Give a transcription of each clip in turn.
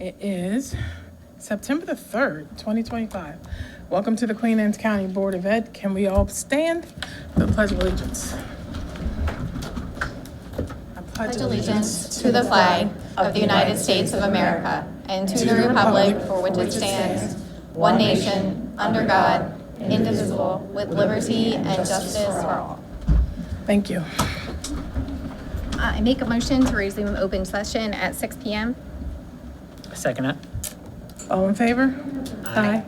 It is September the 3rd, 2025. Welcome to the Queen Anne's County Board of Ed. Can we all stand for the Pledge of Allegiance? I pledge allegiance to the flag of the United States of America and to the republic for which it stands, one nation, under God, indivisible, with liberty and justice for all. Thank you. I make a motion to resume open session at 6 p.m. Second it. All in favor? Aye.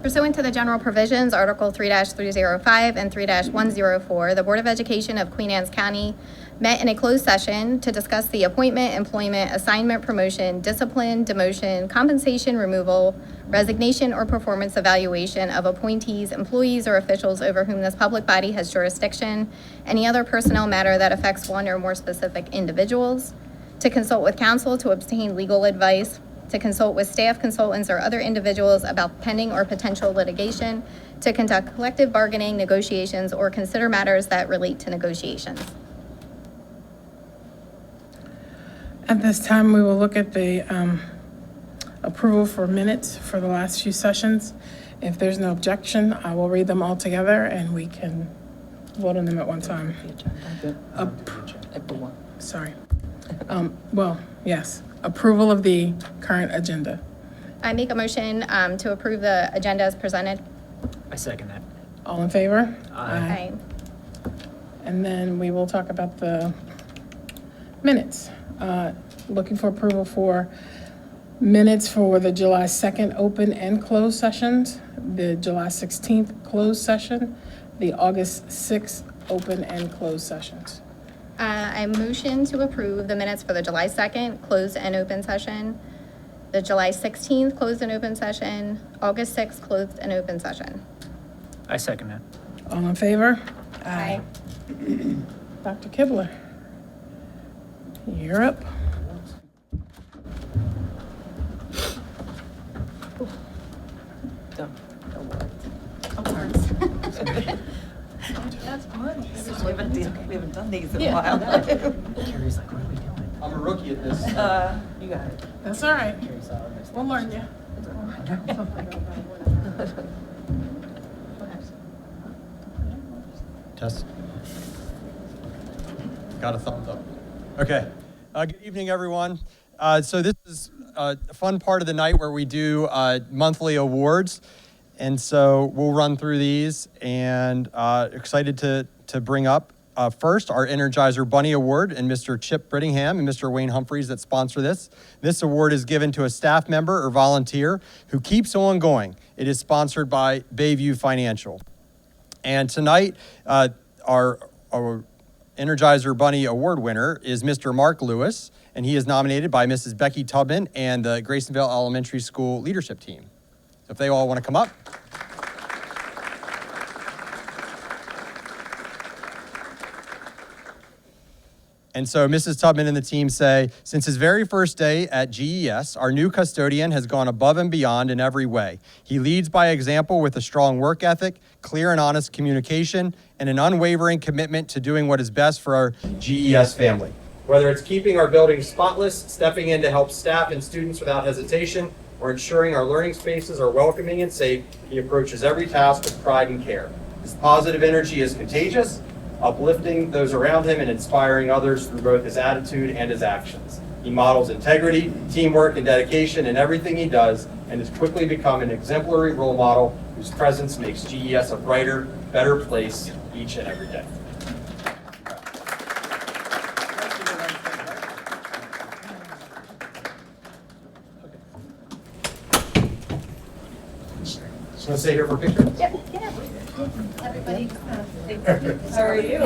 Pursuant to the general provisions, Article 3-305 and 3-104, the Board of Education of Queen Anne's County met in a closed session to discuss the appointment, employment, assignment, promotion, discipline, demotion, compensation, removal, resignation, or performance evaluation of appointees, employees, or officials over whom this public body has jurisdiction, any other personnel matter that affects one or more specific individuals, to consult with counsel to obtain legal advice, to consult with staff, consultants, or other individuals about pending or potential litigation, to conduct collective bargaining, negotiations, or consider matters that relate to negotiations. At this time, we will look at the approval for minutes for the last few sessions. If there's no objection, I will read them all together and we can vote on them at one time. Sorry. Yes. Approval of the current agenda. I make a motion to approve the agenda as presented. I second that. All in favor? Aye. And then we will talk about the minutes. Looking for approval for minutes for the July 2nd open and closed sessions, the July 16th closed session, the August 6th open and closed sessions. I motion to approve the minutes for the July 2nd closed and open session, the July 16th closed and open session, August 6th closed and open session. I second that. All in favor? Aye. Dr. Kibler, you're up. That's fun. We haven't done these in a while. Carrie's like, what are we doing? I'm a rookie at this. You got it. That's all right. We'll learn you. Test. Got a thumbs up. Okay. Good evening, everyone. So this is a fun part of the night where we do monthly awards. And so we'll run through these and excited to bring up first our Energizer Bunny Award and Mr. Chip Brittingham and Mr. Wayne Humphreys that sponsor this. This award is given to a staff member or volunteer who keeps on going. It is sponsored by Bayview Financial. And tonight, our Energizer Bunny Award winner is Mr. Mark Lewis, and he is nominated by Mrs. Becky Tubman and the Graysonville Elementary School leadership team. So if they all want to come up. And so Mrs. Tubman and the team say, since his very first day at GES, our new custodian has gone above and beyond in every way. He leads by example with a strong work ethic, clear and honest communication, and an unwavering commitment to doing what is best for our GES family. Whether it's keeping our building spotless, stepping in to help staff and students without hesitation, or ensuring our learning spaces are welcoming and safe, he approaches every task with pride and care. His positive energy is contagious, uplifting those around him and inspiring others through both his attitude and his actions. He models integrity, teamwork, and dedication in everything he does, and has quickly become an exemplary role model whose presence makes GES a brighter, better place each and every day. Want to stay here for a picture? Yep. Yeah. Everybody. How are you?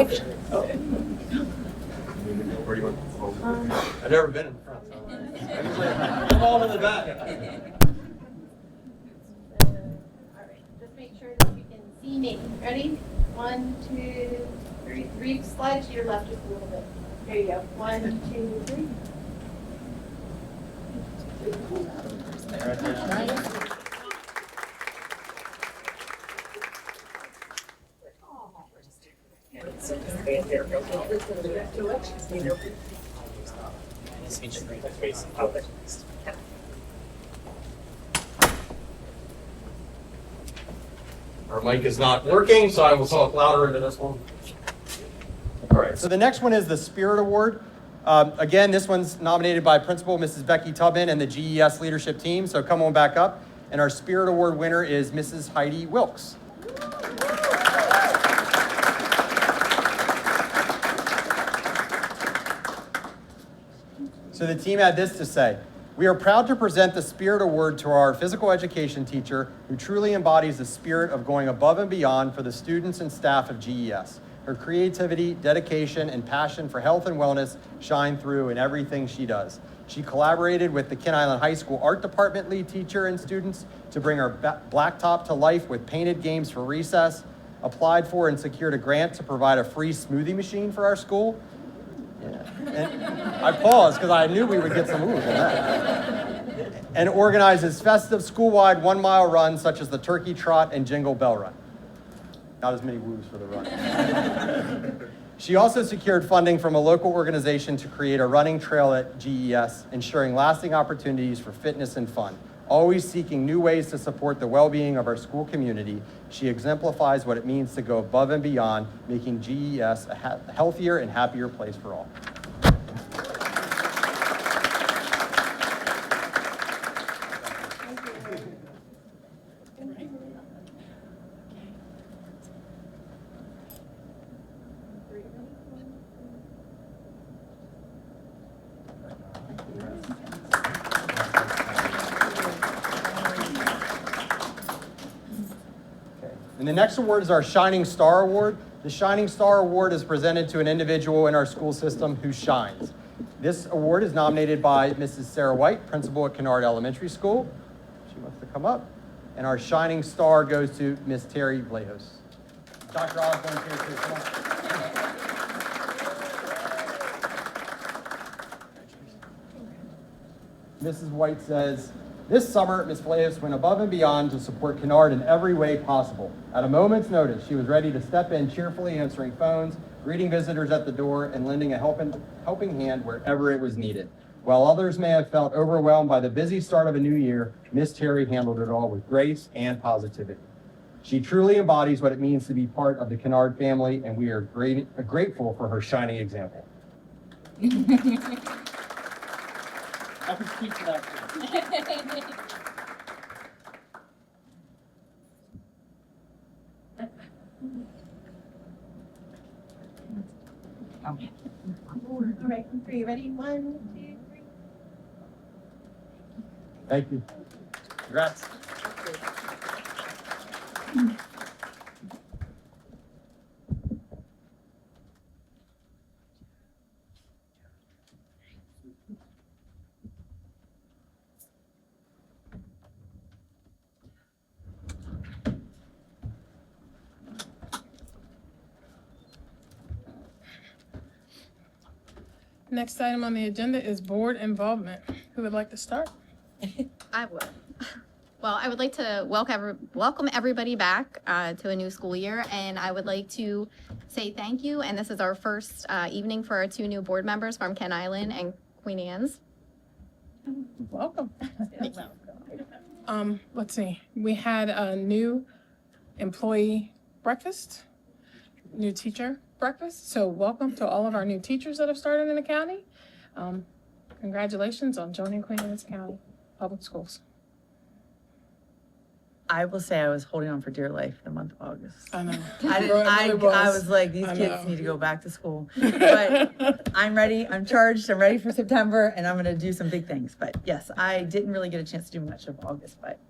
Where do you want? I've never been in the front. So I'm all in the back. All right, just make sure that you can see me. Ready? 1, 2, 3. 3 slide to your left just a little bit. There you go. 1, 2, 3. to meet you. Touch base. Okay. Our mic is not working, so I will talk louder into this one. All right, so the next one is the Spirit Award. Again, this one's nominated by Principal Mrs. Becky Tubman and the GES leadership team, so come on back up. And our Spirit Award winner is Mrs. Heidi Wilkes. So the team had this to say: "We are proud to present the Spirit Award to our physical education teacher who truly embodies the spirit of going above and beyond for the students and staff of GES. Her creativity, dedication, and passion for health and wellness shine through in everything she does. She collaborated with the Kent Island High School art department lead teacher and students to bring our blacktop to life with painted games for recess, applied for and secured a grant to provide a free smoothie machine for our school." Yeah. And I paused because I knew we would get some oohs on that. "And organizes festive school-wide 1-mile runs such as the Turkey Trot and Jingle Bell Run." Not as many woos for the run. She also secured funding from a local organization to create a running trail at GES, ensuring lasting opportunities for fitness and fun. Always seeking new ways to support the well-being of our school community, she exemplifies what it means to go above and beyond, making GES a healthier and happier place for all. And the next award is our Shining Star Award. The Shining Star Award is presented to an individual in our school system who shines. This award is nominated by Mrs. Sarah White, principal at Kennard Elementary School. She wants to come up. And our Shining Star goes to Miss Terry Blahos. Dr. Osborne, here too. Come on. Mrs. White says, "This summer, Ms. Blahos went above and beyond to support Kennard in every way possible. At a moment's notice, she was ready to step in cheerfully answering phones, greeting visitors at the door, and lending a helping hand wherever it was needed. While others may have felt overwhelmed by the busy start of a new year, Ms. Terry handled it all with grace and positivity. She truly embodies what it means to be part of the Kennard family, and we are grateful for her shining example." I can speak to that too. All right, are you ready? 1, 2, 3. Thank you. Congrats. Next item on the agenda is board involvement. Who would like to start? I would. Well, I would like to welcome everybody back to a new school year, and I would like to say thank you. And this is our first evening for our 2 new board members from Kent Island and Queen Anne's. Welcome. Let's see. We had a new employee breakfast, new teacher breakfast. So welcome to all of our new teachers that have started in the county. Congratulations on joining Queen Anne's County Public Schools. I will say I was holding on for dear life the month of August. I know. I was like, these I kids know. need to go back to school. But I'm ready, I'm charged, I'm ready for September, and I'm gonna do some big things. But yes, I didn't really get a chance to do much of August, but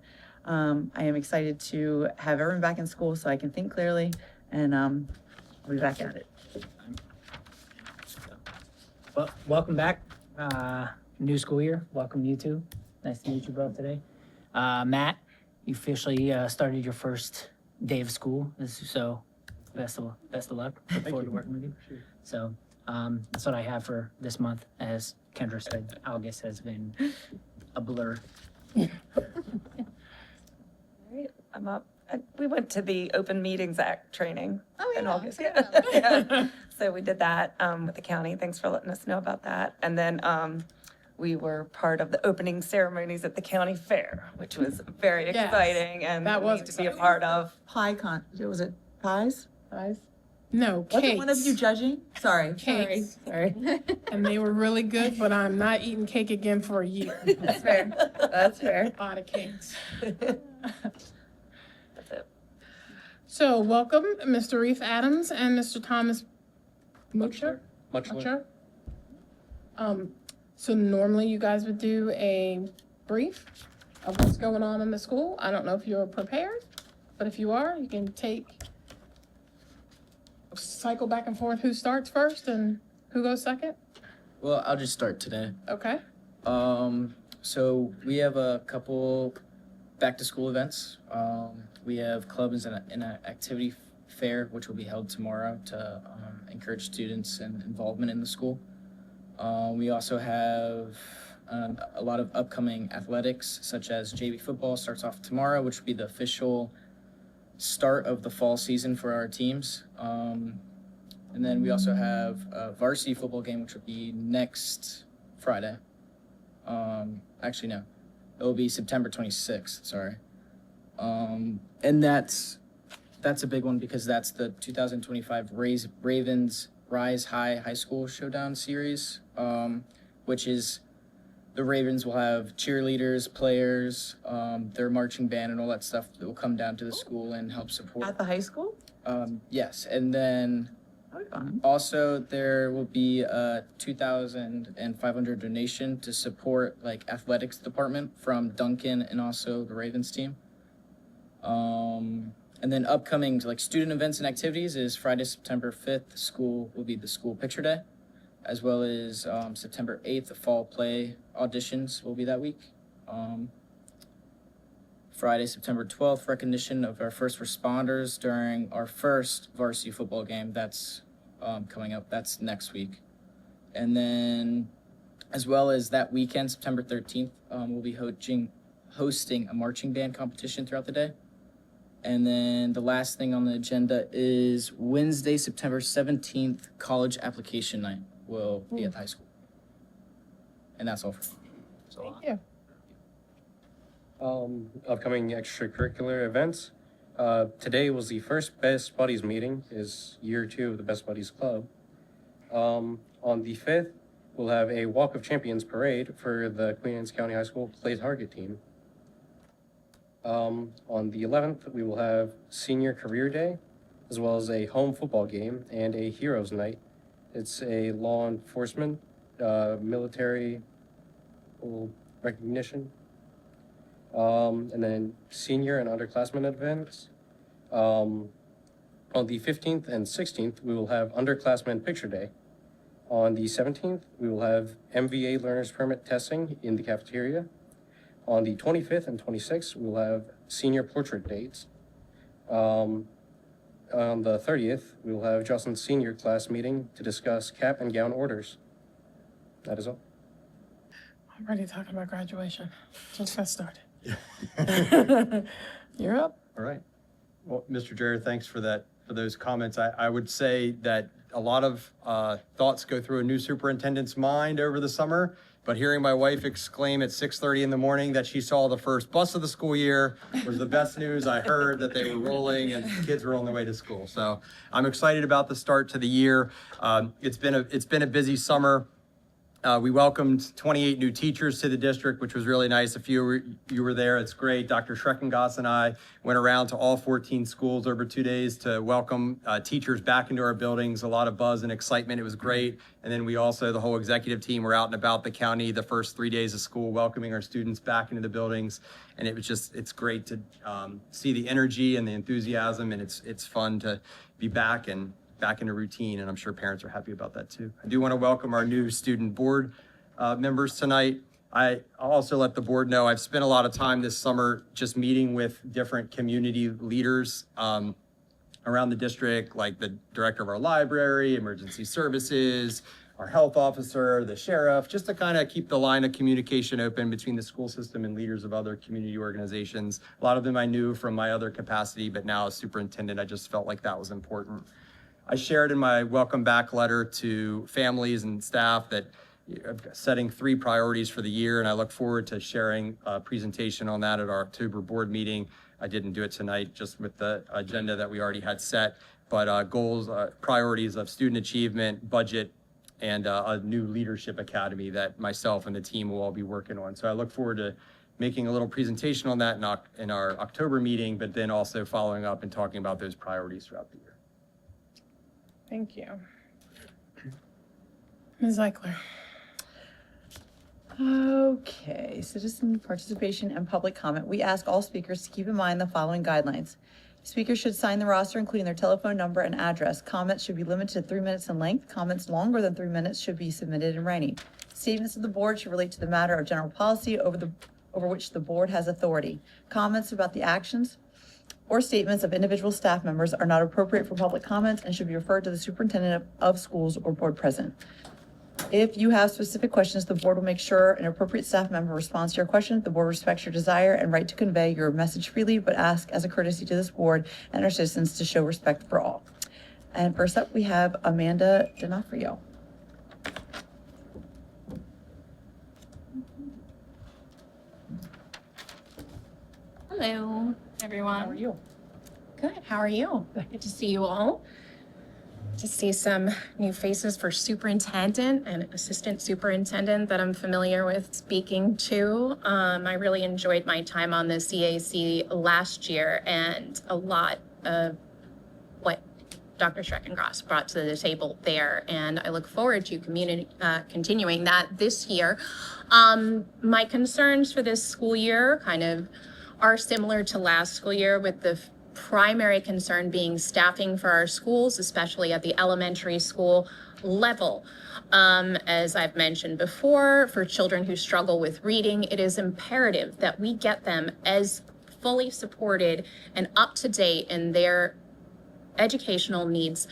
I am excited to have everyone back in school so I can think clearly, and I'll be back at it. Well, welcome back. New school year. Welcome you two. Nice to meet you both today. Matt, you officially started your first day of school. So best of luck. Look forward to working with you. So that's what I have for this month. As Kendra said, August has been a blur. I'm up. We went to the Open Meetings Act training Oh, in yeah. August. I forgot about Yeah. So we did that with the county. Thanks for letting us know about that. And then we were part of the opening ceremonies at the county fair, which was very Yes, exciting and that was neat to be a exciting. part of. Was it pies? Guys? No, Wasn't one of you cakes. judging? Sorry. Cakes. Sorry. And they were really good, but I'm not eating cake again for a year. That's fair. That's fair. A lot of cakes. That's it. So welcome, Mr. Reef Adams and Mr. Thomas Mucher. Mucher. So normally you guys would do a brief of what's going on in the school. I don't know if you're prepared, but if you are, you can cycle back and forth who starts first and who goes second. Well, I'll just start today. Okay. So we have a couple back to school events. We have clubs and an activity fair, which will be held tomorrow to encourage students and involvement in the school. We also have a lot of upcoming athletics, such as JV football starts off tomorrow, which will be the official start of the fall season for our teams. And then we also have a varsity football game, which will be next Friday. Actually, no, it will be September 26th. Sorry. And that's a big one because that's the 2025 Ravens Rise High School Showdown series, which is the Ravens will have cheerleaders, players, their marching band, and all that stuff that will come down to the school and help support. At the high school? Yes, and then That would be fun. also there will be a 2,500 donation to support like athletics department from Duncan and also the Ravens team. And then upcoming like student events and activities is Friday, September 5th. School will be the school picture day, as well as September 8th, the fall play auditions will be that week. Friday, September 12th, recognition of our first responders during our first varsity football game. That's coming up. That's next week. And then, as well as that weekend, September 13th, we'll be hosting a marching band competition throughout the day. And then the last thing on the agenda is Wednesday, September 17th, college application night will be at the high school. And that's all for me. Thank you. Upcoming extracurricular events. Today was the first Best Buddies meeting, is year 2 of the Best Buddies Club. On the 5th, we'll have a Walk of Champions parade for the Queen Anne's County High School Play Target team. On the 11th, we will have Senior Career Day, as well as a home football game and a Heroes Night. It's a law enforcement, military recognition. And then senior and underclassmen events. On the 15th and 16th, we will have underclassmen picture day. On the 17th, we will have MVA learners permit testing in the cafeteria. On the 25th and 26th, we will have senior portrait dates. On the 30th, we will have Jocelyn's senior class meeting to discuss cap and gown orders. That is all. I'm ready to talk about graduation. Just got started. You're up. All right. Well, Mr. Jarrett, thanks for those comments. I would say that a lot of thoughts go through a new superintendent's mind over the summer, but hearing my wife exclaim at 6:30 in the morning that she saw the first bus of the school year was the best news I heard, that they were rolling and kids were on their way to school. So I'm excited about the start to the year. It's been a busy summer. We welcomed 28 new teachers to the district, which was really nice. A few you were there. It's great. Dr. Schreckengoss and I went around to all 14 schools over 2 days to welcome teachers back into our buildings. A lot of buzz and excitement. It was great. And then we also, the whole executive team, were out and about the county the first 3 days of school, welcoming our students back into the buildings. And it was it's great to see the energy and the enthusiasm, and it's fun to be back in a routine, and I'm sure parents are happy about that too. I do want to welcome our new student board members tonight. I'll also let the board know I've spent a lot of time this summer just meeting with different community leaders around the district, like the director of our library, emergency services, our health officer, the sheriff, just to kind of keep the line of communication open between the school system and leaders of other community organizations. A lot of them I knew from my other capacity, but now as superintendent, I just felt like that was important. I shared in my welcome back letter to families and staff that setting 3 priorities for the year, and I look forward to sharing a presentation on that at our October board meeting. I didn't do it tonight just with the agenda that we already had set, but goals, priorities of student achievement, budget, and a new leadership academy that myself and the team will all be working on. So I look forward to making a little presentation on that in our October meeting, but then also following up and talking about those priorities throughout the year. Thank you. Ms. Eichler. Okay, citizen participation and public comment. We ask all speakers to keep in mind the following guidelines. Speakers should sign the roster, including their telephone number and address. Comments should be limited to 3 minutes in length. Comments longer than 3 minutes should be submitted in writing. Statements of the board should relate to the matter of general policy over which the board has authority. Comments about the actions or statements of individual staff members are not appropriate for public comments and should be referred to the superintendent of schools or board president. If you have specific questions, the board will make sure an appropriate staff member responds to your question. The board respects your desire and right to convey your message freely, but ask as a courtesy to this board and our citizens to show respect for all. And first up, we have Amanda D'Onofrio. Hello, everyone. How are you? Good. How are you? Good to see you all. To see some new faces for superintendent and assistant superintendent that I'm familiar with speaking to. I really enjoyed my time on the CAC last year, and a lot of what Dr. Schreckengrass brought to the table there, and I look forward to continuing that this year. My concerns for this school year kind of are similar to last school year, with the primary concern being staffing for our schools, especially at the elementary school level. As I've mentioned before, for children who struggle with reading, it is imperative that we get them as fully supported and up to date in their educational needs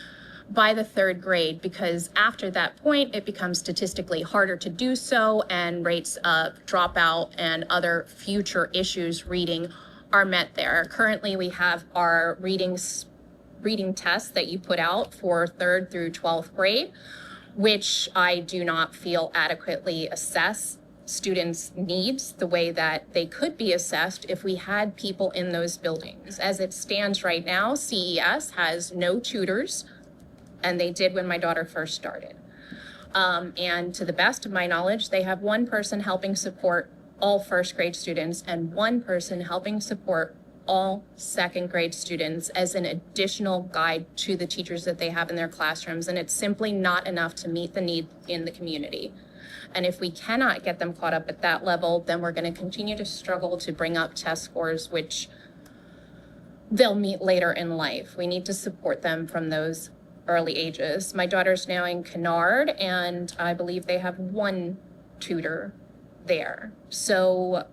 by the 3rd grade, because after that point, it becomes statistically harder to do so, and rates of dropout and other future issues reading are met there. Currently, we have our reading tests that you put out for 3rd through 12th grade, which I do not feel adequately assess students' needs the way that they could be assessed if we had people in those buildings. As it stands right now, CES has no tutors, and they did when my daughter first started. And to the best of my knowledge, they have one person helping support all 1st grade students and one person helping support all 2nd grade students as an additional guide to the teachers that they have in their classrooms. And it's simply not enough to meet the need in the community. And if we cannot get them caught up at that level, then we're going to continue to struggle to bring up test scores, which they'll meet later in life. We need to support them from those early ages. My daughter's now in Kennard, and I believe they have one tutor there. So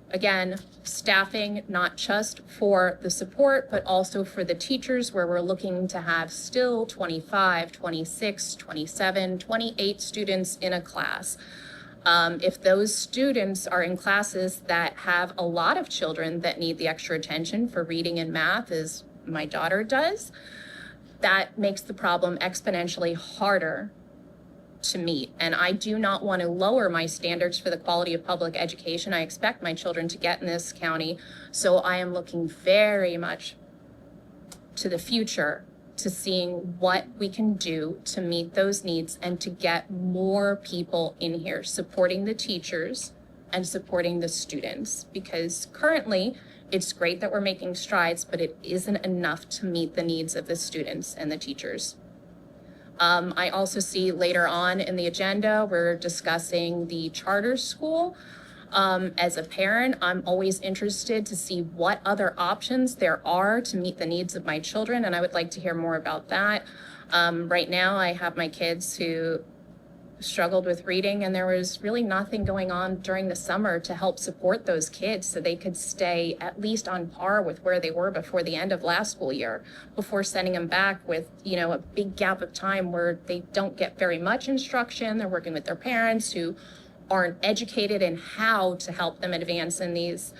again, staffing, not just for the support, but also for the teachers, where we're looking to have still 25, 26, 27, 28 students in a class. If those students are in classes that have a lot of children that need the extra attention for reading and math, as my daughter does, that makes the problem exponentially harder to meet. And I do not want to lower my standards for the quality of public education I expect my children to get in this county. So I am looking very much to the future, to seeing what we can do to meet those needs and to get more people in here supporting the teachers and supporting the students. Because currently, it's great that we're making strides, but it isn't enough to meet the needs of the students and the teachers. I also see later on in the agenda, we're discussing the charter school. As a parent, I'm always interested to see what other options there are to meet the needs of my children, and I would like to hear more about that. Right now, I have my kids who struggled with reading, and there was really nothing going on during the summer to help support those kids so they could stay at least on par with where they were before the end of last school year, before sending them back with, a big gap of time where they don't get very much instruction. They're working with their parents who aren't educated in how to help them advance in these.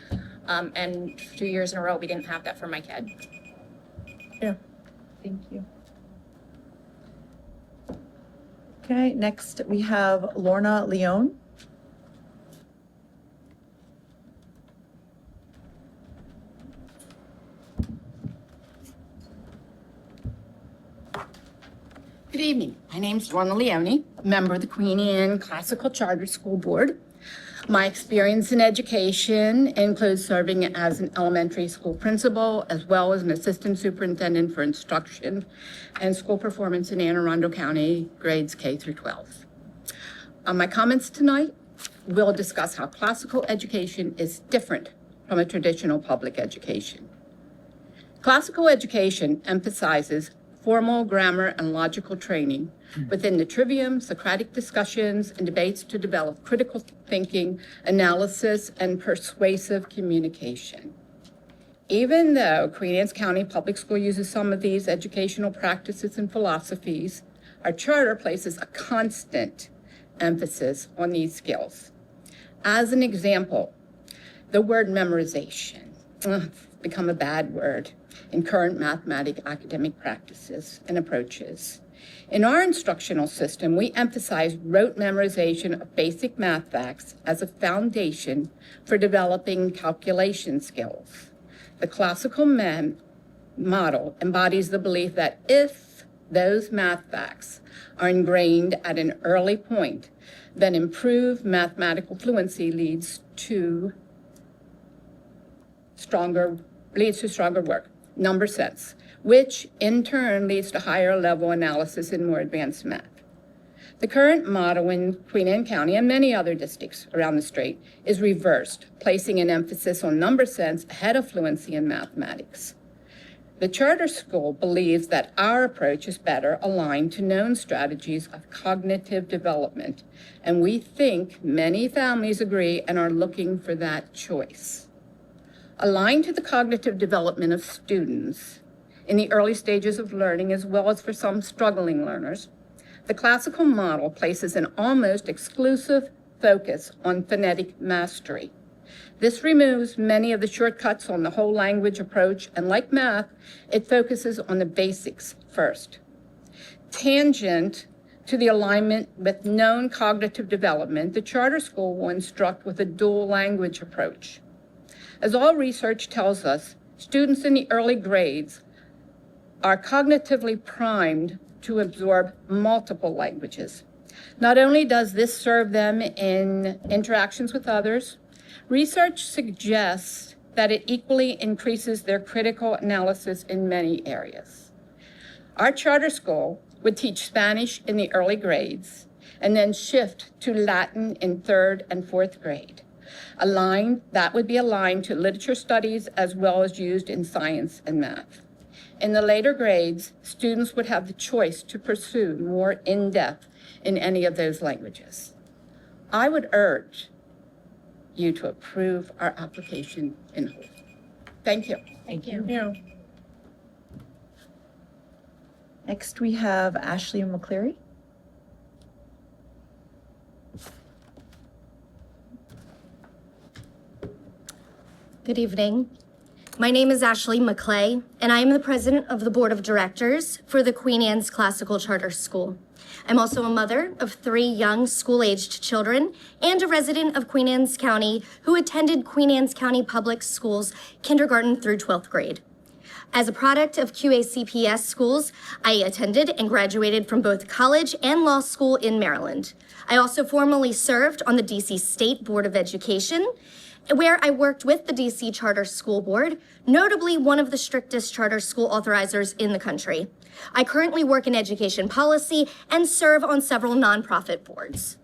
And 2 years in a row, we didn't have that for my kid. Yeah. Thank you. Okay, next we have Lorna Leone. Good evening. My name's Lorna Leone, member of the Queen Anne Classical Charter School Board. My experience in education includes serving as an elementary school principal, as well as an assistant superintendent for instruction and school performance in Anne Arundel County, grades K through 12. My comments tonight will discuss how classical education is different from a traditional public education. Classical education emphasizes formal grammar and logical training within the trivium, Socratic discussions, and debates to develop critical thinking, analysis, and persuasive communication. Even though Queen Anne's County Public School uses some of these educational practices and philosophies, our charter places a constant emphasis on these skills. As an example, the word memorization, it's become a bad word in current mathematical academic practices and approaches. In our instructional system, we emphasize rote memorization of basic math facts as a foundation for developing calculation skills. The classical model embodies the belief that if those math facts are ingrained at an early point, then improved mathematical fluency leads to stronger work, number sense, which in turn leads to higher level analysis and more advanced math. The current model in Queen Anne County and many other districts around the state is reversed, placing an emphasis on number sense ahead of fluency in mathematics. The charter school believes that our approach is better aligned to known strategies of cognitive development, and we think many families agree and are looking for that choice. Aligned to the cognitive development of students in the early stages of learning, as well as for some struggling learners, the classical model places an almost exclusive focus on phonetic mastery. This removes many of the shortcuts on the whole language approach, and like math, it focuses on the basics first. Tangent to the alignment with known cognitive development, the charter school will instruct with a dual language approach. As all research tells us, students in the early grades are cognitively primed to absorb multiple languages. Not only does this serve them in interactions with others, research suggests that it equally increases their critical analysis in many areas. Our charter school would teach Spanish in the early grades and then shift to Latin in 3rd and 4th grade. That would be aligned to literature studies as well as used in science and math. In the later grades, students would have the choice to pursue more in-depth in any of those languages. I would urge you to approve our application in whole. Thank you. Thank you. Next, we have Ashley McCleary. Good evening. My name is Ashley McClay, and I am the president of the board of directors for the Queen Anne's Classical Charter School. I'm also a mother of 3 young school-aged children and a resident of Queen Anne's County who attended Queen Anne's County Public Schools kindergarten through 12th grade. As a product of QACPS schools, I attended and graduated from both college and law school in Maryland. I also formerly served on the DC State Board of Education, where I worked with the DC Charter School Board, notably one of the strictest charter school authorizers in the country. I currently work in education policy and serve on several nonprofit boards.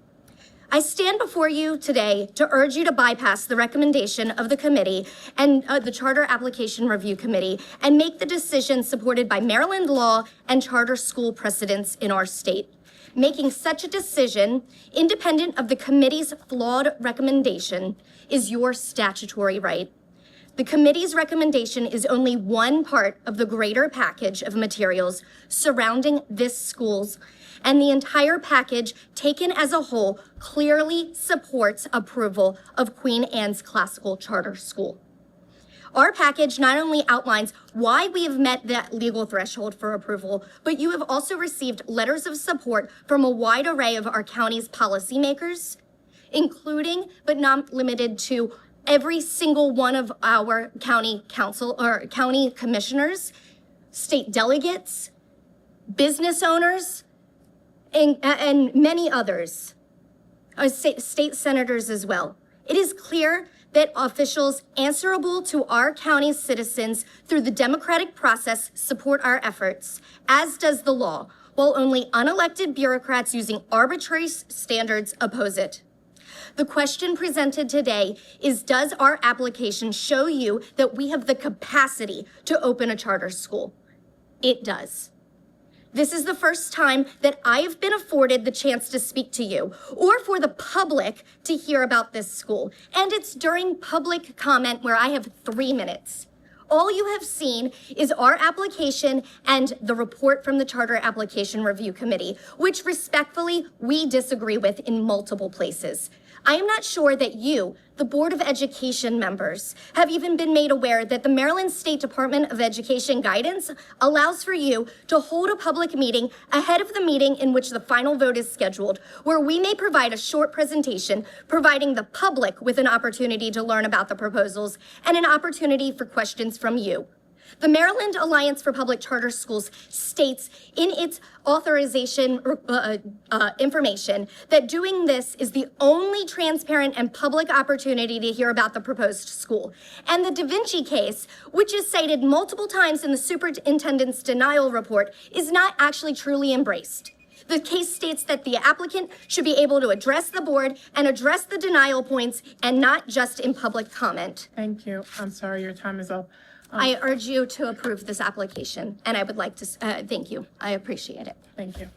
I stand before you today to urge you to bypass the recommendation of the committee and the Charter Application Review Committee and make the decision supported by Maryland law and charter school precedents in our state. Making such a decision, independent of the committee's flawed recommendation, is your statutory right. The committee's recommendation is only one part of the greater package of materials surrounding this school's, and the entire package, taken as a whole, clearly supports approval of Queen Anne's Classical Charter School. Our package not only outlines why we have met that legal threshold for approval, but you have also received letters of support from a wide array of our county's policymakers, including but not limited to every single one of our county council or county commissioners, state delegates, business owners, and many others, state senators as well. It is clear that officials answerable to our county's citizens through the democratic process support our efforts, as does the law, while only unelected bureaucrats using arbitrary standards oppose it. The question presented today is, does our application show you that we have the capacity to open a charter school? It does. This is the first time that I have been afforded the chance to speak to you or for the public to hear about this school. And it's during public comment where I have 3 minutes. All you have seen is our application and the report from the Charter Application Review Committee, which respectfully we disagree with in multiple places. I am not sure that you, the Board of Education members, have even been made aware that the Maryland State Department of Education guidance allows for you to hold a public meeting ahead of the meeting in which the final vote is scheduled, where we may provide a short presentation, providing the public with an opportunity to learn about the proposals and an opportunity for questions from you. The Maryland Alliance for Public Charter Schools states in its authorization information that doing this is the only transparent and public opportunity to hear about the proposed school. And the Da Vinci case, which is cited multiple times in the superintendent's denial report, is not actually truly embraced. The case states that the applicant should be able to address the board and address the denial points and not just in public comment. Thank you. I'm sorry, your time is up. I urge you to approve this application, and I would like to thank you. I appreciate it. Thank you.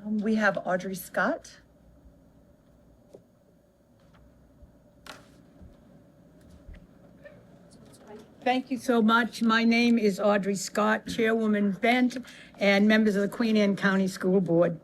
We have Audrey Scott. Thank you so much. My name is Audrey Scott, Chairwoman Bent, and members of the Queen Anne County School Board.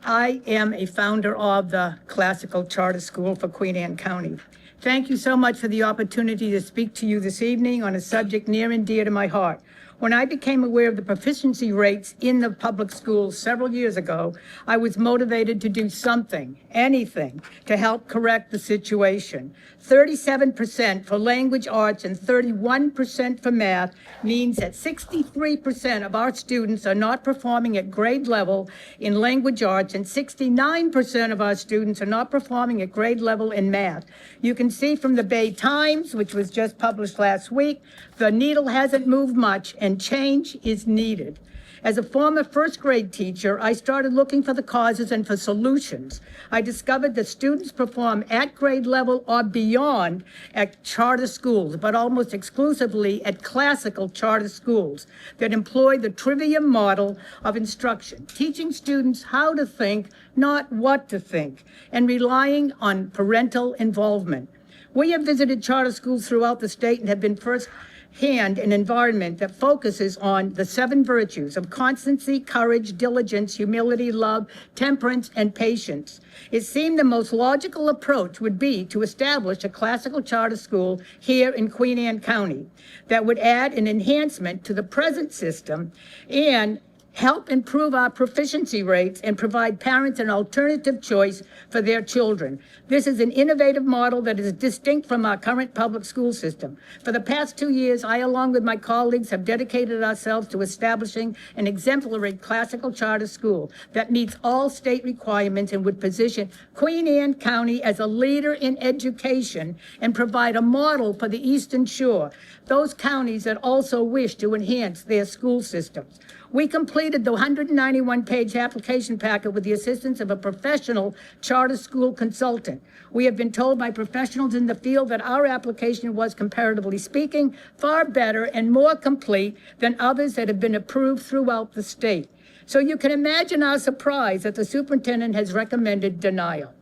I am a founder of the Classical Charter School for Queen Anne County. Thank you so much for the opportunity to speak to you this evening on a subject near and dear to my heart. When I became aware of the proficiency rates in the public schools several years ago, I was motivated to do something, anything, to help correct the situation. 37% for language arts and 31% for math means that 63% of our students are not performing at grade level in language arts, and 69% of our students are not performing at grade level in math. You can see from the Bay Times, which was just published last week, the needle hasn't moved much and change is needed. As a former first grade teacher, I started looking for the causes and for solutions. I discovered that students perform at grade level or beyond at charter schools, but almost exclusively at classical charter schools that employ the trivium model of instruction, teaching students how to think, not what to think, and relying on parental involvement. We have visited charter schools throughout the state and have been firsthand an environment that focuses on the 7 virtues of constancy, courage, diligence, humility, love, temperance, and patience. It seemed the most logical approach would be to establish a classical charter school here in Queen Anne County that would add an enhancement to the present system and help improve our proficiency rates and provide parents an alternative choice for their children. This is an innovative model that is distinct from our current public school system. For the past 2 years, I, along with my colleagues, have dedicated ourselves to establishing an exemplary classical charter school that meets all state requirements and would position Queen Anne County as a leader in education and provide a model for the Eastern Shore, those counties that also wish to enhance their school systems. We completed the 191-page application packet with the assistance of a professional charter school consultant. We have been told by professionals in the field that our application was, comparatively speaking, far better and more complete than others that have been approved throughout the state. So you can imagine our surprise that the superintendent has recommended denial.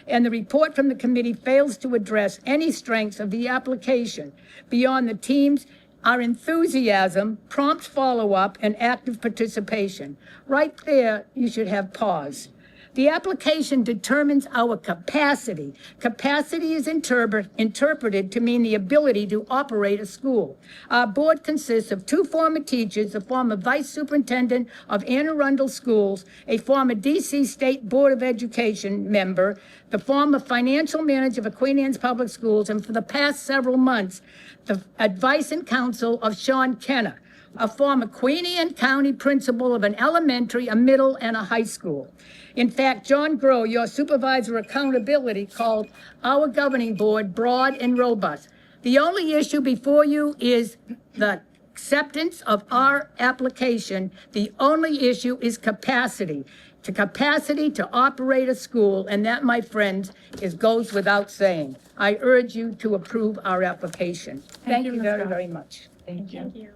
And the report from the committee fails to address any strengths of the application beyond the team's our enthusiasm, prompt follow-up, and active participation. Right there, you should have pause. The application determines our capacity. Capacity is interpreted to mean the ability to operate a school. Our board consists of 2 former teachers, a former vice superintendent of Anne Arundel Schools, a former DC State Board of Education member, the former financial manager of Queen Anne's Public Schools, and for the past several months, the advice and counsel of Sean Kenner, a former Queen Anne County principal of an elementary, a middle, and a high school. In fact, John Groh, your supervisor of accountability, called our governing board broad and robust. The only issue before you is the acceptance of our application. The only issue is capacity. To capacity to operate a school, and that, my friends, goes without saying. I urge you to approve our application. Thank you Ms. very, Scott. very much. Thank you. Thank you.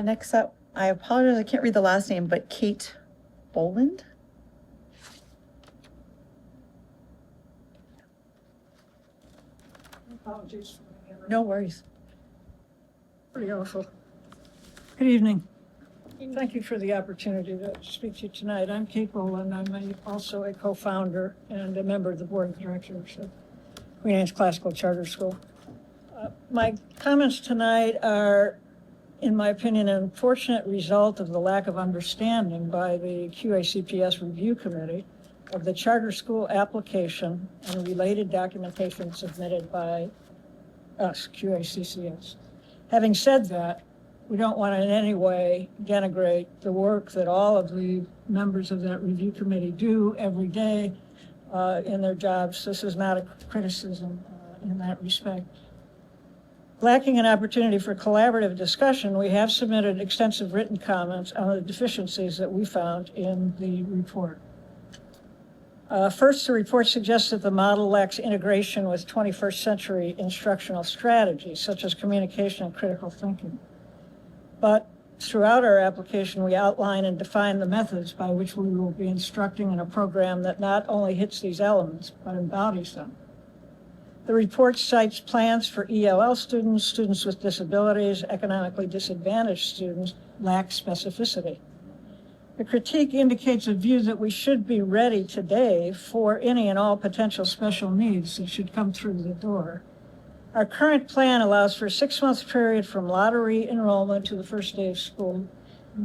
Next up, I apologize, I can't read the last name, but Kate Boland? Apologies. No worries. Pretty awful. Good evening. Thank you for the opportunity to speak to you tonight. I'm Kate Boland. I'm also a co-founder and a member of the board of directors of Queen Anne's Classical Charter School. My comments tonight are, in my opinion, an unfortunate result of the lack of understanding by the QACPS Review Committee of the charter school application and related documentation submitted by us, QACCS. Having said that, we don't want to in any way denigrate the work that all of the members of that review committee do every day in their jobs. This is not a criticism in that respect. Lacking an opportunity for collaborative discussion, we have submitted extensive written comments on the deficiencies that we found in the report. First, the report suggests that the model lacks integration with 21st century instructional strategies, such as communication and critical thinking. But throughout our application, we outline and define the methods by which we will be instructing in a program that not only hits these elements, but embodies them. The report cites plans for ELL students, students with disabilities, economically disadvantaged students lack specificity. The critique indicates a view that we should be ready today for any and all potential special needs that should come through the door. Our current plan allows for a 6-month period from lottery enrollment to the first day of school,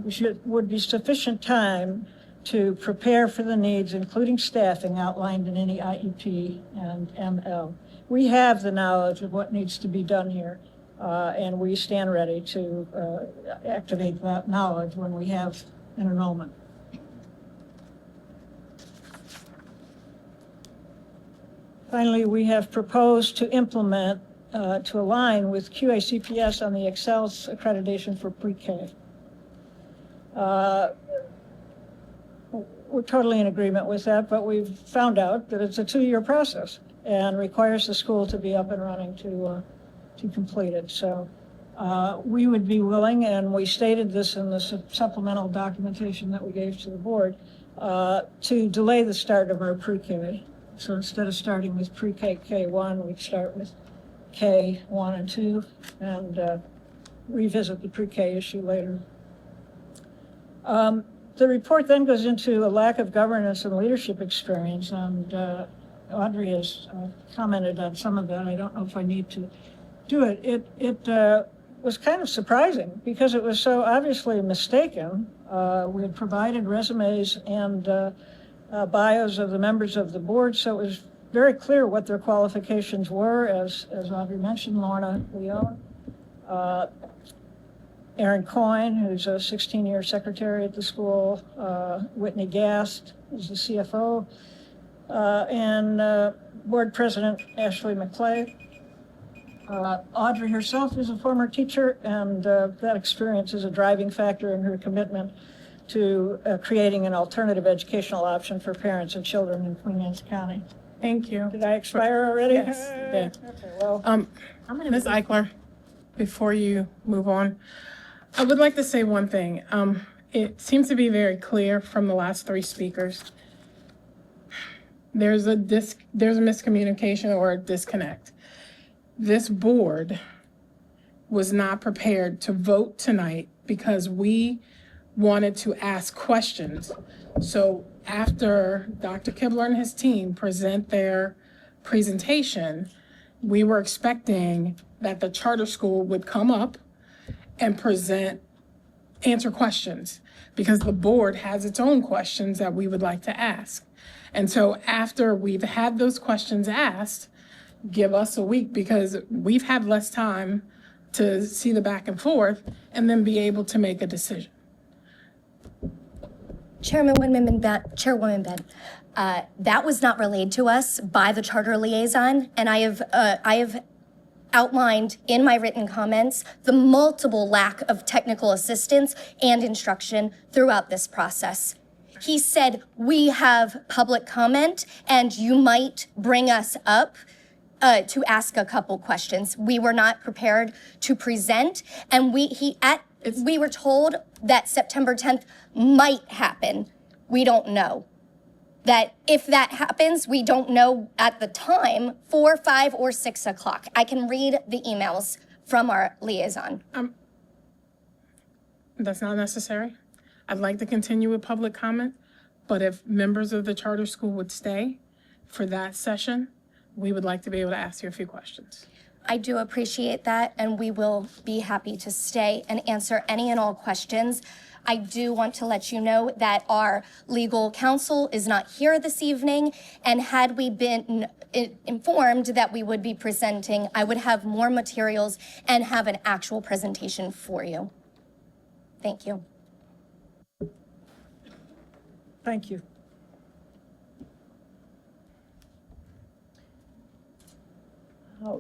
which would be sufficient time to prepare for the needs, including staffing outlined in any IEP and ML. We have the knowledge of what needs to be done here, and we stand ready to activate that knowledge when we have an enrollment. Finally, we have proposed to implement, to align with QACPS on the Excel's accreditation for pre-K. We're totally in agreement with that, but we've found out that it's a 2-year process and requires the school to be up and running to complete it. So we would be willing, and we stated this in the supplemental documentation that we gave to the board, to delay the start of our pre-K. So instead of starting with pre-K K1, we'd start with K1 and 2 and revisit the pre-K issue later. The report then goes into a lack of governance and leadership experience, and Audrey has commented on some of that. I don't know if I need to do it. It was kind of surprising because it was so obviously mistaken. We had provided resumes and bios of the members of the board, so it was very clear what their qualifications were, as Audrey mentioned. Lorna Leone, Aaron Coyne, who's a 16-year secretary at the school, Whitney Gast is the CFO, and board president Ashley McClay. Audrey herself is a former teacher, and that experience is a driving factor in her commitment to creating an alternative educational option for parents and children in Queen Anne's County. Thank you. Did I expire already? Yes, you did. Okay, well. Ms. Eichler, before you move on, I would like to say one thing. It seems to be very clear from the last 3 speakers. There's a miscommunication or a disconnect. This board was not prepared to vote tonight because we wanted to ask questions. So after Dr. Kibler and his team present their presentation, we were expecting that the charter school would come up and answer questions, because the board has its own questions that we would like to ask. And so after we've had those questions asked, give us a week, because we've had less time to see the back and forth and then be able to make a decision. Chairwoman Ben, that was not relayed to us by the charter liaison, and I have outlined in my written comments the multiple lack of technical assistance and instruction throughout this process. He said, we have public comment and you might bring us up to ask a couple questions. We were not prepared to present, and we were told that September 10th might happen. We don't know. That if that happens, we don't know at the time, 4, 5, or 6 o'clock. I can read the emails from our liaison. That's not necessary. I'd like to continue with public comment, but if members of the charter school would stay for that session, we would like to be able to ask you a few questions. I do appreciate that, and we will be happy to stay and answer any and all questions. I do want to let you know that our legal counsel is not here this evening, and had we been informed that we would be presenting, I would have more materials and have an actual presentation for you. Thank you. Thank you.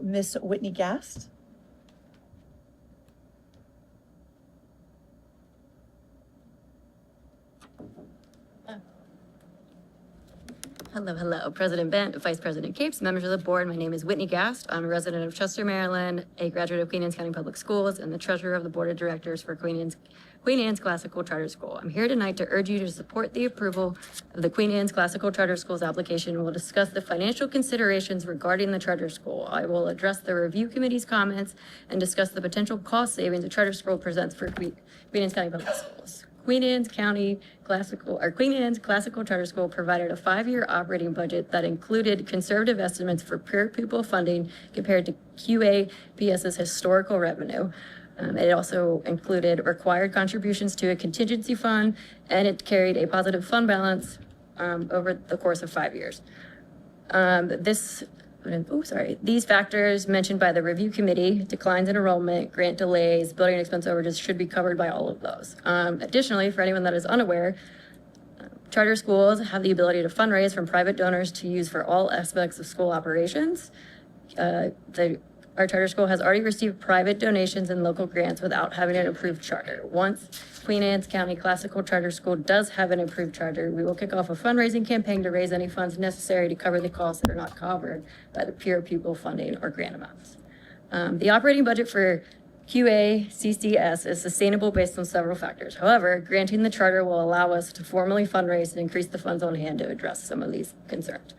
Miss Whitney Gast? Hello, President Bent, Vice President Capes, members of the board. My name is Whitney Gast. I'm a resident of Chester, Maryland, a graduate of Queen Anne's County Public Schools, and the treasurer of the board of directors for Queen Anne's Classical Charter School. I'm here tonight to urge you to support the approval of the Queen Anne's Classical Charter School's application. We'll discuss the financial considerations regarding the charter school. I will address the review committee's comments and discuss the potential cost savings the charter school presents for Queen Anne's County Public Schools. Queen Anne's Classical Charter School provided a 5-year operating budget that included conservative estimates for per pupil funding compared to QAPS's historical revenue. It also included required contributions to a contingency fund, and it carried a positive fund balance over the course of 5 years. These factors mentioned by the review committee, declines in enrollment, grant delays, building expense overages, should be covered by all of those. Additionally, for anyone that is unaware, charter schools have the ability to fundraise from private donors to use for all aspects of school operations. Our charter school has already received private donations and local grants without having an approved charter. Once Queen Anne's County Classical Charter School does have an approved charter, we will kick off a fundraising campaign to raise any funds necessary to cover the costs that are not covered by the pure pupil funding or grant amounts. The operating budget for QACPS is sustainable based on several factors. However, granting the charter will allow us to formally fundraise and increase the funds on hand to address some of these concerns.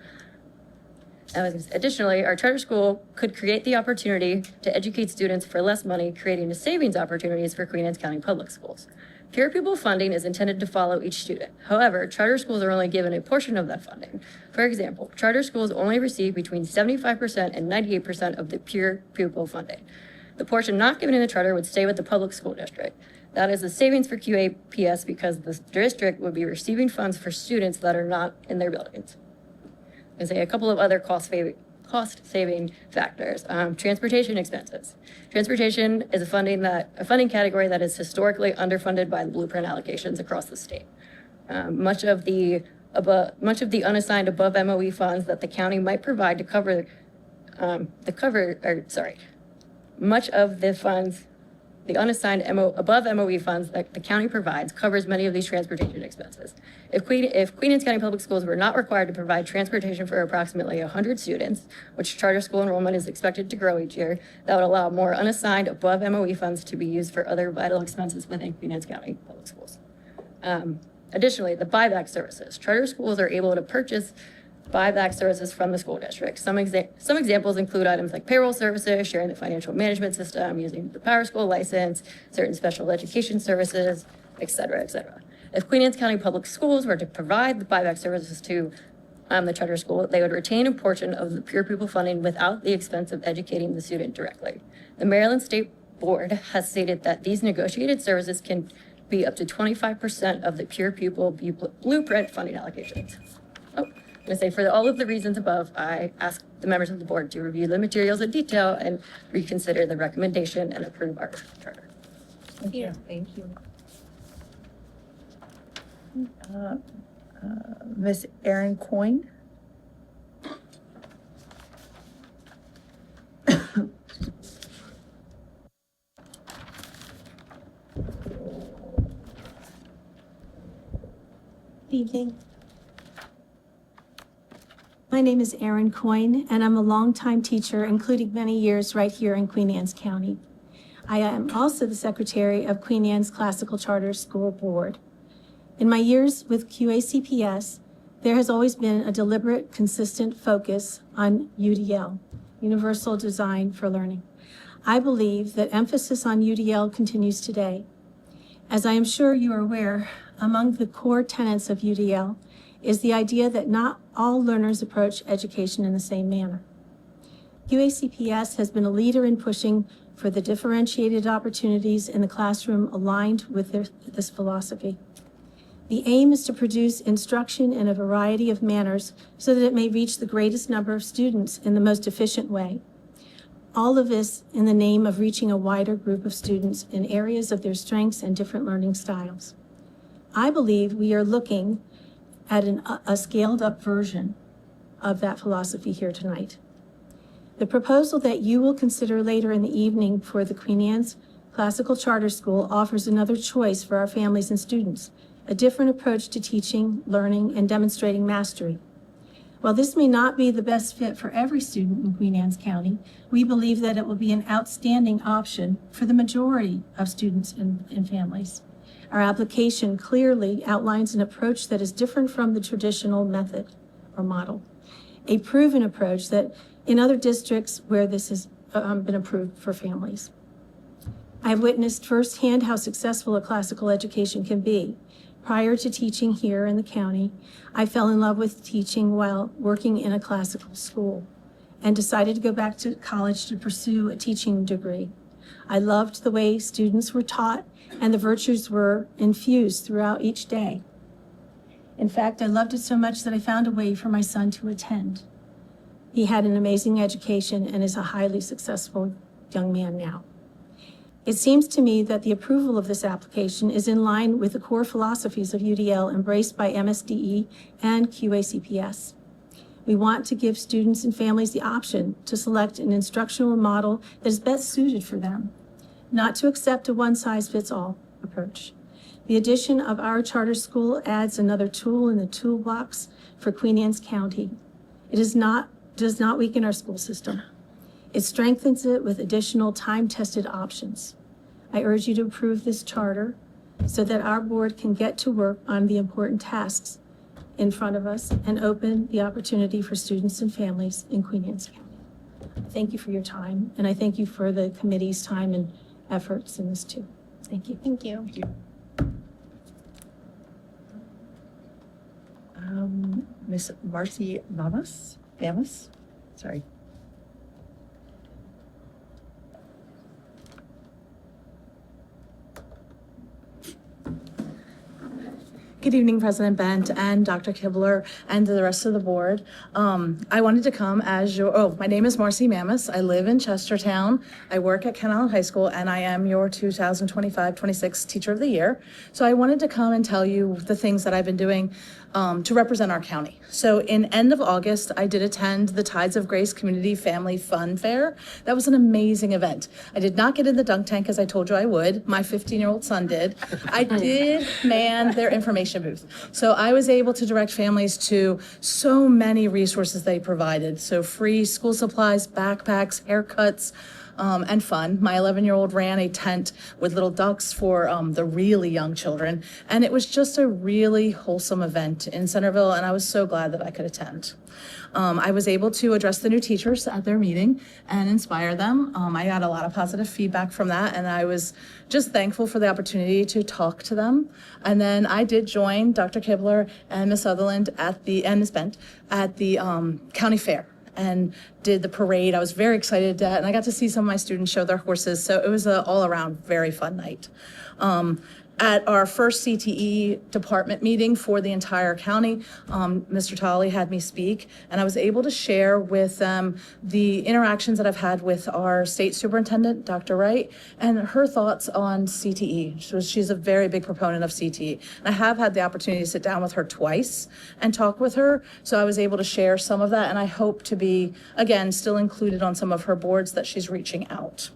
Additionally, our charter school could create the opportunity to educate students for less money, creating a savings opportunities for Queen Anne's County Public Schools. Pure pupil funding is intended to follow each student. However, charter schools are only given a portion of that funding. For example, charter schools only receive between 75% and 98% of the pure pupil funding. The portion not given in the charter would stay with the public school district. That is a savings for QAPS because the district would be receiving funds for students that are not in their buildings. And say a couple of other cost-saving factors. Transportation expenses. Transportation is a funding category that is historically underfunded by the blueprint allocations across the state. Much of the unassigned above MOE funds that the county might provide to cover much of the funds, the unassigned above MOE funds that the county provides covers many of these transportation expenses. If Queen Anne's County Public Schools were not required to provide transportation for approximately 100 students, which charter school enrollment is expected to grow each year, that would allow more unassigned above MOE funds to be used for other vital expenses within Queen Anne's County Public Schools. Additionally, the buyback services. Charter schools are able to purchase buyback services from the school district. Some examples include items like payroll services, sharing the financial management system, using the Power School license, certain special education services, et cetera, et cetera. If Queen Anne's County Public Schools were to provide the buyback services to the charter school, they would retain a portion of the pure pupil funding without the expense of educating the student directly. The Maryland State Board has stated that these negotiated services can be up to 25% of the pure pupil blueprint funding allocations. Oh, I'm gonna say for all of the reasons above, I ask the members of the board to review the materials in detail and reconsider the recommendation and approve our charter. Thank you. Thank you. Miss Erin Coyne? Evening. My name is Erin Coyne, and I'm a longtime teacher, including many years right here in Queen Anne's County. I am also the secretary of Queen Anne's Classical Charter School Board. In my years with QACPS, there has always been a deliberate, consistent focus on UDL, Universal Design for Learning. I believe that emphasis on UDL continues today. As I am sure you are aware, among the core tenets of UDL is the idea that not all learners approach education in the same manner. QACPS has been a leader in pushing for the differentiated opportunities in the classroom aligned with this philosophy. The aim is to produce instruction in a variety of manners so that it may reach the greatest number of students in the most efficient way. All of this in the name of reaching a wider group of students in areas of their strengths and different learning styles. I believe we are looking at a scaled-up version of that philosophy here tonight. The proposal that you will consider later in the evening for the Queen Anne's Classical Charter School offers another choice for our families and students, a different approach to teaching, learning, and demonstrating mastery. While this may not be the best fit for every student in Queen Anne's County, we believe that it will be an outstanding option for the majority of students and families. Our application clearly outlines an approach that is different from the traditional method or model, a proven approach that in other districts where this has been approved for families. I've witnessed firsthand how successful a classical education can be. Prior to teaching here in the county, I fell in love with teaching while working in a classical school and decided to go back to college to pursue a teaching degree. I loved the way students were taught and the virtues were infused throughout each day. In fact, I loved it so much that I found a way for my son to attend. He had an amazing education and is a highly successful young man now. It seems to me that the approval of this application is in line with the core philosophies of UDL embraced by MSDE and QACPS. We want to give students and families the option to select an instructional model that is best suited for them, not to accept a one-size-fits-all approach. The addition of our charter school adds another tool in the toolbox for Queen Anne's County. It does not weaken our school system. It strengthens it with additional time-tested options. I urge you to approve this charter so that our board can get to work on the important tasks in front of us and open the opportunity for students and families in Queen Anne's County. Thank you for your time, and I thank you for the committee's time and efforts in this too. Thank you. Thank you. Miss Marcy Mamas? Sorry. Good evening, President Bent and Dr. Kibler and the rest of the board. I wanted to come as my name is Marcy Mamas. I live in Chestertown. I work at Kent Island High School, and I am your 2025-26 Teacher of the Year. So I wanted to come and tell you the things that I've been doing to represent our county. So in end of August, I did attend the Tides of Grace Community Family Fun Fair. That was an amazing event. I did not get in the dunk tank as I told you I would. My 15-year-old son did. I did man their information booth. So I was able to direct families to so many resources they provided. So free school supplies, backpacks, haircuts, and fun. My 11-year-old ran a tent with little ducks for the really young children. And it was just a really wholesome event in Centerville, and I was so glad that I could attend. I was able to address the new teachers at their meeting and inspire them. I got a lot of positive feedback from that, and I was just thankful for the opportunity to talk to them. And then I did join Dr. Kibler and Ms. Sutherland and Ms. Bent at the county fair and did the parade. I was very excited and I got to see some of my students show their horses. So it was an all around very fun night. At our first CTE department meeting for the entire county, Mr. Tolley had me speak, and I was able to share with them the interactions that I've had with our state superintendent, Dr. Wright, and her thoughts on CTE. She's a very big proponent of CTE. And I have had the opportunity to sit down with her twice and talk with her, so I was able to share some of that, and I hope to be, again, still included on some of her boards that she's reaching out.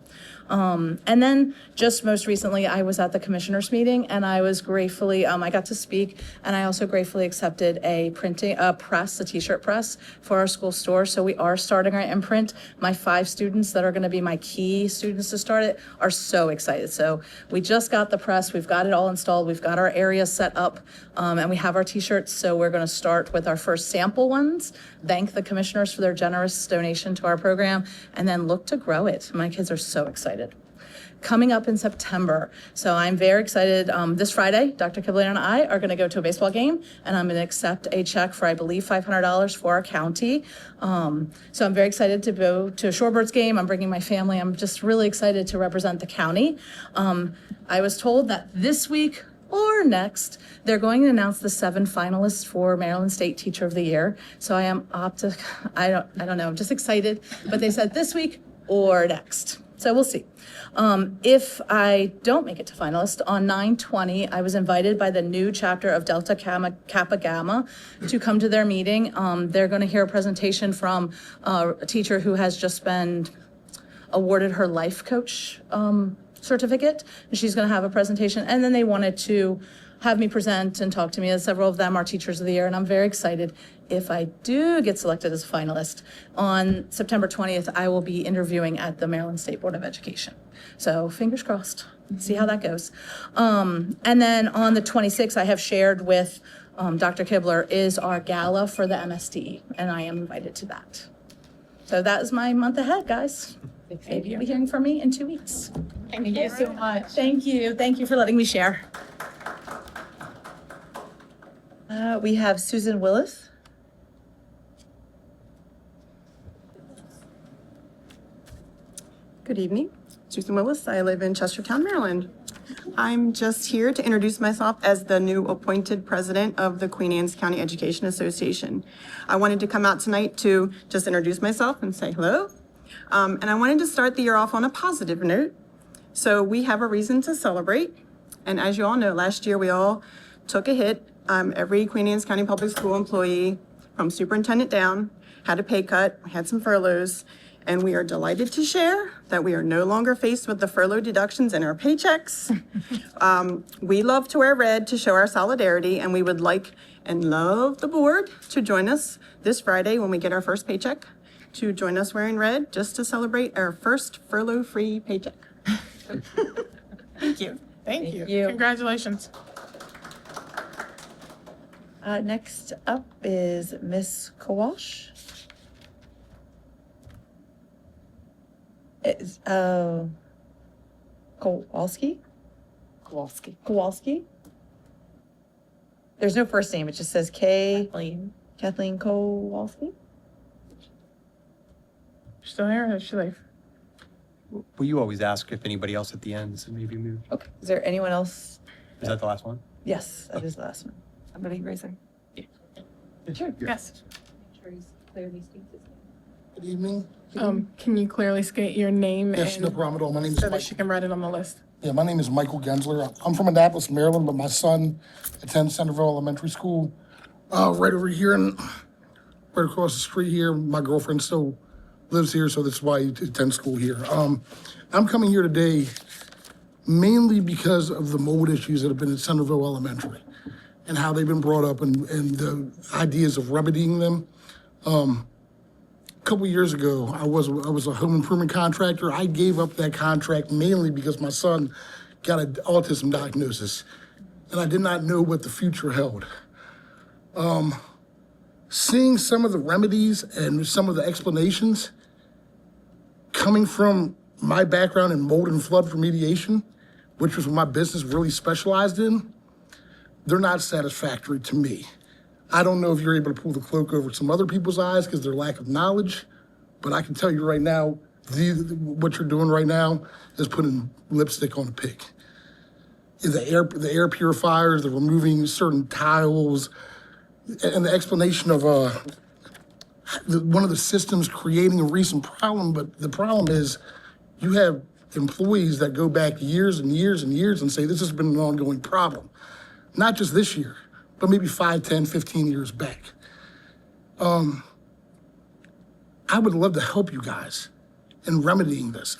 And then just most recently, I was at the commissioners meeting and I was gratefully, I got to speak, and I also gratefully accepted a t-shirt press for our school store. So we are starting our imprint. My 5 students that are going to be my key students to start it are so excited. So we just got the press. We've got it all installed. We've got our area set up, and we have our t-shirts. So we're going to start with our first sample ones, thank the commissioners for their generous donation to our program, and then look to grow it. My kids are so excited. Coming up in September. So I'm very excited. This Friday, Dr. Kibler and I are going to go to a baseball game, and I'm going to accept a check for, I believe, $500 for our county. So I'm very excited to go to a Shorebirds game. I'm bringing my family. I'm just really excited to represent the county. I was told that this week or next, they're going to announce the 7 finalists for Maryland State Teacher of the Year. So I am I don't know, I'm just excited. But they said this week or next. So we'll see. If I don't make it to finalist, on 9/20, I was invited by the new chapter of Delta Kappa Gamma to come to their meeting. They're going to hear a presentation from a teacher who has just been awarded her life coach certificate. And she's going to have a presentation. And then they wanted to have me present and talk to me, as several of them are Teachers of the Year, and I'm very excited. If I do get selected as a finalist, on September 20th, I will be interviewing at the Maryland State Board of Education. So fingers crossed, see how that goes. And then on the 26th, I have shared with Dr. Kibler is our gala for the MSDE, and I am invited to that. So that is my month ahead, guys. Maybe you'll be hearing from me in 2 weeks. Thank you so much. Thank you. Thank you for letting me share. We have Susan Willis. Good evening. Susan Willis. I live in Chestertown, Maryland. I'm just here to introduce myself as the new appointed president of the Queen Anne's County Education Association. I wanted to come out tonight to just introduce myself and say hello. And I wanted to start the year off on a positive note. So we have a reason to celebrate. And as you all know, last year we all took a hit. Every Queen Anne's County Public School employee from superintendent down had a pay cut, we had some furloughs, and we are delighted to share that we are no longer faced with the furlough deductions in our paychecks. We love to wear red to show our solidarity, and we would like and love the board to join us this Friday when we get our first paycheck, to join us wearing red just to celebrate our first furlough-free paycheck. Thank you. Thank you. Congratulations. Next up is Miss Kowalsh. Is Kowalski? Kowalski. There's no first name. It just says Kathleen Kowalski. Still here or should I? Well, you always ask if anybody else at the end, so maybe move. Okay. Is there anyone else? Is that the last one? Yes, that is the last one. Somebody raising. Sure. Yes. Good evening. Can you clearly state your name? Yes, and no problem at all. My name is so that Mike. she can write it on the list. Yeah, my name is Michael Gensler. I'm from Annapolis, Maryland, but my son attends Centerville Elementary School right over here and right across the street here. My girlfriend still lives here, so that's why he attends school here. I'm coming here today mainly because of the mold issues that have been at Centerville Elementary and how they've been brought up and the ideas of remedying them. A couple years ago, I was a home improvement contractor. I gave up that contract mainly because my son got an autism diagnosis, and I did not know what the future held. seeing some of the remedies and some of the explanations coming from my background in mold and flood remediation, which was what my business really specialized in, they're not satisfactory to me. I don't know if you're able to pull the cloak over some other people's eyes because of their lack of knowledge, but I can tell you right now, what you're doing right now is putting lipstick on a pig. The air purifiers, the removing certain tiles, and the explanation of one of the systems creating a recent problem, but the problem is you have employees that go back years and years and years and say this has been an ongoing problem. Not just this year, but maybe 5, 10, 15 years back. I would love to help you guys in remedying this.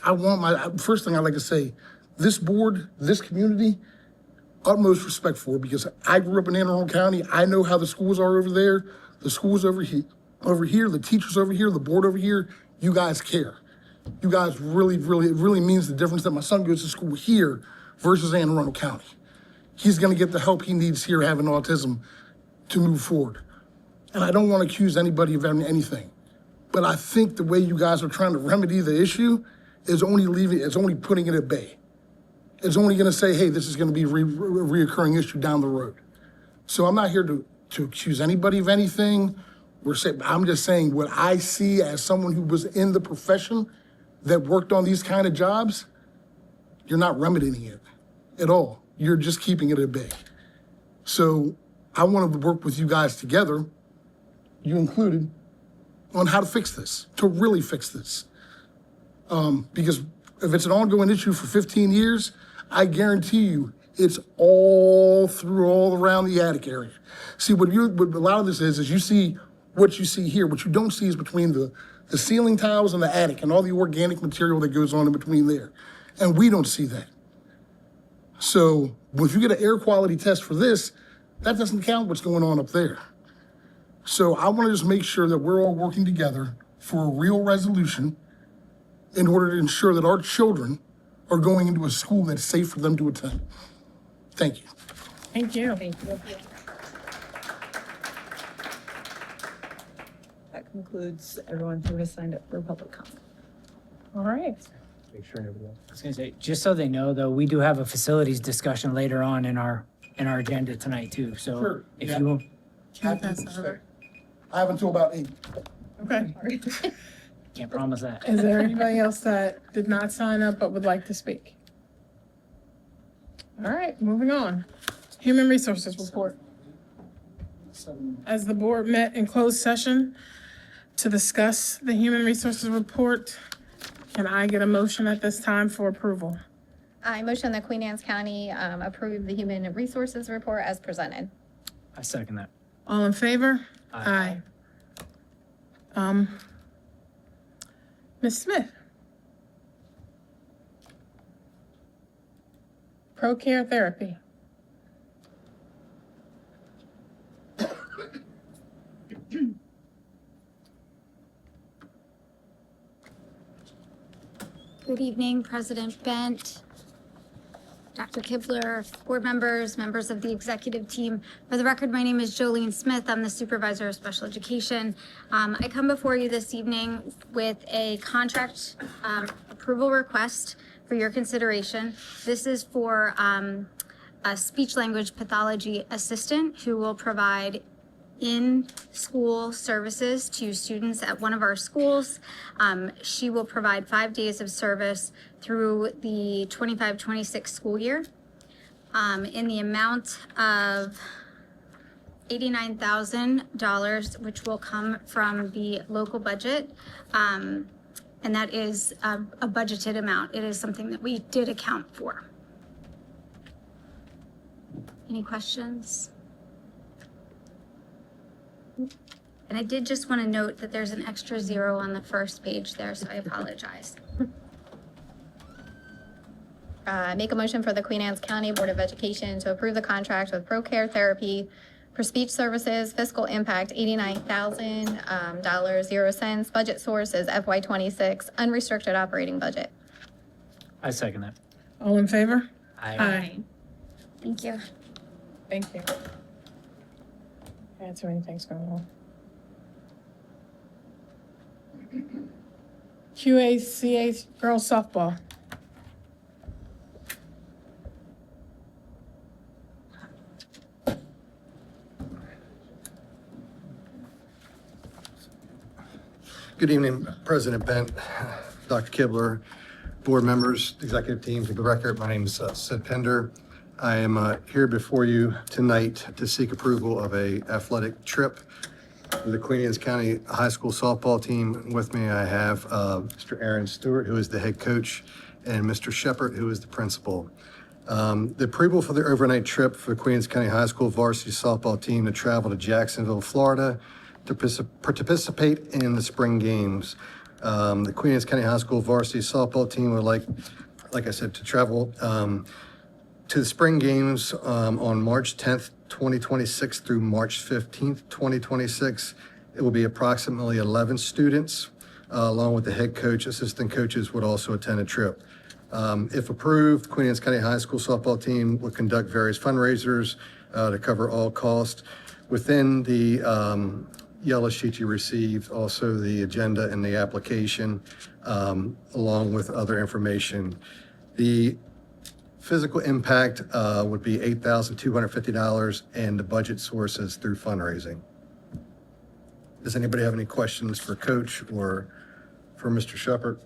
First thing I'd like to say, this board, this community, utmost respect for, because I grew up in Anne Arundel County. I know how the schools are over there, the schools over here, the teachers over here, the board over here. You guys care. You guys really, really, it really means the difference that my son goes to school here versus Anne Arundel County. He's gonna get the help he needs here having autism to move forward. And I don't want to accuse anybody of anything, but I think the way you guys are trying to remedy the issue is only putting it at bay. It's only gonna say, hey, this is gonna be a reoccurring issue down the road. So I'm not here to accuse anybody of anything. I'm just saying what I see as someone who was in the profession that worked on these kind of jobs. You're not remedying it at all. You're just keeping it at bay. So I want to work with you guys together, you included, on how to fix this, to really fix this. Because if it's an ongoing issue for 15 years, I guarantee you it's all around the attic area. See, what a lot of this is you see what you see here. What you don't see is between the ceiling tiles and the attic and all the organic material that goes on in between there. And we don't see that. So if you get an air quality test for this, that doesn't count what's going on up there. So I want to just make sure that we're all working together for a real resolution in order to ensure that our children are going into a school that's safe for them to attend. Thank you. Thank you. Thank you. That concludes everyone who has signed up for public comment. All right. I was gonna say, just so they know, though, we do have a facilities discussion later on in our agenda tonight too. So Sure. if Yeah. you Can I pass that over? I have until about 8. Okay. can't promise that. Is there anybody else that did not sign up but would like to speak? All right, moving on. Human Resources Report. As the board met in closed session to discuss the Human Resources Report, can I get a motion at this time for approval? I motion that Queen Anne's County approve the Human Resources Report as presented. I second that. All in favor? Aye. Ms. Smith? ProCare Therapy. Good evening, President Bent, Dr. Kibler, board members, members of the executive team. For the record, my name is Jolene Smith. I'm the supervisor of special education. I come before you this evening with a contract approval request for your consideration. This is for a speech language pathology assistant who will provide in-school services to students at one of our schools. She will provide 5 days of service through the 25-26 school year in the amount of $89,000, which will come from the local budget. And that is a budgeted amount. It is something that we did account for. Any questions? And I did just want to note that there's an extra 0 on the first page there, so I apologize. Make a motion for the Queen Anne's County Board of Education to approve the contract with ProCare Therapy for speech services, fiscal impact $89,000, 0 cents. Budget source is FY26, unrestricted operating budget. I second that. All in favor? Aye. Thank you. Thank you. Answer anything's going on. QACA girls softball. Good evening, President Bent, Dr. Kibler, board members, executive team. For the record, my name is Sid Pender. I am here before you tonight to seek approval of a athletic trip for the Queen Anne's County High School softball team. With me, I have Mr. Aaron Stewart, who is the head coach, and Mr. Shepard, who is the principal. The approval for the overnight trip for the Queen Anne's County High School varsity softball team to travel to Jacksonville, Florida, to participate in the spring games. The Queen Anne's County High School varsity softball team would like I said, to travel to the spring games on March 10th, 2026 through March 15th, 2026. It will be approximately 11 students, along with the head coach, assistant coaches would also attend a trip. If approved, Queen Anne's County High School softball team will conduct various fundraisers to cover all costs. Within the yellow sheet you received, also the agenda and the application, along with other information. The physical impact would be $8,250, and the budget source is through fundraising. Does anybody have any questions for Coach or for Mr. Shepard?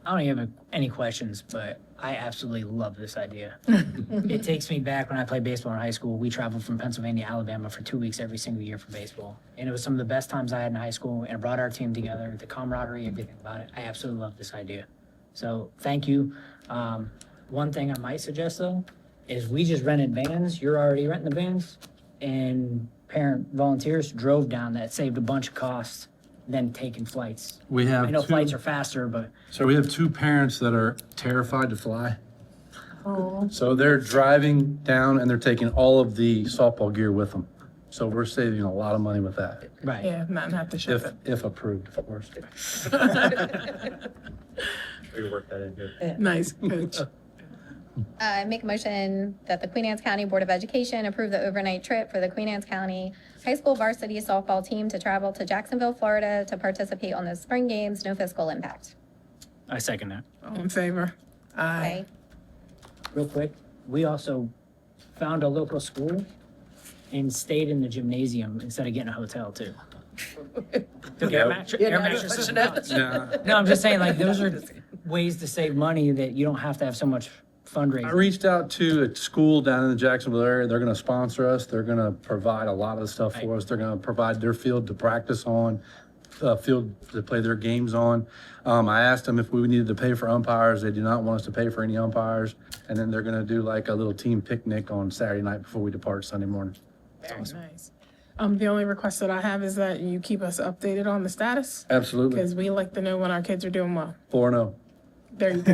I don't even have any questions, but I absolutely love this idea. It takes me back when I played baseball in high school. We traveled from Pennsylvania, Alabama for 2 weeks every single year for baseball. And it was some of the best times I had in high school, and it brought our team together, the camaraderie, everything about it. I absolutely love this idea. So thank you. One thing I might suggest though, is we just rented vans. You're already renting the vans, and parent volunteers drove down. That saved a bunch of costs than taking flights. We have I know two- flights are faster, but So we have two parents that are terrified to fly. Oh. So they're driving down and they're taking all of the softball gear with them. So we're saving a lot of money with that. Right. Yeah, not have to ship If approved, of course. We can work that in here. Nice, Coach. Make a motion that the Queen Anne's County Board of Education approve the overnight trip for the Queen Anne's County High School varsity softball team to travel to Jacksonville, Florida to participate on the spring games, no fiscal impact. I second that. All in favor? Aye. Real quick, we also found a local school and stayed in the gymnasium instead of getting a hotel too. Took air mattresses out. No, I'm just saying, like, those are ways to save money that you don't have to have so much I fundraising. reached out to a school down in the Jacksonville area. They're going to sponsor us. They're going to provide a lot of the stuff for us. They're going to provide their field to practice on, field to play their games on. I asked them if we needed to pay for umpires. They do not want us to pay for any umpires. And then they're going to do like a little team picnic on Saturday night before we depart Sunday morning. Very nice. The only request that I have is that you keep us updated on the status. Absolutely. Because we like to know when our kids are doing well. 4-0. There you go.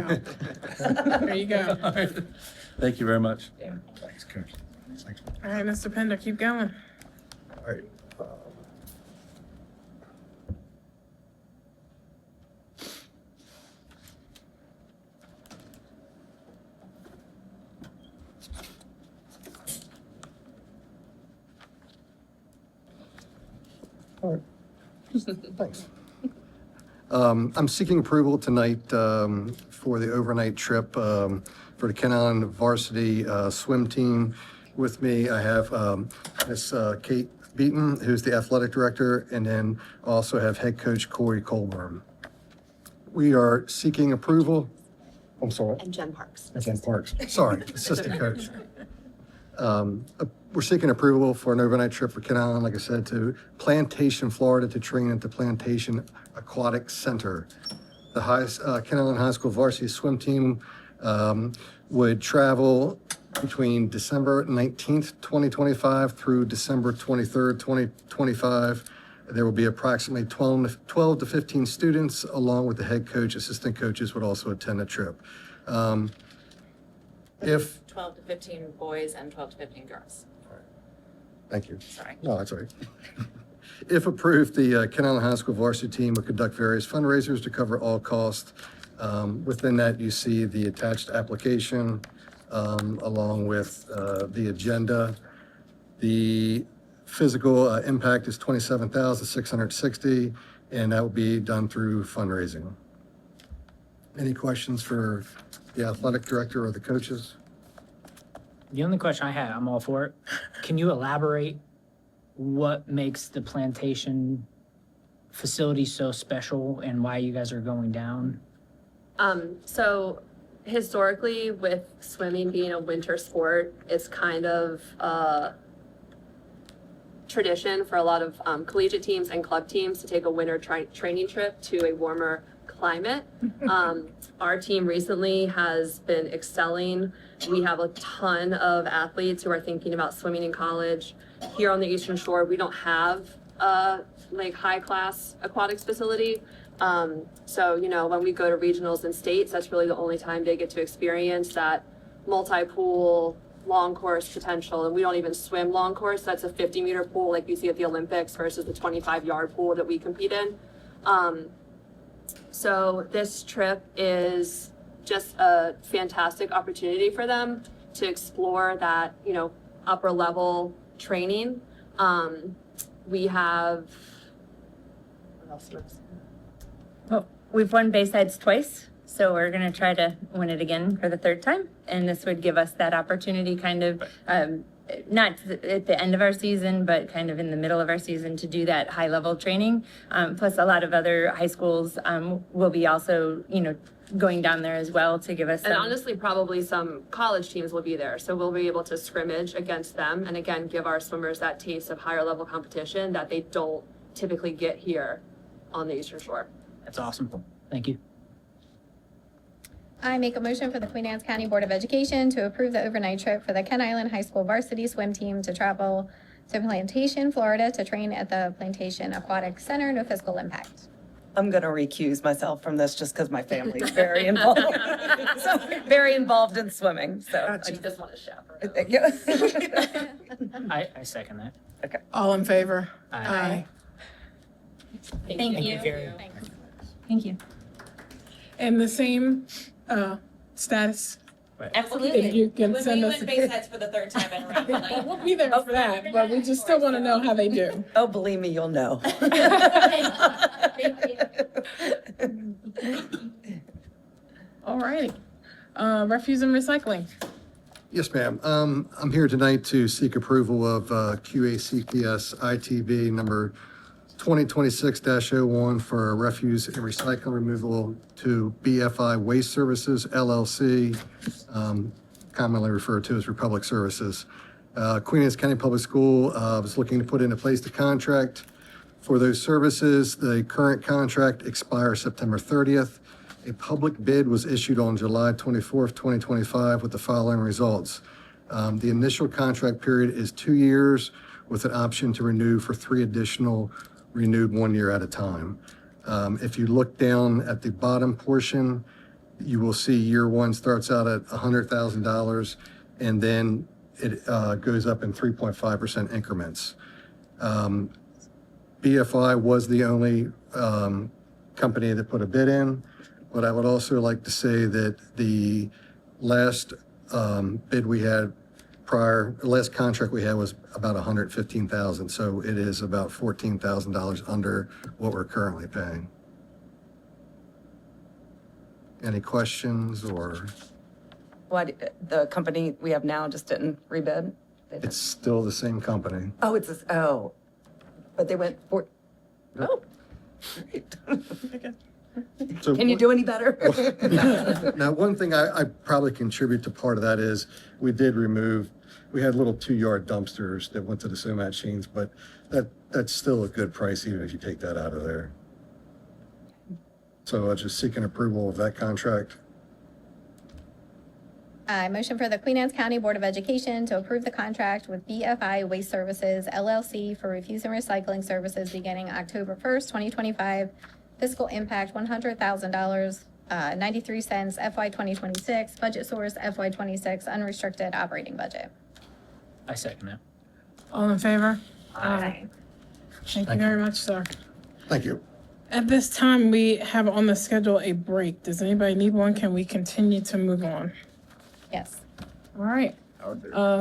There you go. Thank you very much. Thanks, Coach. Thanks. All right, Mr. Pender, keep going. All right. Thanks. I'm seeking approval tonight for the overnight trip for the Ken Island varsity swim team. With me, I have Miss Kate Beaton, who's the athletic director, and then also have head coach Corey Colburn. We are seeking approval. I'm sorry. And Jen Parks. Jen Parks, sorry, assistant coach. We're seeking approval for an overnight trip for Ken Island, like I said, to Plantation, Florida, to train at the Plantation Aquatic Center. The Ken Island High School varsity swim team would travel between December 19th, 2025 through December 23rd, 2025. There will be approximately 12 to 15 students, along with the head coach. Assistant coaches would also attend the trip. If 12 to 15 boys and 12 to 15 girls. Thank you. Sorry. No, that's all right. If approved, the Ken Island High School varsity team will conduct various fundraisers to cover all costs. Within that, you see the attached application, along with the agenda. The physical impact is $27,660, and that will be done through fundraising. Any questions for the athletic director or the coaches? The only question I had, I'm all for it. Can you elaborate what makes the plantation facility so special and why you guys are going down? So historically, with swimming being a winter sport, it's kind of tradition for a lot of collegiate teams and club teams to take a winter training trip to a warmer climate. Our team recently has been excelling. We have a ton of athletes who are thinking about swimming in college. Here on the Eastern Shore, we don't have a high class aquatics facility. So, you know, when we go to regionals and states, that's really the only time they get to experience that multi-pool, long course potential. And we don't even swim long course. That's a 50-meter pool like you see at the Olympics versus the 25-yard pool that we compete in. So this trip is just a fantastic opportunity for them to explore that, you know, upper level training. We have, what else do I say? Well, we've won Baysides twice, so we're going to try to win it again for the third time. And this would give us that opportunity kind of, not at the end of our season, but kind of in the middle of our season to do that high level training. Plus a lot of other high schools will be also, you know, going down there as well to give us And honestly, probably some college teams will be there. So we'll be able to scrimmage against them and again, give our swimmers that taste of higher level competition that they don't typically get here on the Eastern Shore. That's awesome. Thank you. I make a motion for the Queen Anne's County Board of Education to approve the overnight trip for the Kent Island High School varsity swim team to travel to Plantation, Florida to train at the Plantation Aquatic Center. No fiscal impact. I'm going to recuse myself from this just because my family is very involved. So, very involved in swimming. So I just want to chaperone. I second that. Okay. All in favor? Aye. Thank you. Thank you. And the same status? Absolutely. If you can send us. for the third time in a row. We'll be there for that, but we just still want to know how they do. Oh, believe me, you'll know. All righty. Refuse and recycling. Yes, ma'am. I'm here tonight to seek approval of QACPS ITB number 2026-01 for refuse and recycling removal to BFI Waste Services LLC, commonly referred to as Republic Services. Queen Anne's County Public School was looking to put into place the contract for those services. The current contract expires September 30th. A public bid was issued on July 24th, 2025 with the following results. The initial contract period is 2 years with an option to renew for 3 additional renewed 1 year at a time. If you look down at the bottom portion, you will see year one starts out at $100,000 and then it goes up in 3.5% increments. BFI was the only company that put a bid in, but I would also like to say that the last bid we had the last contract we had was about $115,000, so it is about $14,000 under what we're currently paying. Any questions or? What, the company we have now just didn't rebid? It's still the same company. Oh, it's this, oh, but they went for, oh, great. So Can you do any better? Now, one thing I probably contribute to part of that is we had little 2-yard dumpsters that went to the sew machines, but that's still a good price even if you take that out of there. So I just seeking approval of that contract. I motion for the Queen Anne's County Board of Education to approve the contract with BFI Waste Services LLC for refuse and recycling services beginning October 1st, 2025. Fiscal impact $100,000, 93 cents FY 2026, budget source FY 26, unrestricted operating budget. I second that. All in favor? Aye. Thank you very much, sir. Thank you. At this time, we have on the schedule a break. Does anybody need one? Can we continue to move on? Yes. All right.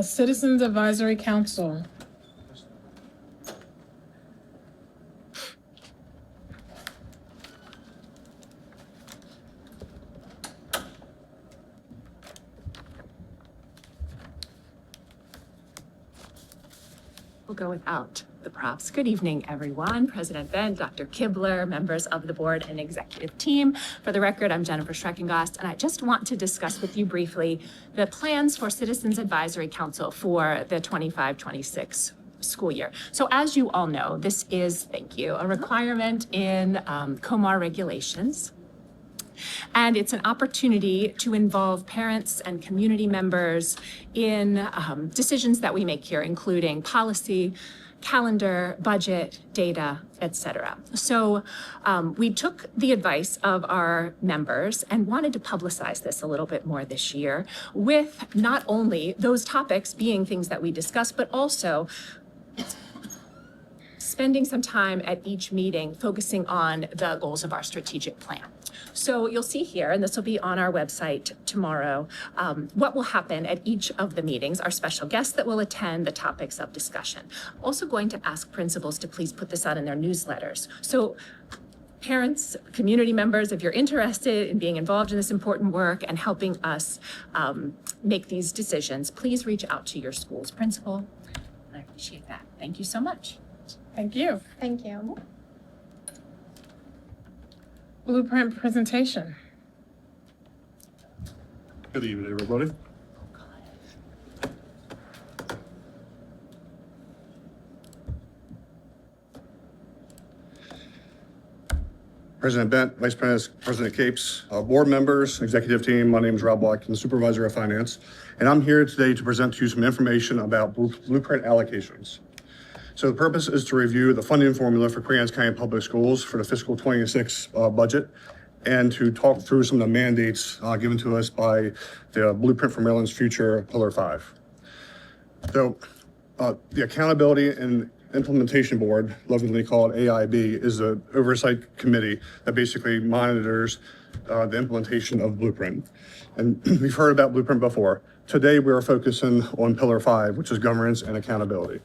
Citizens Advisory Council. We'll go without the props. Good evening, everyone. President Bent, Dr. Kibler, members of the board and executive team. For the record, I'm Jennifer Schreckengost, and I just want to discuss with you briefly the plans for Citizens Advisory Council for the 25-26 school year. So as you all know, this is, thank you, a requirement in COMAR regulations. And it's an opportunity to involve parents and community members in decisions that we make here, including policy, calendar, budget, data, etc. So we took the advice of our members and wanted to publicize this a little bit more this year, with not only those topics being things that we discuss, but also spending some time at each meeting focusing on the goals of our strategic plan. So you'll see here, and this will be on our website tomorrow, what will happen at each of the meetings, our special guests that will attend, the topics of discussion. Also going to ask principals to please put this out in their newsletters. So parents, community members, if you're interested in being involved in this important work and helping us make these decisions, please reach out to your school's principal. I appreciate that. Thank you so much. Thank you. Thank you. Blueprint presentation. Good evening, everybody. President Bent, Vice President QACPS, board members, executive team, my name is Rob Watkins, Supervisor of Finance, and I'm here today to present to you some information about blueprint allocations. So the purpose is to review the funding formula for Queen Anne's County Public Schools for the fiscal 26 budget, and to talk through some of the mandates given to us by the Blueprint for Maryland's Future Pillar 5. So the Accountability and Implementation Board, lovingly called AIB, is an oversight committee that basically monitors the implementation of Blueprint. And we've heard about Blueprint before. Today we are focusing on Pillar 5, which is governance and accountability.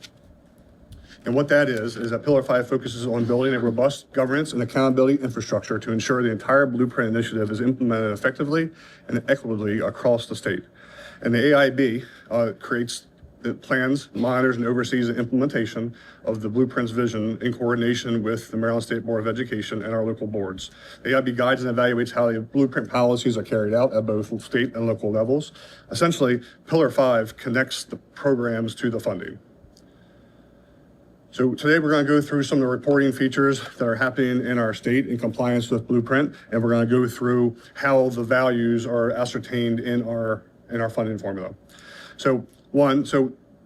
And what that is that Pillar 5 focuses on building a robust governance and accountability infrastructure to ensure the entire Blueprint initiative is implemented effectively and equitably across the state. And the AIB creates the plans, monitors, and oversees the implementation of the Blueprint's vision in coordination with the Maryland State Board of Education and our local boards. The AIB guides and evaluates how the Blueprint policies are carried out at both state and local levels. Essentially, Pillar 5 connects the programs to the funding. So today we're going to go through some of the reporting features that are happening in our state in compliance with Blueprint, and we're going to go through how the values are ascertained in our funding formula. So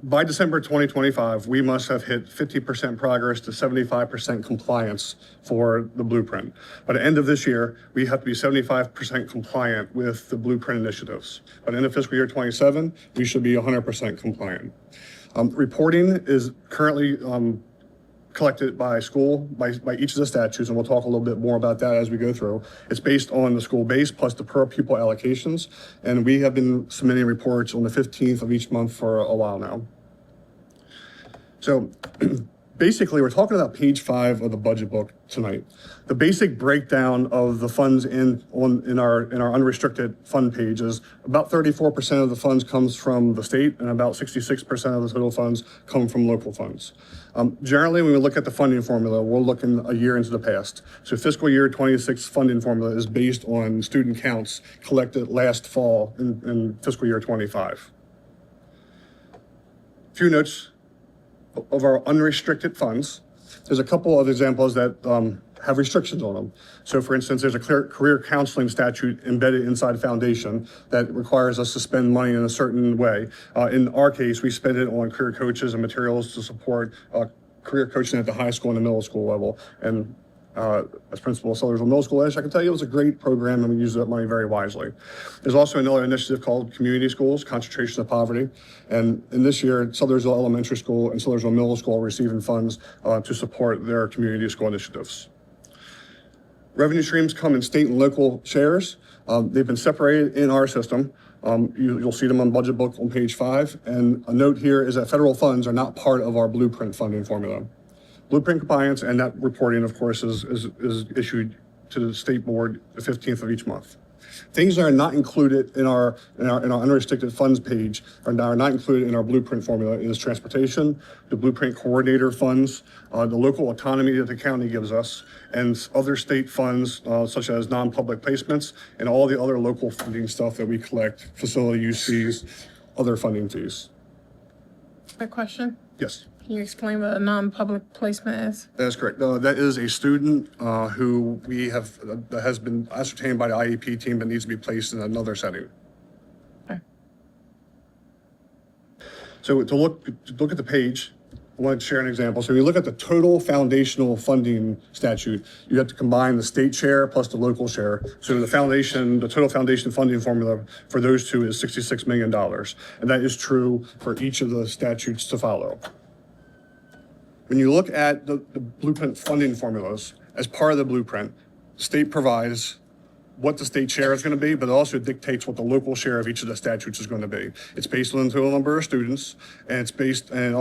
by December 2025, we must have hit 50% progress to 75% compliance for the Blueprint. By the end of this year, we have to be 75% compliant with the Blueprint initiatives. By the end of fiscal year 27, we should be 100% compliant. Reporting is currently collected by school, by each of the statutes, and we'll talk a little bit more about that as we go through. It's based on the school base plus the per pupil allocations, and we have been submitting reports on the 15th of each month for a while now. So basically, we're talking about page 5 of the budget book tonight. The basic breakdown of the funds in our unrestricted fund page is about 34% of the funds comes from the state, and about 66% of the total funds come from local funds. Generally, when we look at the funding formula, we're looking a year into the past. So fiscal year 26 funding formula is based on student counts collected last fall in fiscal year 25. A few notes of our unrestricted funds. There's a couple of examples that have restrictions on them. So for instance, there's a career counseling statute embedded inside foundation that requires us to spend money in a certain way. In our case, we spend it on career coaches and materials to support career coaching at the high school and the middle school level. And as principal of Sudlersville Middle School, I can tell you it was a great program and we use that money very wisely. There's also another initiative called Community Schools, Concentration of Poverty. And in this year, Sudlersville Elementary School and Sudlersville Middle School are receiving funds to support their community school initiatives. Revenue streams come in state and local shares. They've been separated in our system. You'll see them on budget book on page 5. And a note here is that federal funds are not part of our Blueprint funding formula. Blueprint compliance and that reporting, of course, is issued to the state board the 15th of each month. Things that are not included in our unrestricted funds page are not included in our blueprint formula is transportation, the blueprint coordinator funds, the local autonomy that the county gives us, and other state funds such as non-public placements and all the other local funding stuff that we collect, facility use fees, other funding fees. A question? Yes. Can you explain what a non-public placement is? That is correct. That is a student who that has been ascertained by the IEP team that needs to be placed in another setting. Okay. So to look at the page, I want to share an example. So when you look at the total foundational funding statute, you have to combine the state share plus the local share. So the total foundation funding formula for those two is $66 million. And that is true for each of the statutes to follow. When you look at the blueprint funding formulas, as part of the blueprint, the state provides what the state share is going to be, but it also dictates what the local share of each of the statutes is going to be. It's based on the total number of students, and it's based based on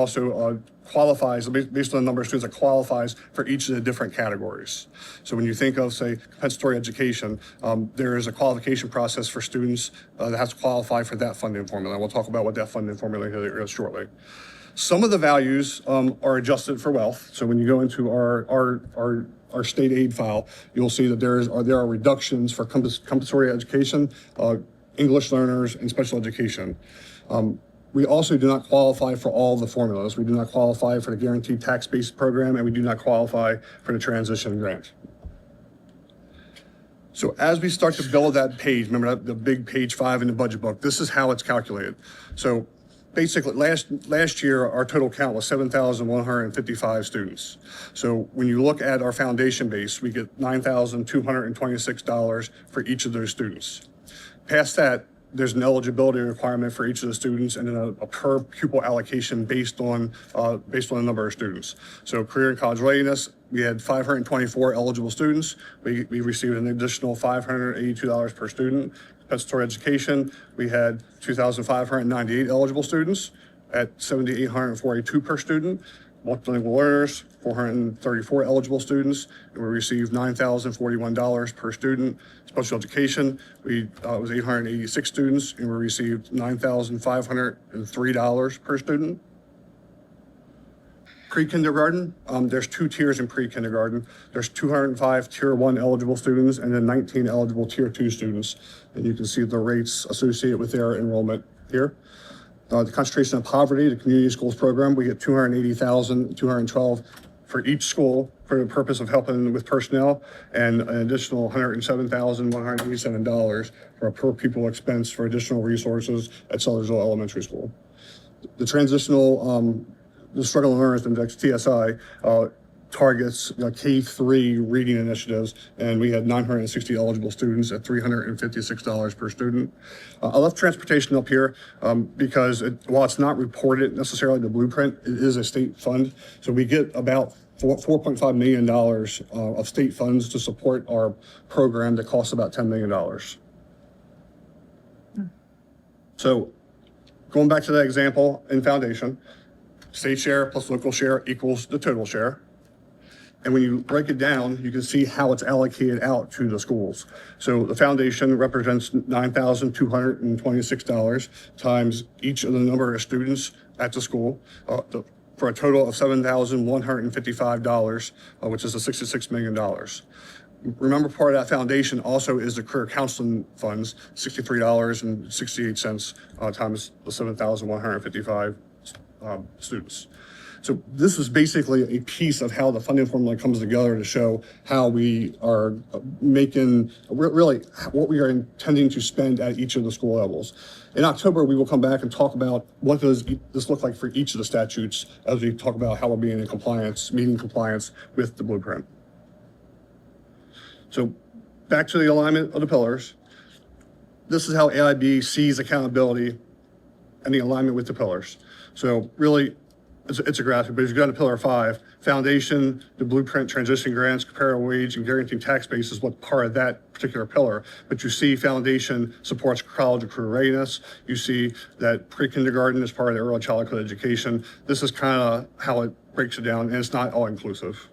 the number of students that qualifies for each of the different categories. So when you think of, say, compensatory education, there is a qualification process for students that has to qualify for that funding formula. We'll talk about what that funding formula is shortly. Some of the values are adjusted for wealth. So when you go into our state aid file, you'll see that there are reductions for compensatory education, English learners, and special education. We also do not qualify for all the formulas. We do not qualify for the guaranteed tax-based program, and we do not qualify for the transition grant. So as we start to build that page, remember the big page 5 in the budget book, this is how it's calculated. So basically, last year, our total count was 7,155 students. So when you look at our foundation base, we get $9,226 for each of those students. Past that, there's an eligibility requirement for each of the students and then a per pupil allocation based on the number of students. So career and college readiness, we had 524 eligible students. We received an additional $582 per student. Compensatory education, we had 2,598 eligible students at 7,842 per student. Multilingual learners, 434 eligible students, and we received $9,041 per student. Special education, it was 886 students, and we received $9,503 per student. Pre-kindergarten, there's 2 tiers in pre-kindergarten. There's 205 tier 1 eligible students and then 19 eligible tier 2 students. And you can see the rates associated with their enrollment here. The concentration of poverty, the community schools program, we get $280,212 for each school for the purpose of helping with personnel, and an additional $107,187 for a per pupil expense for additional resources at Sellersville Elementary School. The transitional the Struggling Learners Index, TSI, targets K-3 reading initiatives, and we had 960 eligible students at $356 per student. I left transportation up here because while it's not reported necessarily in the blueprint, it is a state fund. So we get about $4.5 million of state funds to support our program that costs about $10 million. So going back to that example in foundation, state share plus local share equals the total share. And when you break it down, you can see how it's allocated out to the schools. So the foundation represents $9,226 times each of the number of students at the school for a total of $7,155, which is the $66 million. Remember, part of that foundation also is the career counseling funds, $63.68 times the 7,155 students. So this is basically a piece of how the funding formula comes together to show how we are making, really what we are intending to spend at each of the school levels. In October, we will come back and talk about what does this look like for each of the statutes as we talk about how we're being in compliance, meeting compliance with the blueprint. So back to the alignment of the pillars. This is how AIB sees accountability and the alignment with the pillars. So really, it's a graphic, but as you go to pillar 5, foundation, the blueprint, transition grants, comparative wage, and guaranteed tax base is what part of that particular pillar. But you see foundation supports college and career readiness. You see that pre-kindergarten is part of the early childhood education. This is kind of how it breaks it down, and it's not all inclusive.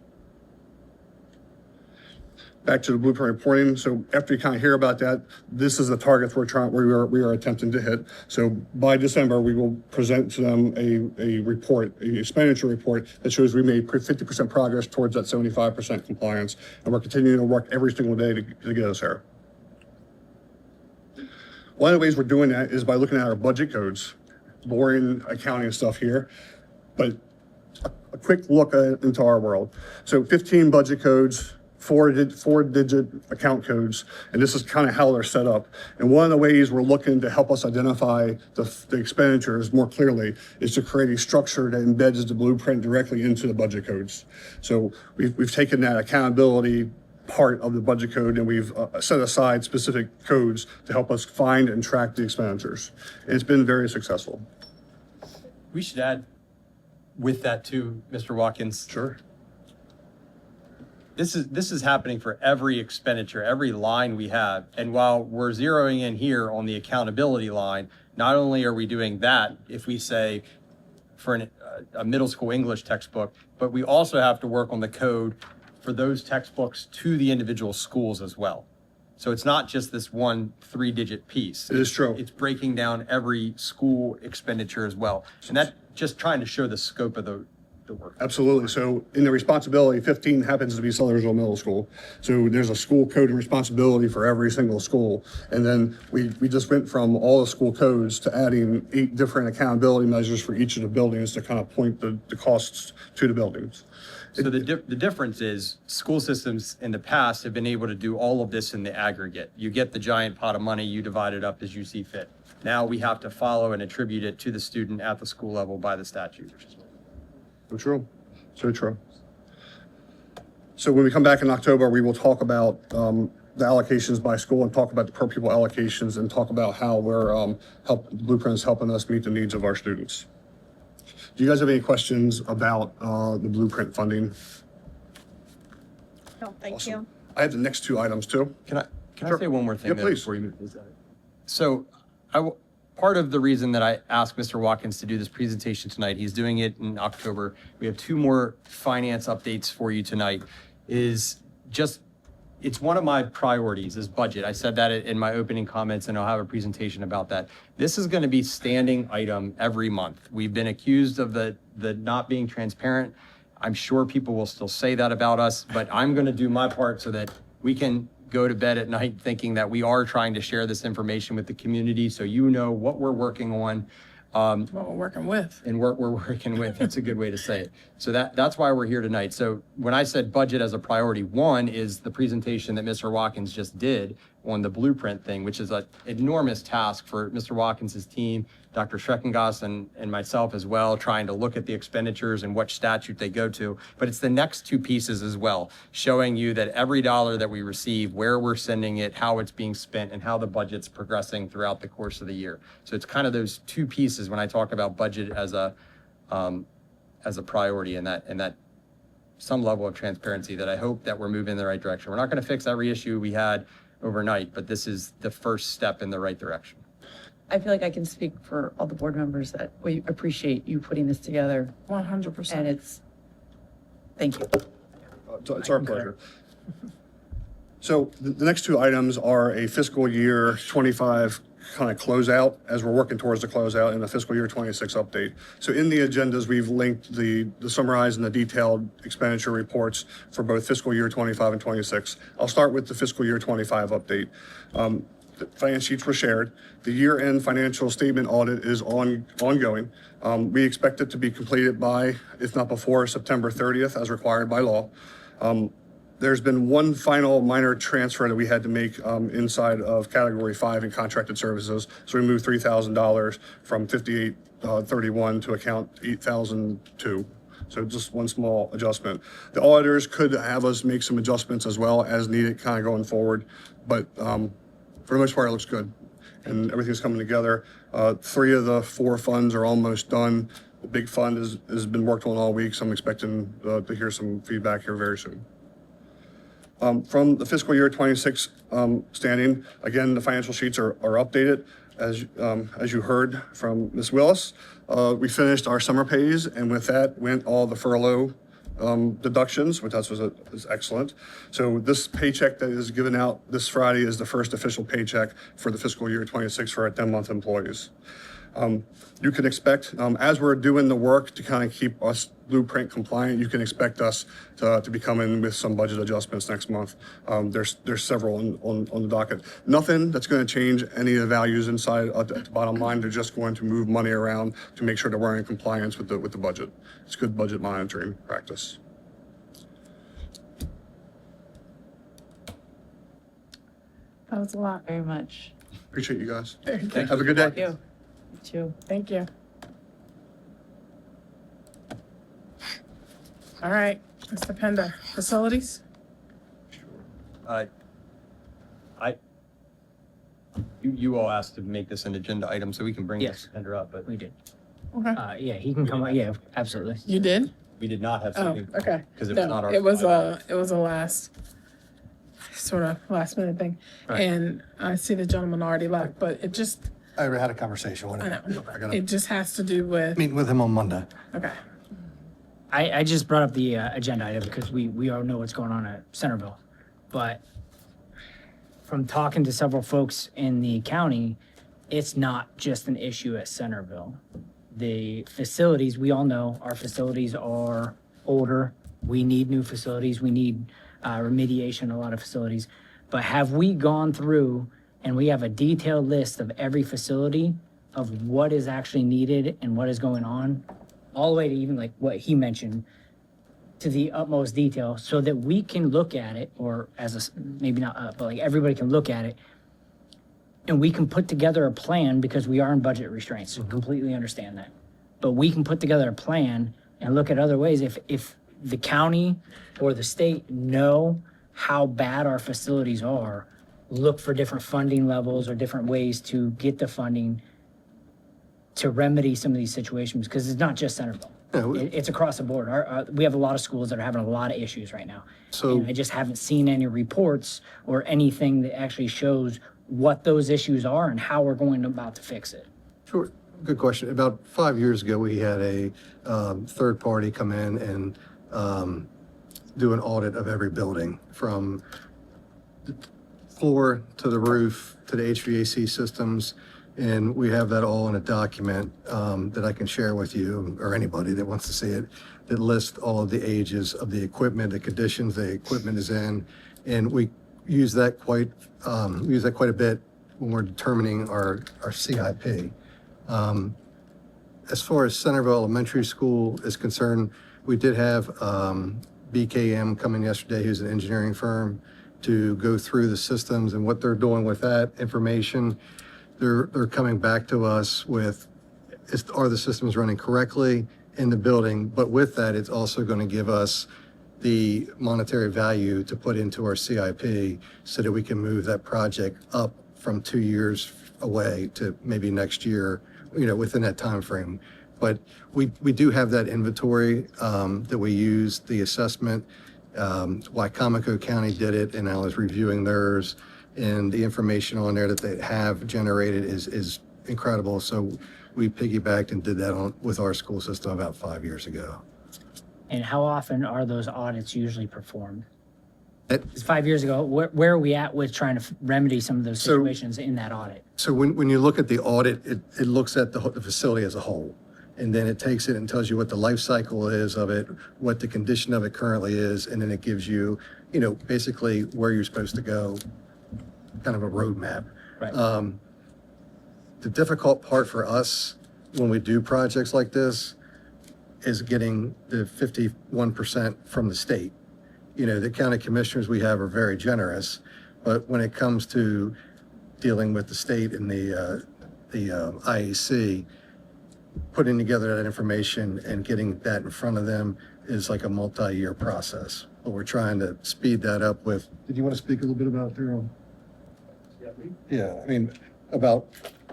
back to the blueprint reporting. So after you kind of hear about that, this is the targets we are attempting to hit. So by December, we will present to them a report, a expenditure report that shows we made 50% progress towards that 75% compliance. And we're continuing to work every single day to get us there. One of the ways we're doing that is by looking at our budget codes, boring accounting stuff here, but a quick look into our world. So 15 budget codes, four-digit account codes, and this is kind of how they're set up. And one of the ways we're looking to help us identify the expenditures more clearly is to create a structure that embeds the blueprint directly into the budget codes. So we've taken that accountability part of the budget code and we've set aside specific codes to help us find and track the expenditures. And it's been very successful. We should add with that too, Mr. Watkins. Sure. This is happening for every expenditure, every line we have. And while we're zeroing in here on the accountability line, not only are we doing that, if we say for a middle school English textbook, but we also have to work on the code for those textbooks to the individual schools as well. So it's not just this one 3-digit piece. It is true. It's breaking down every school expenditure as well. And that's just trying to show the scope of the work. Absolutely. So in the responsibility, 15 happens to be Sudlersville Middle School. So there's a school code and responsibility for every single school. And then we just went from all the school codes to adding 8 different accountability measures for each of the buildings to kind of point the costs to the buildings. So the difference is school systems in the past have been able to do all of this in the aggregate. You get the giant pot of money, you divide it up as you see fit. Now we have to follow and attribute it to the student at the school level by the statute. So true. So true. So when we come back in October, we will talk about the allocations by school and talk about the per pupil allocations and talk about how we're Blueprint is helping us meet the needs of our students. Do you guys have any questions about the Blueprint funding? No, thank Awesome. you. I have the next 2 items too. Can I Sure. say one more thing? Yeah, though, please. Before you move this? So part of the reason that I asked Mr. Watkins to do this presentation tonight, he's doing it in October. We have 2 more finance updates for you tonight. It's one of my priorities is budget. I said that in my opening comments and I'll have a presentation about that. This is going to be standing item every month. We've been accused of the not being transparent. I'm sure people will still say that about us, but I'm going to do my part so that we can go to bed at night thinking that we are trying to share this information with the community so you know what we're working on. What we're working with. And what we're working with. That's a good way to say it. So that's why we're here tonight. So when I said budget as a priority, one is the presentation that Mr. Watkins just did on the blueprint thing, which is an enormous task for Mr. Watkins' team, Dr. Schreckengast and myself as well, trying to look at the expenditures and what statute they go to. But it's the next 2 pieces as well, showing you that every dollar that we receive, where we're sending it, how it's being spent, and how the budget's progressing throughout the course of the year. So it's kind of those 2 pieces when I talk about budget as a priority and that some level of transparency that I hope that we're moving in the right direction. We're not going to fix every issue we had overnight, but this is the first step in the right direction. I feel like I can speak for all the board members that we appreciate you putting this together. 100%. And thank you. It's our pleasure. So the next 2 items are a fiscal year 25 kind of closeout as we're working towards the closeout and a fiscal year 26 update. So in the agendas, we've linked the summarized and the detailed expenditure reports for both fiscal year 25 and 26. I'll start with the fiscal year 25 update. The finance sheets were shared. The year-end financial statement audit is ongoing. We expect it to be completed by, if not before, September 30th as required by law. There's been one final minor transfer that we had to make inside of category 5 in contracted services. So we moved $3,000 from 5831 to account 8002. So just one small adjustment. The auditors could have us make some adjustments as well as needed kind of going forward, but for the most part, it looks good and everything's coming together. 3 of the 4 funds are almost done. The big fund has been worked on all week, so I'm expecting to hear some feedback here very soon. From the fiscal year 26 standing, again, the financial sheets are updated. As you heard from Ms. Willis, we finished our summer pays, and with that went all the furlough deductions, which is excellent. So this paycheck that is given out this Friday is the first official paycheck for the fiscal year 26 for our 10-month employees. You can expect, as we're doing the work to kind of keep us blueprint compliant, you can expect us to be coming with some budget adjustments next month. There's several on the docket. Nothing that's going to change any of the values inside at the bottom line. They're just going to move money around to make sure that we're in compliance with the budget. It's good budget monitoring practice. That was a lot. Very much. Appreciate you guys. Thank you. Have a good day. Thank you. You too. Thank you. All right, Mr. Pender, facilities? You all asked to make this an agenda item, so we can bring Yes. this tender up, but We did. Okay. Yeah, he can come, yeah, absolutely. You did? we did not have Oh, something. okay. Because it was No, not our. it was a last, sort of last minute thing. Right. And I see the gentleman already left, but it just, I already had a conversation with I him. know, I gotta it just has to do with, meet with him on Monday. okay. I just brought up the agenda item because we all know what's going on at Centerville. But from talking to several folks in the county, it's not just an issue at Centerville. The facilities, we all know our facilities are older. We need new facilities. We need remediation in a lot of facilities. But have we gone through and we have a detailed list of every facility of what is actually needed and what is going on? All the way to even like what he mentioned, to the utmost detail, so that we can look at it, or as a, maybe not, but like everybody can look at it, and we can put together a plan, because we are in budget restraints, so completely understand that. But we can put together a plan and look at other ways. If the county or the state know how bad our facilities are, look for different funding levels or different ways to get the funding to remedy some of these situations, because it's not just Centerville. It's across the board. We have a lot of schools that are having a lot of issues right now. So- And I just haven't seen any reports or anything that actually shows what those issues are and how we're going about to fix it. Sure. Good question. About 5 years ago, we had a third party come in and do an audit of every building, from the floor to the roof to the HVAC systems. And we have that all in a document that I can share with you, or anybody that wants to see it, that lists all of the ages of the equipment, the conditions the equipment is in. And we use that quite a bit when we're determining our CIP. As far as Centerville Elementary School is concerned, we did have BKM come in yesterday, who's an engineering firm, to go through the systems and what they're doing with that information. They're coming back to us with, are the systems running correctly in the building? But with that, it's also going to give us the monetary value to put into our CIP so that we can move that project up from 2 years away to maybe next year, within that time frame. But we do have that inventory that we use, the assessment. Wycomico County did it, and I was reviewing theirs, and the information on there that they have generated is incredible. So we piggybacked and did that with our school system about 5 years ago. And how often are those audits usually performed? It's 5 years ago. Where are we at with trying to remedy some of those situations in that audit? So when you look at the audit, it looks at the facility as a whole. And then it takes it and tells you what the life cycle is of it, what the condition of it currently is, and then it gives you, basically where you're supposed to go, kind of a roadmap. Right. The difficult part for us when we do projects like this is getting the 51% from the state. The county commissioners we have are very generous, but when it comes to dealing with the state and the IAC, putting together that information and getting that in front of them is like a multi-year process. But we're trying to speed that up with, did you want to speak a little bit about there? Yeah, about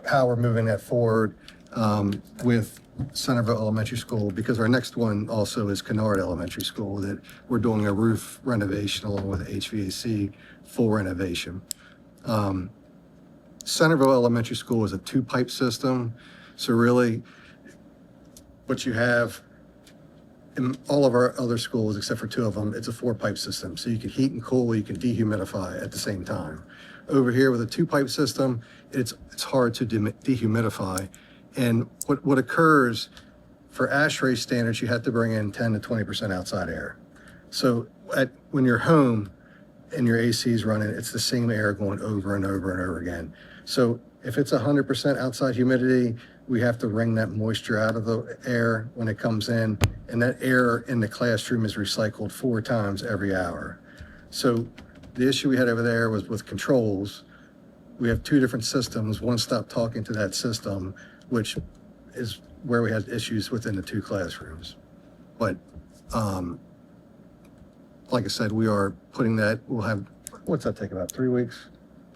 how we're moving that forward with Centerville Elementary School, because our next one also is Kennard Elementary School, that we're doing a roof renovation along with HVAC full renovation. Centerville Elementary School is a two-pipe system, so really what you have in all of our other schools, except for 2 of them, it's a 4-pipe system. So you can heat and cool, you can dehumidify at the same time. Over here with a 2-pipe system, it's hard to dehumidify. And what occurs, for ASHRAE standards, you have to bring in 10 to 20% outside air. So when you're home and your AC is running, it's the same air going over and over and over again. So if it's 100% outside humidity, we have to wring that moisture out of the air when it comes in, and that air in the classroom is recycled 4 times every hour. So the issue we had over there was with controls. We have 2 different systems. One stopped talking to that system, which is where we had issues within the 2 classrooms. But like I said, we are putting that, we'll have, what's that take, about 3 weeks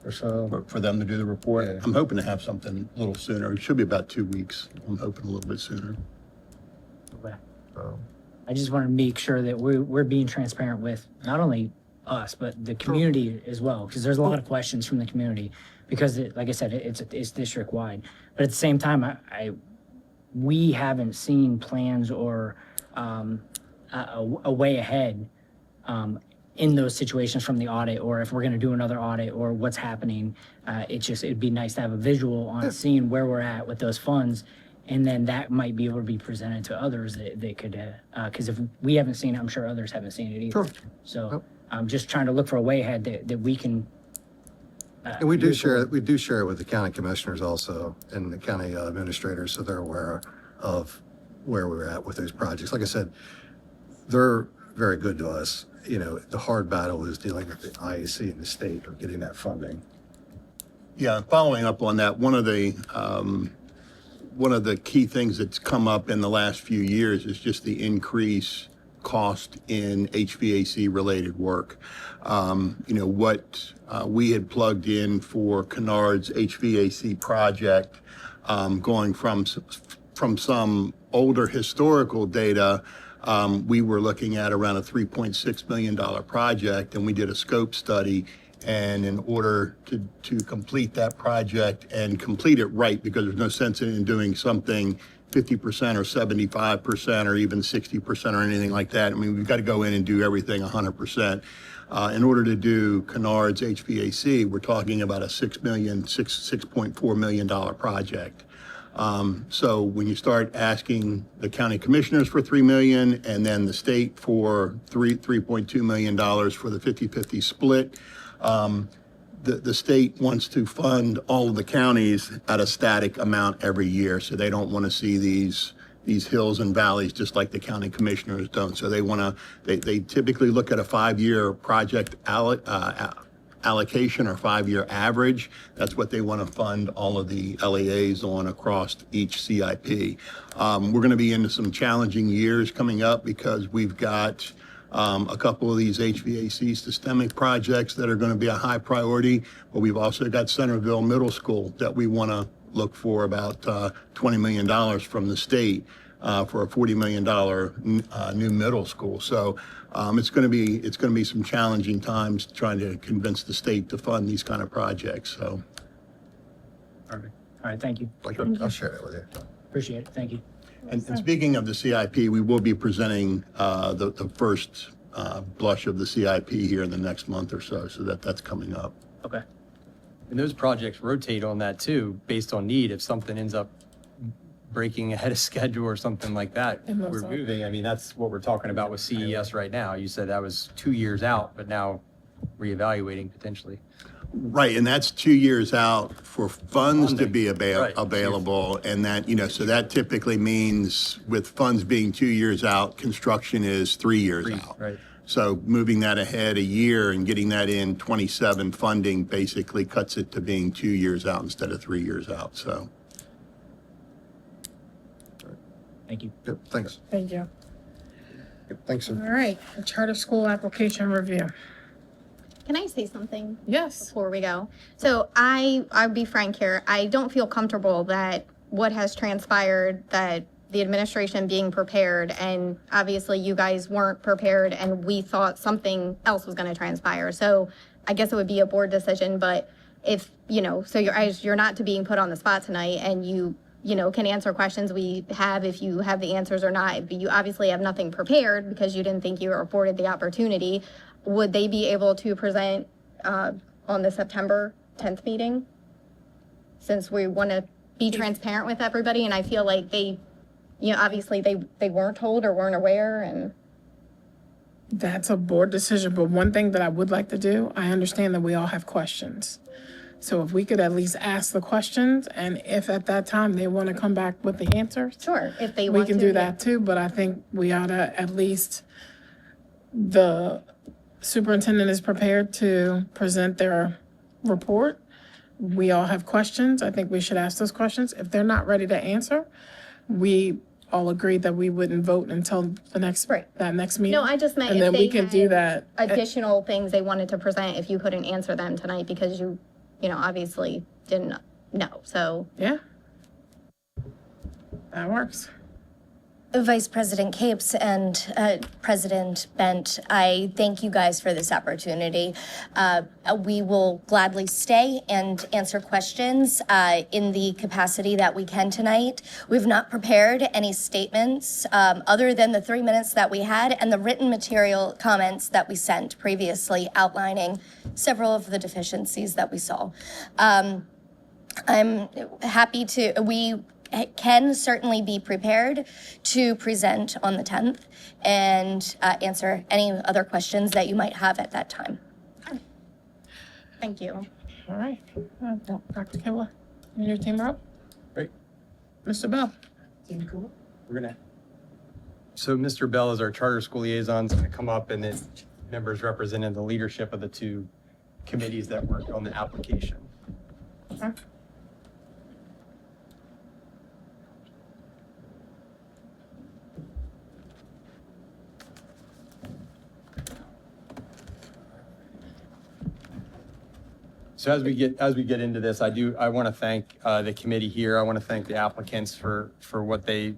or so? For them to do the report. Yeah. I'm hoping to have something a little sooner. It should be about 2 weeks. I'm hoping a little bit sooner. Okay. So, I just want to make sure that we're being transparent with not only us, but the community as well, because there's a lot of questions from the community, because like I said, it's district wide. But at the same time, we haven't seen plans or a way ahead in those situations from the audit, or if we're going to do another audit, or what's happening. It'd be nice to have a visual on seeing where we're at with those funds, and then that might be able to be presented to others that could, because if we haven't seen it, I'm sure others haven't seen it either. Sure. So I'm just trying to look for a way ahead that we can. and we do share it with the county commissioners also and the county administrators, so they're aware of where we're at with those projects. Like I said, they're very good to us. You know, the hard battle is dealing with the IAC and the state of getting that funding. Yeah, following up on that, one of the key things that's come up in the last few years is just the increase cost in HVAC related work. What we had plugged in for Kennard's HVAC project, going from some older historical data, we were looking at around a $3.6 million project, and we did a scope study. And in order to complete that project and complete it right, because there's no sense in doing something 50% or 75% or even 60% or anything like that. I mean, we've got to go in and do everything 100%. In order to do Kennard's HVAC, we're talking about a $6.4 million project. So when you start asking the county commissioners for $3 million and then the state for $3.2 million for the 50-50 split, the state wants to fund all of the counties at a static amount every year. So they don't want to see these hills and valleys just like the county commissioners don't. So they want to, they typically look at a 5-year project allocation or 5-year average. That's what they want to fund all of the LEAs on across each CIP. We're going to be into some challenging years coming up because we've got a couple of these HVAC systemic projects that are going to be a high priority, but we've also got Centerville Middle School that we want to look for about $20 million from the state for a $40 million new middle school. So it's going to be some challenging times trying to convince the state to fund these kind of projects. So. Perfect. All right. Thank you. I'll share it with you. Appreciate it. Thank you. And speaking of the CIP, we will be presenting the first blush of the CIP here in the next month or so that's coming up. Okay. And those projects rotate on that too, based on need. If something ends up breaking ahead of schedule or something like that, we're moving. I mean, that's what we're talking about with CES right now. You said that was 2 years out, but now reevaluating potentially. Right, and that's 2 years out for funds to be available, and that, so that typically means with funds being 2 years out, construction is 3 years out. Right. So moving that ahead a year and getting that in 27 funding basically cuts it to being 2 years out instead of 3 years out, so. Thank you. Yep, thanks. Thank you. Yep, thanks, sir. All right, the charter school application review. Can I say something? Yes. Before we go? So I'll be frank here. I don't feel comfortable that what has transpired, that the administration being prepared, and obviously you guys weren't prepared and we thought something else was going to transpire. So I guess it would be a board decision, but if, so you're not to being put on the spot tonight and you can answer questions we have if you have the answers or not. But you obviously have nothing prepared because you didn't think you were afforded the opportunity. Would they be able to present on the September 10th meeting? Since we want to be transparent with everybody, and I feel like they, obviously they weren't told or weren't aware, and That's a board decision, but one thing that I would like to do, I understand that we all have questions. So if we could at least ask the questions, and if at that time they want to come back with the answers. Sure, if they We want can to, do yeah. that too, but I think we ought to at least, the superintendent is prepared to present their report. We all have questions. I think we should ask those questions. If they're not ready to answer, we all agreed that we wouldn't vote until that next meeting. No, I just meant And if then they we can do had that. additional things they wanted to present, if you couldn't answer them tonight because you obviously didn't know. So yeah, that works. Vice President Capes and President Bent, I thank you guys for this opportunity. We will gladly stay and answer questions in the capacity that we can tonight. We've not prepared any statements other than the 3 minutes that we had and the written material comments that we sent previously outlining several of the deficiencies that we saw. I'm happy to, we can certainly be prepared to present on the 10th and answer any other questions that you might have at that time. thank you. All right. Dr. Kibler, and your team are up? Great. Mr. Bell? We're gonna. So Mr. Bell is our charter school liaison, is gonna come up, and then members representing the leadership of the two committees that worked on the application. Okay. So as we get into this, I want to thank the committee here. I want to thank the applicants for what they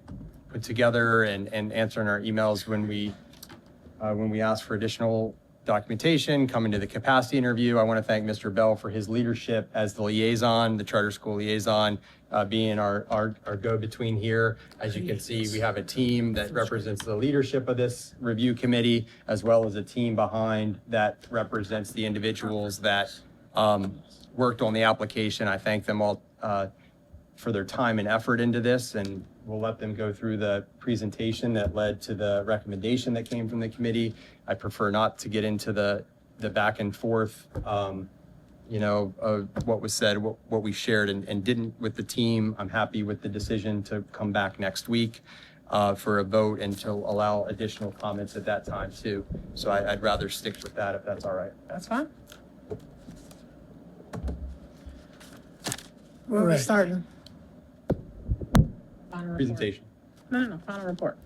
put together and answering our emails when we asked for additional documentation, coming to the capacity interview. I want to thank Mr. Bell for his leadership as the liaison, the charter school liaison, being our go-between here. As you can see, we have a team that represents the leadership of this review committee, as well as a team behind that represents the individuals that worked on the application. I thank them all for their time and effort into this, and we'll let them go through the presentation that led to the recommendation that came from the committee. I prefer not to get into the back and forth, of what was said, what we shared and didn't with the team. I'm happy with the decision to come back next week for a vote and to allow additional comments at that time too. So I'd rather stick with that if that's all right. That's fine. Where are we Right. starting? Final report. Presentation. No, final report.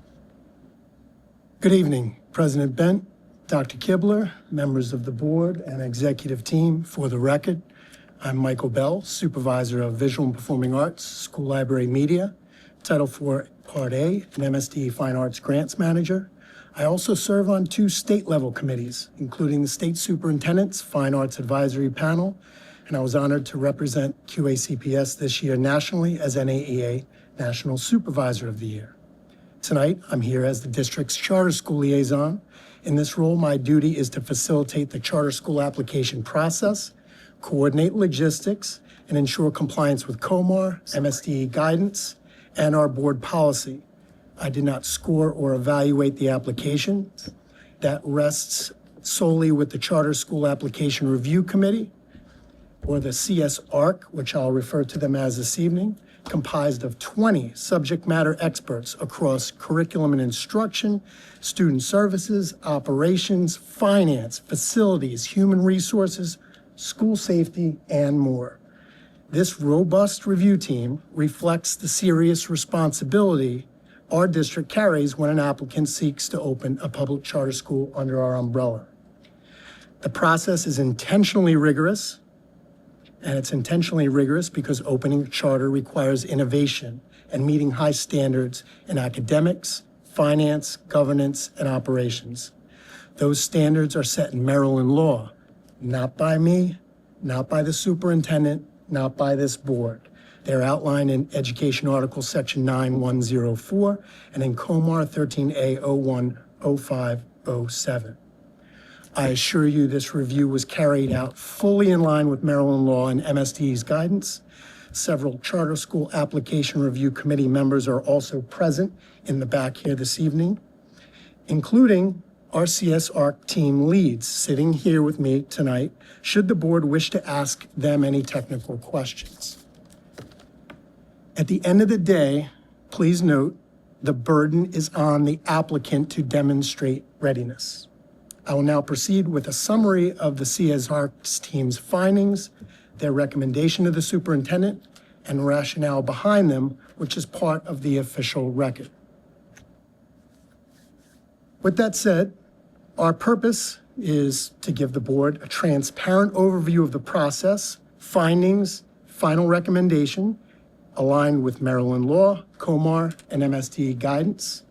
Good evening, President Bent, Dr. Kibler, members of the board and executive team. For the record, I'm Michael Bell, Supervisor of Visual and Performing Arts, School Library Media, Title IV Part A, and MSD Fine Arts Grants Manager. I also serve on 2 state-level committees, including the State Superintendent's Fine Arts Advisory Panel, and I was honored to represent QACPS this year nationally as NAEA National Supervisor of the Year. Tonight, I'm here as the district's charter school liaison. In this role, my duty is to facilitate the charter school application process, coordinate logistics, and ensure compliance with COMAR, MSDE guidance, and our board policy. I did not score or evaluate the application. That rests solely with the Charter School Application Review Committee, or the CS-ARC, which I'll refer to them as this evening, comprised of 20 subject matter experts across curriculum and instruction, student services, operations, finance, facilities, human resources, school safety, and more. This robust review team reflects the serious responsibility our district carries when an applicant seeks to open a public charter school under our umbrella. The process is intentionally rigorous, and it's intentionally rigorous because opening a charter requires innovation and meeting high standards in academics, finance, governance, and operations. Those standards are set in Maryland law, not by me, not by the superintendent, not by this board. They're outlined in Education Article Section 9104 and in COMAR 13A 010507. I assure you this review was carried out fully in line with Maryland law and MSD's guidance. Several charter school application review committee members are also present in the back here this evening, including our CSR team leads sitting here with me tonight, should the board wish to ask them any technical questions. At the end of the day, please note, the burden is on the applicant to demonstrate readiness. I will now proceed with a summary of the CSR team's findings, their recommendation to the superintendent, and rationale behind them, which is part of the official record. With that said, our purpose is to give the board a transparent overview of the process, findings, final recommendation, aligned with Maryland law, COMAR, and MSD guidance.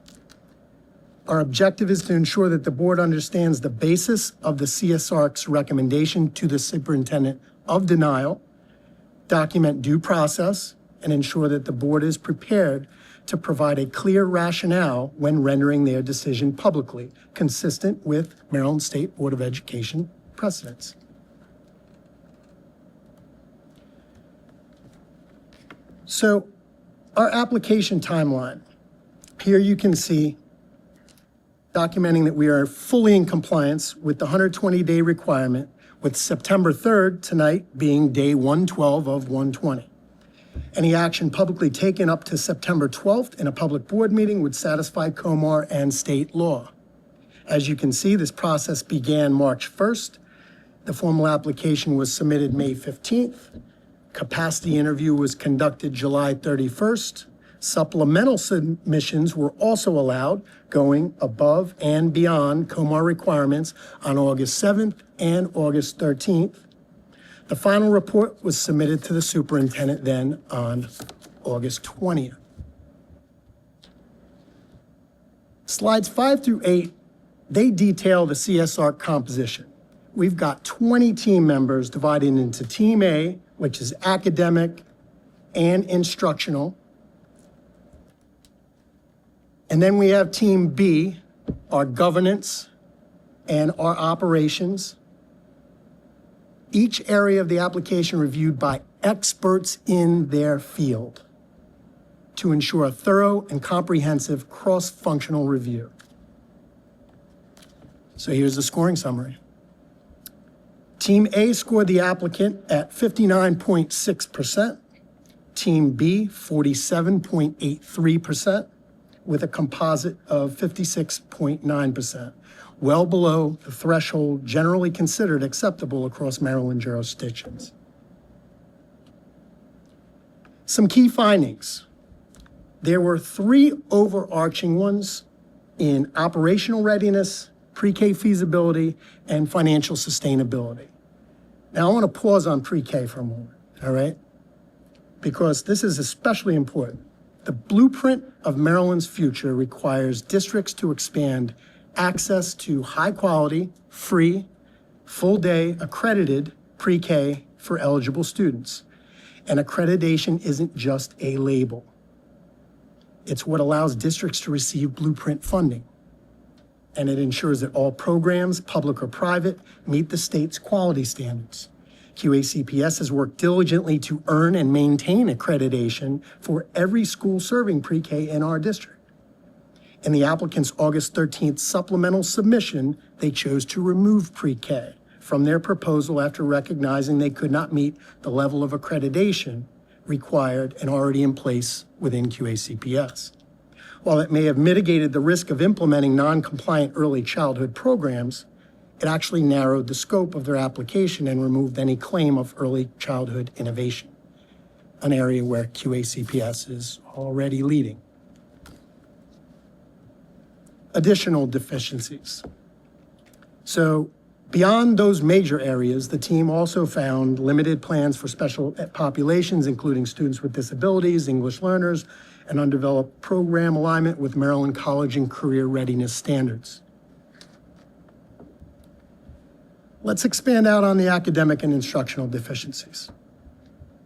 Our objective is to ensure that the board understands the basis of the CSR's recommendation to the superintendent of denial, document due process, and ensure that the board is prepared to provide a clear rationale when rendering their decision publicly, consistent with Maryland State Board of Education precedents. So, our application timeline. Here you can see documenting that we are fully in compliance with the 120-day requirement, with September 3rd tonight being day 112 of 120. Any action publicly taken up to September 12th in a public board meeting would satisfy COMAR and state law. As you can see, this process began March 1st. The formal application was submitted May 15th. Capacity interview was conducted July 31st. Supplemental submissions were also allowed, going above and beyond COMAR requirements on August 7th and August 13th. The final report was submitted to the superintendent then on August 20th. Slides 5 through 8, they detail the CSR composition. We've got 20 team members divided into Team A, which is academic and instructional. And then we have Team B, our governance and our operations. Each area of the application reviewed by experts in their field to ensure a thorough and comprehensive cross-functional review. So here's the scoring summary. Team A scored the applicant at 59.6%, Team B 47.83%, with a composite of 56.9%, well below the threshold generally considered acceptable across Maryland jurisdictions. Some key findings. There were 3 overarching ones in operational readiness, pre-K feasibility, and financial sustainability. Now I want to pause on pre-K for a moment, all right? Because this is especially important. The blueprint of Maryland's future requires districts to expand access to high-quality, free, full-day accredited pre-K for eligible students. And accreditation isn't just a label. It's what allows districts to receive blueprint funding. And it ensures that all programs, public or private, meet the state's quality standards. QACPS has worked diligently to earn and maintain accreditation for every school serving pre-K in our district. In the applicant's August 13th supplemental submission, they chose to remove pre-K from their proposal after recognizing they could not meet the level of accreditation required and already in place within QACPS. While it may have mitigated the risk of implementing non-compliant early childhood programs, it actually narrowed the scope of their application and removed any claim of early childhood innovation, an area where QACPS is already leading. Additional deficiencies. So beyond those major areas, the team also found limited plans for special populations, including students with disabilities, English learners, and undeveloped program alignment with Maryland College and Career Readiness standards. Let's expand out on the academic and instructional deficiencies.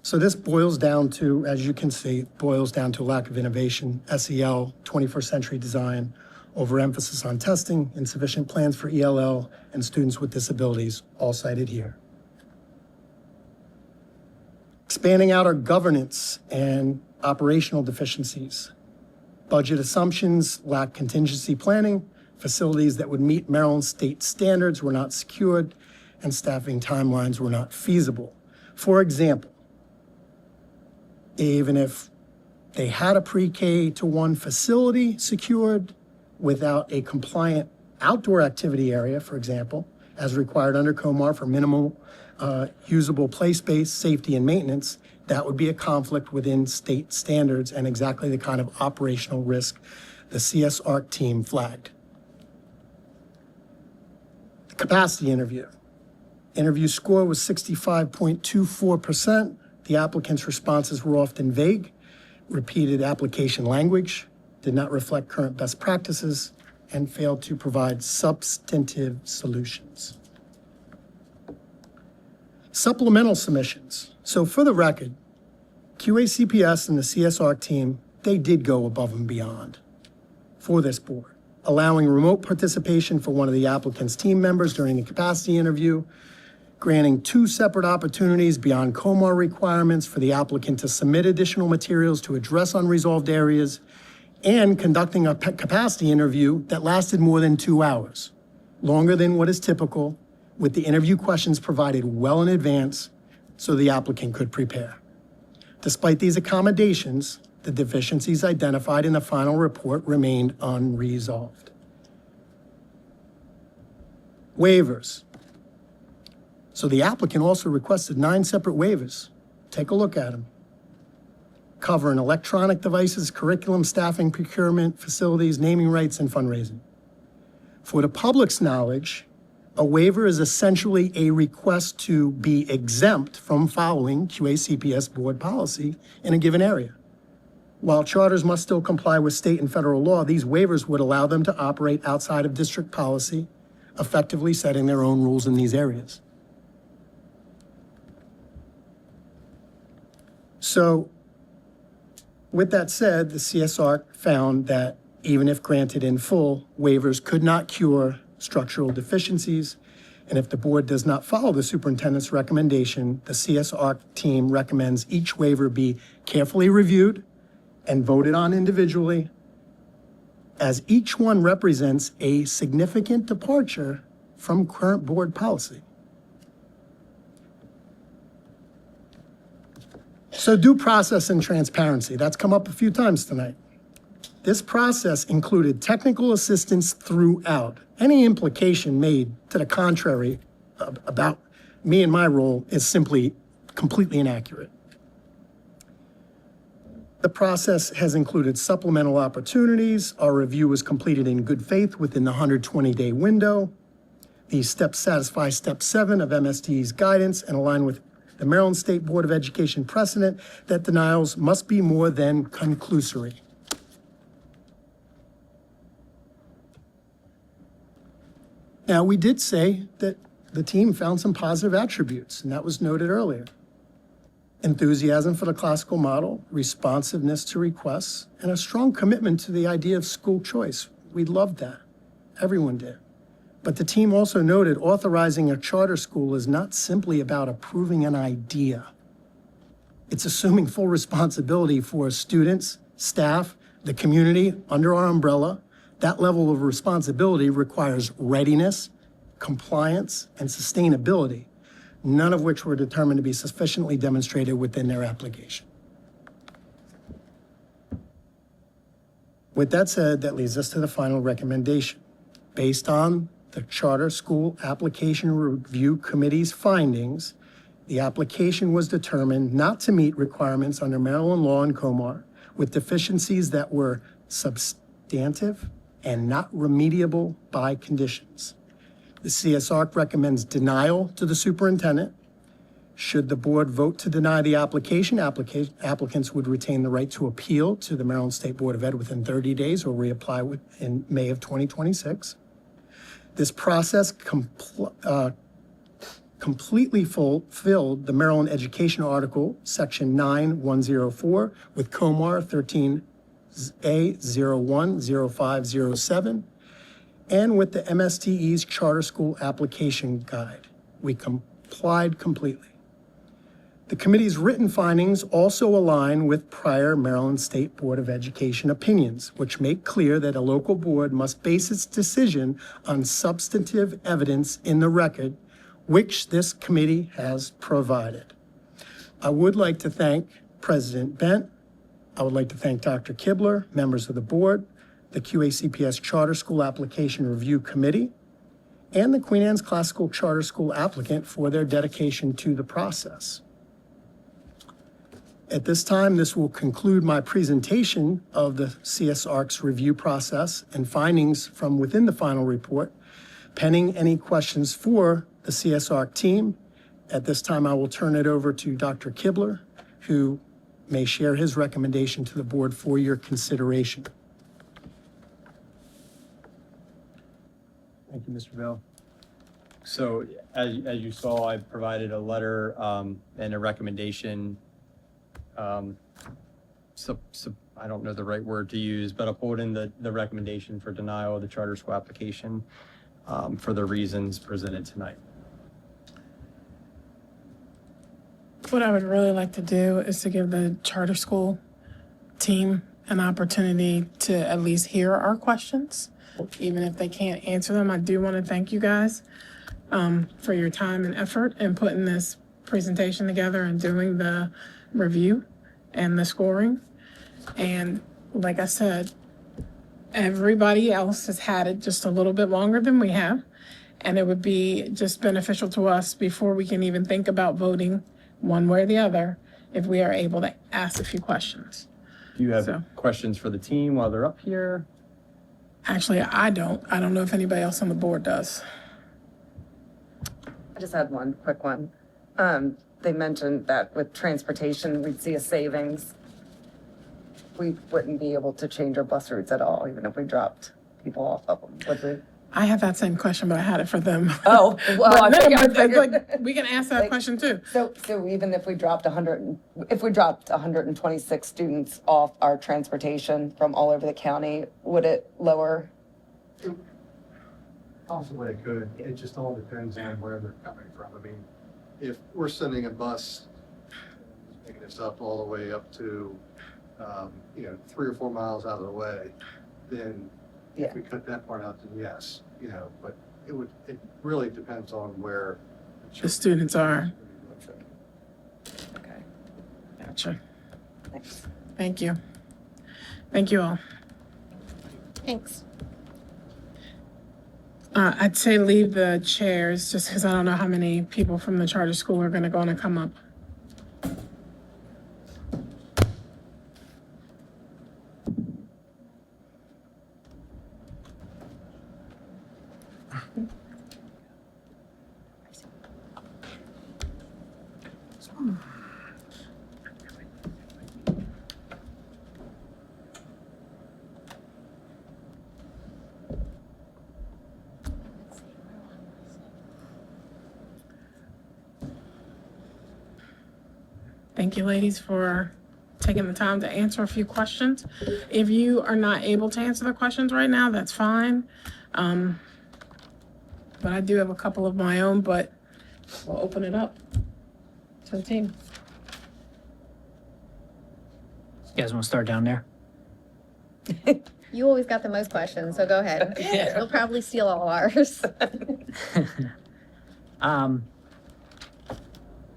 So this boils down to, as you can see, boils down to lack of innovation, SEL, 21st century design, overemphasis on testing, insufficient plans for ELL, and students with disabilities, all cited here. Expanding out our governance and operational deficiencies. Budget assumptions lack contingency planning, facilities that would meet Maryland state standards were not secured, and staffing timelines were not feasible. For example, even if they had a pre-K to 1 facility secured without a compliant outdoor activity area, for example, as required under COMAR for minimal usable play space, safety, and maintenance, that would be a conflict within state standards and exactly the kind of operational risk the CSARC team flagged. The capacity interview. Interview score was 65.24%. The applicant's responses were often vague, repeated application language, did not reflect current best practices, and failed to provide substantive solutions. Supplemental submissions. So for the record, QACPS and the CSARC team, they did go above and beyond for this board, allowing remote participation for one of the applicant's team members during the capacity interview, granting 2 separate opportunities beyond COMAR requirements for the applicant to submit additional materials to address unresolved areas, and conducting a capacity interview that lasted more than 2 hours, longer than what is typical, with the interview questions provided well in advance so the applicant could prepare. Despite these accommodations, the deficiencies identified in the final report remained unresolved. Waivers. So the applicant also requested 9 separate waivers. Take a look at them. Covering electronic devices, curriculum, staffing, procurement, facilities, naming rights, and fundraising. For the public's knowledge, a waiver is essentially a request to be exempt from following QACPS board policy in a given area. While charters must still comply with state and federal law, these waivers would allow them to operate outside of district policy, effectively setting their own rules in these areas. So, with that said, the CSARC found that even if granted in full, waivers could not cure structural deficiencies, and if the board does not follow the superintendent's recommendation, the CSARC team recommends each waiver be carefully reviewed and voted on individually, as each one represents a significant departure from current board policy. So due process and transparency, that's come up a few times tonight. This process included technical assistance throughout. Any implication made to the contrary about me and my role is simply completely inaccurate. The process has included supplemental opportunities. Our review was completed in good faith within the 120-day window. These steps satisfy Step 7 of MSD's guidance and align with the Maryland State Board of Education precedent that denials must be more than conclusory. Now, we did say that the team found some positive attributes, and that was noted earlier. Enthusiasm for the classical model, responsiveness to requests, and a strong commitment to the idea of school choice. We loved that. Everyone did. But the team also noted authorizing a charter school is not simply about approving an idea. It's assuming full responsibility for students, staff, the community under our umbrella. That level of responsibility requires readiness, compliance, and sustainability, none of which were determined to be sufficiently demonstrated within their application. With that said, that leads us to the final recommendation. Based on the Charter School Application Review Committee's findings, the application was determined not to meet requirements under Maryland law and COMAR, with deficiencies that were substantive and not remediable by conditions. The CSARC recommends denial to the superintendent. Should the board vote to deny the application, applicants would retain the right to appeal to the Maryland State Board of Ed within 30 days or reapply in May of 2026. This process completely fulfilled the Maryland Education Article, Section 9104, with Comar 13A010507, and with the MSTE's Charter School Application Guide. We complied completely. The committee's written findings also align with prior Maryland State Board of Education opinions, which make clear that a local board must base its decision on substantive evidence in the record, which this committee has provided. I would like to thank President Bent. I would like to thank Dr. Kibler, members of the board, the QACPS Charter School Application Review Committee, and the Queen Anne's Classical Charter School applicant for their dedication to the process. At this time, this will conclude my presentation of the CSARC's review process and findings from within the final report. Pending any questions for the CSARC team, at this time I will turn it over to Dr. Kibler, who may share his recommendation to the board for your consideration. Thank you, Mr. Bell. So as you saw, I provided a letter and a recommendation. I don't know the right word to use, but upholding the recommendation for denial of the charter school application for the reasons presented tonight. What I would really like to do is to give the charter school team an opportunity to at least hear our questions, even if they can't answer them. I do want to thank you guys for your time and effort in putting this presentation together and doing the review and the scoring. And like I said, everybody else has had it just a little bit longer than we have. And it would be just beneficial to us before we can even think about voting one way or the other if we are able to ask a few questions. Do you have questions for the team while they're up here? Actually, I don't. I don't know if anybody else on the board does. I just had one quick one. They mentioned that with transportation, we'd see a savings. We wouldn't be able to change our bus routes at all, even if we dropped people off of them, would we? I had that same question, but I had it for them. Oh, well, I But we can ask that question too. So even if we dropped 126 students off our transportation from all over the county, would it lower? Possibly it could. It just all depends on where they're coming from. I mean, if we're sending a bus, picking us up all the way up to, 3 or 4 miles out of the way, then if we cut that part out, then yes, but it really depends on where The students are. Okay. Gotcha. Thanks. Thank you. Thank you all. Thanks. I'd say leave the chairs just because I don't know how many people from the charter school are going to come up. Thank you, ladies, for taking the time to answer a few questions. If you are not able to answer the questions right now, that's fine. But I do have a couple of my own, but we'll open it up to the team. You guys want to start down there? You always got the most questions, so go ahead. You'll probably steal all ours.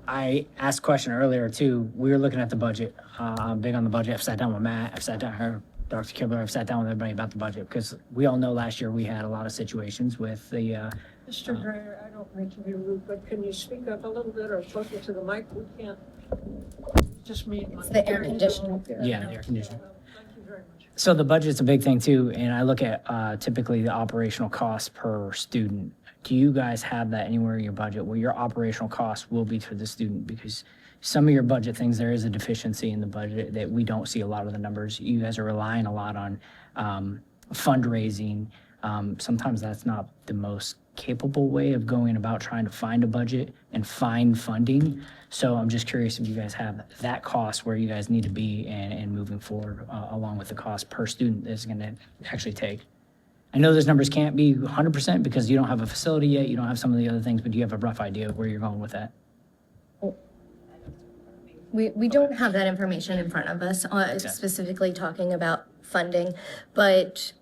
I asked a question earlier too. We were looking at the budget. I'm big on the budget. I've sat down with Matt. I've sat down with her, Dr. Kibler. I've sat down with everybody about the budget because we all know last year we had a lot of situations with the. Mr. Dreyer, I don't mean to be rude, but can you speak up a little bit or closer to the mic? We can't. Just me and my. It's the air conditioning. Yeah, the air conditioning. Thank you very much. So the budget's a big thing too, and I look at typically the operational cost per student. Do you guys have that anywhere in your budget where your operational cost will be to the student? Because some of your budget things, there is a deficiency in the budget that we don't see a lot of the numbers. You guys are relying a lot on fundraising. Sometimes that's not the most capable way of going about trying to find a budget and find funding. So I'm just curious if you guys have that cost where you guys need to be and moving forward along with the cost per student that's going to actually take. I know those numbers can't be 100% because you don't have a facility yet, you don't have some of the other things, but do you have a rough idea of where you're going with that? We don't have that information in front of us, specifically talking about funding, but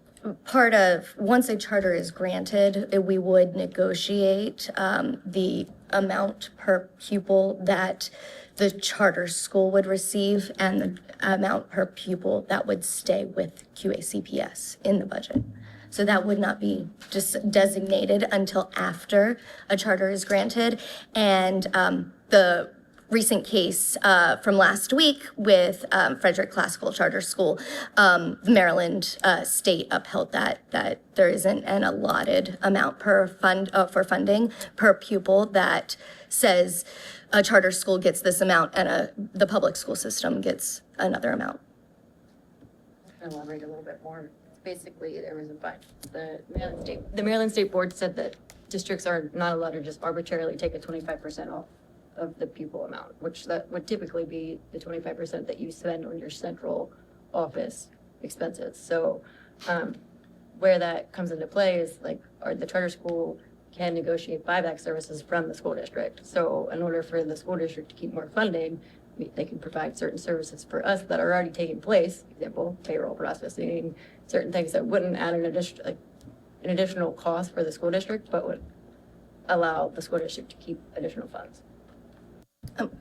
part of, once a charter is granted, we would negotiate the amount per pupil that the charter school would receive and the amount per pupil that would stay with QACPS in the budget. So that would not be just designated until after a charter is granted. And the recent case from last week with Frederick Classical Charter School, the Maryland state upheld that there isn't an allotted amount per for funding per pupil that says a charter school gets this amount and the public school system gets another amount. Elaborate a little bit more. Basically, there was a bunch. The Maryland State Board said that districts are not allowed to just arbitrarily take a 25% off of the pupil amount, which that would typically be the 25% that you spend on your central office expenses. So where that comes into play is like, the charter school can negotiate buyback services from the school district. So in order for the school district to keep more funding, they can provide certain services for us that are already taking place, example, payroll processing, certain things that wouldn't add an additional cost for the school district, but would allow the school district to keep additional funds.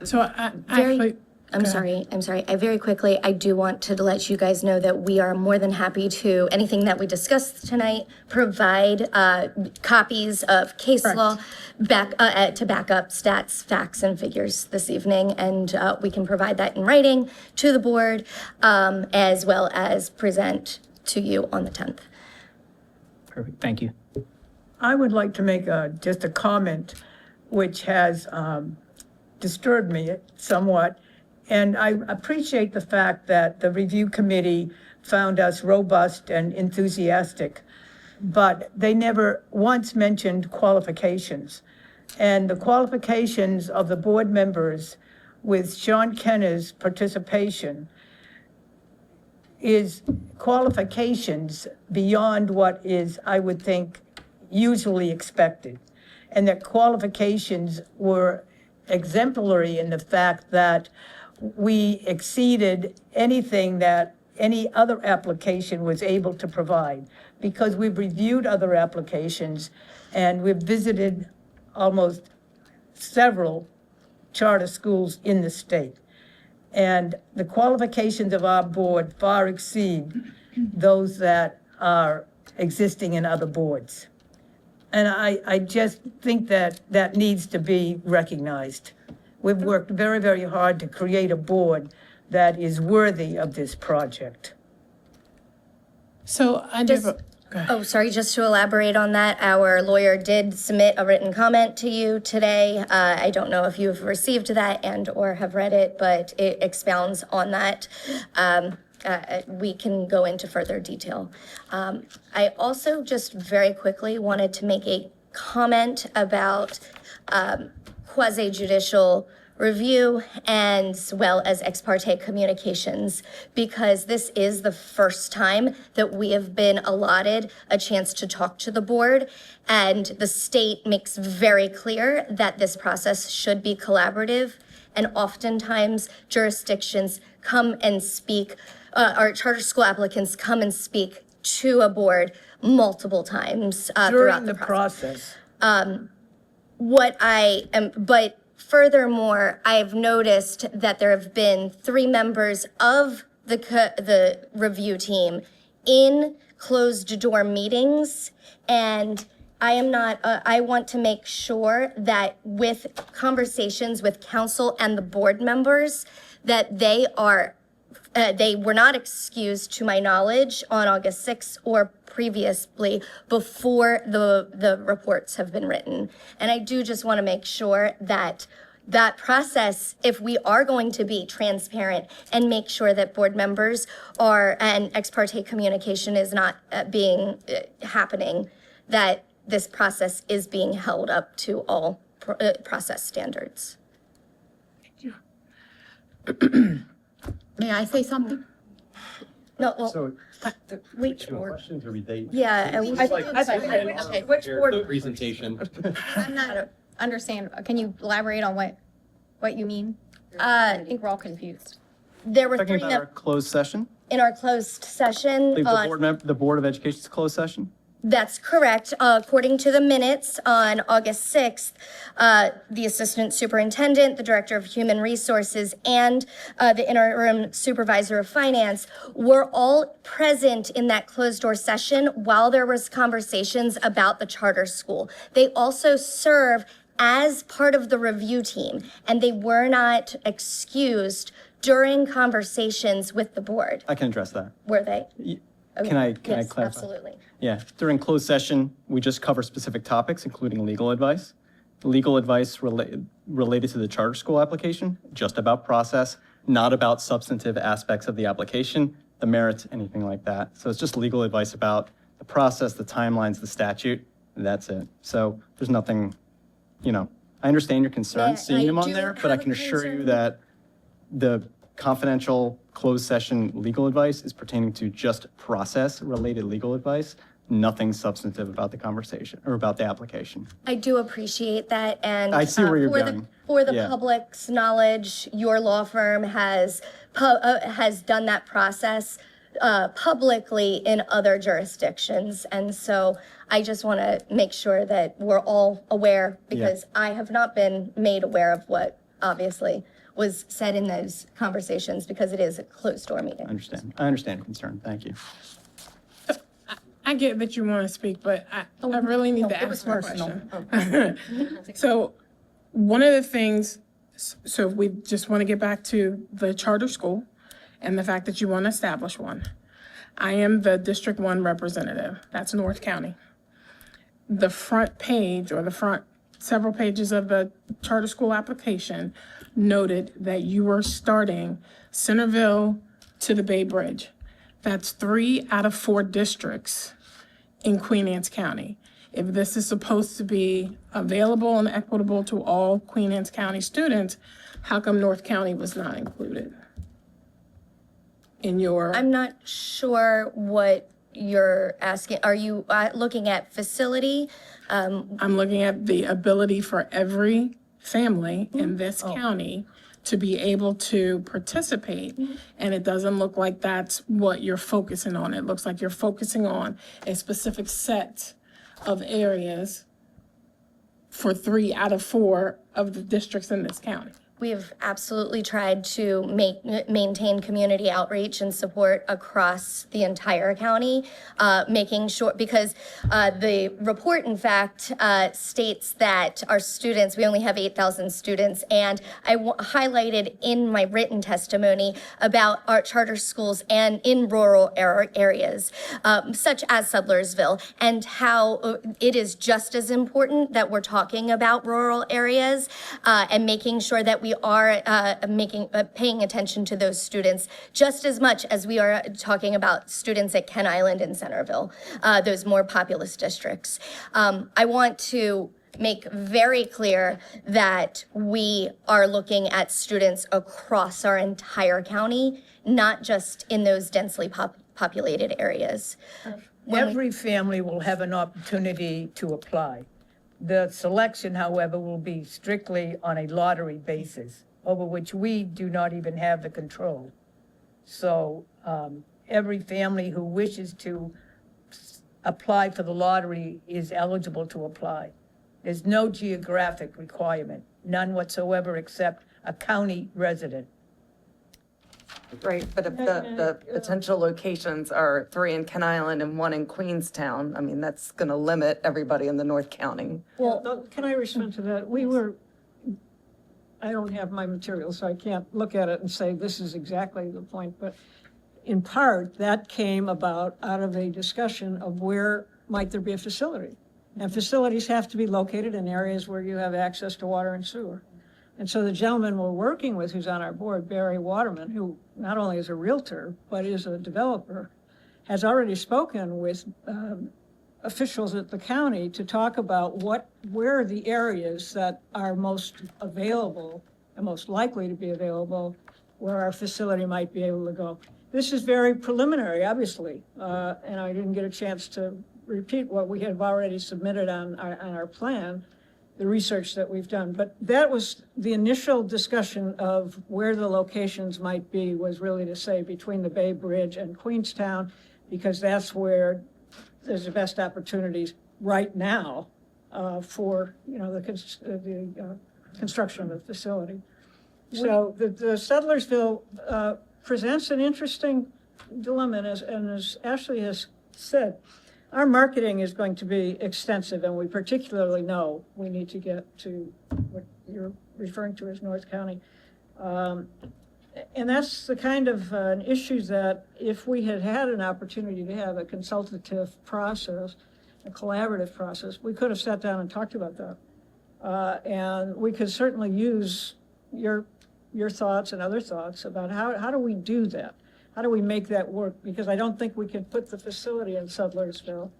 So I'm sorry. I very quickly, I do want to let you guys know that we are more than happy to, anything that we discussed tonight, provide copies of case law to back up stats, facts, and figures this evening. And we can provide that in writing to the board, as well as present to you on the 10th. Perfect, thank you. I would like to make just a comment which has disturbed me somewhat. And I appreciate the fact that the review committee found us robust and enthusiastic, but they never once mentioned qualifications. And the qualifications of the board members with Sean Kenner's participation is qualifications beyond what is, I would think, usually expected. And that qualifications were exemplary in the fact that we exceeded anything that any other application was able to provide, because we've reviewed other applications and we've visited almost several charter schools in the state. And the qualifications of our board far exceed those that are existing in other boards. And I just think that that needs to be recognized. We've worked very, very hard to create a board that is worthy of this project. So I just, just to elaborate on that, our lawyer did submit a written comment to you today. I don't know if you've received that and or have read it, but it expounds on that. We can go into further detail. I also just very quickly wanted to make a comment about quasi-judicial review as well as ex parte communications, because this is the first time that we have been allotted a chance to talk to the board, and the state makes very clear that this process should be collaborative, and oftentimes jurisdictions come and speak, our charter school applicants come and speak to a board multiple times throughout the process. But furthermore, I've noticed that there have been 3 members of the review team in closed door meetings, and I want to make sure that with conversations with council and the board members, that they were not excused, to my knowledge, on August 6th or previously before the reports have been written. And I do just want to make sure that that process, if we are going to be transparent and make sure that board members and ex parte communication is not happening, that this process is being held up to all process standards. May I say something? No, well, So, wait. questions or they? Yeah, Okay, which board? Presentation. I'm not understand. Can you elaborate on what you mean? Uh, I think we're all confused. There were Talking three about our closed session, in our closed session. the Board of Education's closed session. That's correct. According to the minutes on August 6th, the Assistant Superintendent, the Director of Human Resources, and the Interim Supervisor of Finance were all present in that closed-door session while there was conversations about the charter school. They also serve as part of the review team, and they were not excused during conversations with the board. I can address that. Were they? Can I Yes, clarify? absolutely. Yeah, during closed session, we just cover specific topics, including legal advice. Legal advice related to the charter school application, just about process, not about substantive aspects of the application, the merits, anything like that. So it's just legal advice about the process, the timelines, the statute, and that's it. So there's nothing, I understand your concern seeing them on there, but I can assure you that the confidential closed session legal advice is pertaining to just process-related legal advice, nothing substantive about the conversation or about the application. I do appreciate that, and I see where you're for going. For the Yeah. public's knowledge, your law firm has done that process publicly in other jurisdictions, and so I just want to make sure that we're all aware, because I have not been made aware of what obviously was said in those conversations, because it is a closed-door meeting. I understand your concern. Thank you. I get that you want to speak, but I really need to ask my question. So one of the things, so we just want to get back to the charter school and the fact that you want to establish one. I am the District 1 representative. That's North County. The front page, or the front several pages of the charter school application noted that you were starting Centerville to the Bay Bridge. That's 3 out of 4 districts in Queen Anne's County. If this is supposed to be available and equitable to all Queen Anne's County students, how come North County was not included in your? I'm not sure what you're asking. Are you looking at facility? I'm looking at the ability for every family in this county to be able to participate. And it doesn't look like that's what you're focusing on. It looks like you're focusing on a specific set of areas for 3 out of 4 of the districts in this county. We have absolutely tried to maintain community outreach and support across the entire county, making sure, because the report, in fact, states that our students, we only have 8,000 students, and I highlighted in my written testimony about our charter schools and in rural areas, such as Sudlersville, and how it is just as important that we're talking about rural areas and making sure that we are paying attention to those students just as much as we are talking about students at Ken Island and Centerville, those more populous districts. I want to make very clear that we are looking at students across our entire county, not just in those densely populated areas. Every family will have an opportunity to apply. The selection, however, will be strictly on a lottery basis, over which we do not even have the control. So every family who wishes to apply for the lottery is eligible to apply. There's no geographic requirement, none whatsoever, except a county resident. Right, but if the potential locations are 3 in Ken Island and 1 in Queenstown, I mean, that's going to limit everybody in the North County. Well, can I respond to that? I don't have my material, so I can't look at it and say this is exactly the point, but in part, that came about out of a discussion of where might there be a facility. And facilities have to be located in areas where you have access to water and sewer. And so the gentleman we're working with, who's on our board, Barry Waterman, who not only is a realtor, but is a developer, has already spoken with officials at the county to talk about where are the areas that are most available and most likely to be available, where our facility might be able to go. This is very preliminary, obviously, and I didn't get a chance to repeat what we have already submitted on our plan, the research that we've done. But that was the initial discussion of where the locations might be, was really to say between the Bay Bridge and Queenstown, because that's where there's the best opportunities right now for, the construction of the facility. So the Settlersville presents an interesting dilemma, and as Ashley has said, our marketing is going to be extensive, and we particularly know we need to get to what you're referring to as North County. And that's the kind of an issue that if we had had an opportunity to have a consultative process, a collaborative process, we could have sat down and talked about that. And we could certainly use your thoughts and other thoughts about how do we do that? How do we make that work? Because I don't think we can put the facility in Settlersville,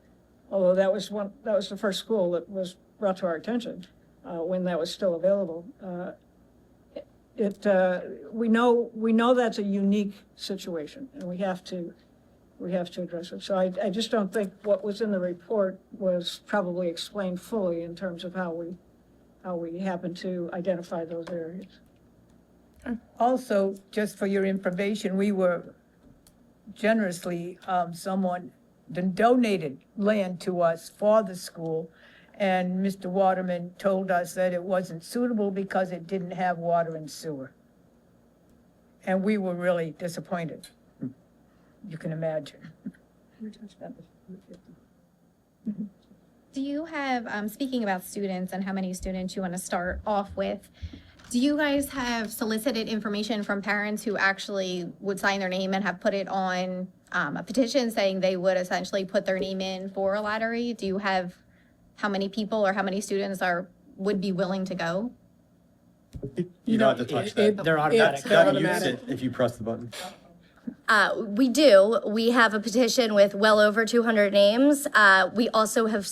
although that was the first school that was brought to our attention when that was still available. We know that's a unique situation, and we have to address it. So I just don't think what was in the report was probably explained fully in terms of how we happen to identify those areas. Also, just for your information, we were generously, someone donated land to us for the school, and Mr. Waterman told us that it wasn't suitable because it didn't have water and sewer. And we were really disappointed. You can imagine. Do you have, speaking about students and how many students you want to start off with, do you guys have solicited information from parents who actually would sign their name and have put it on a petition saying they would essentially put their name in for a lottery? Do you have how many people or how many students would be willing to go? You don't have to touch that. They're automatic. That use it if you press the button. We do. We have a petition with well over 200 names. We also have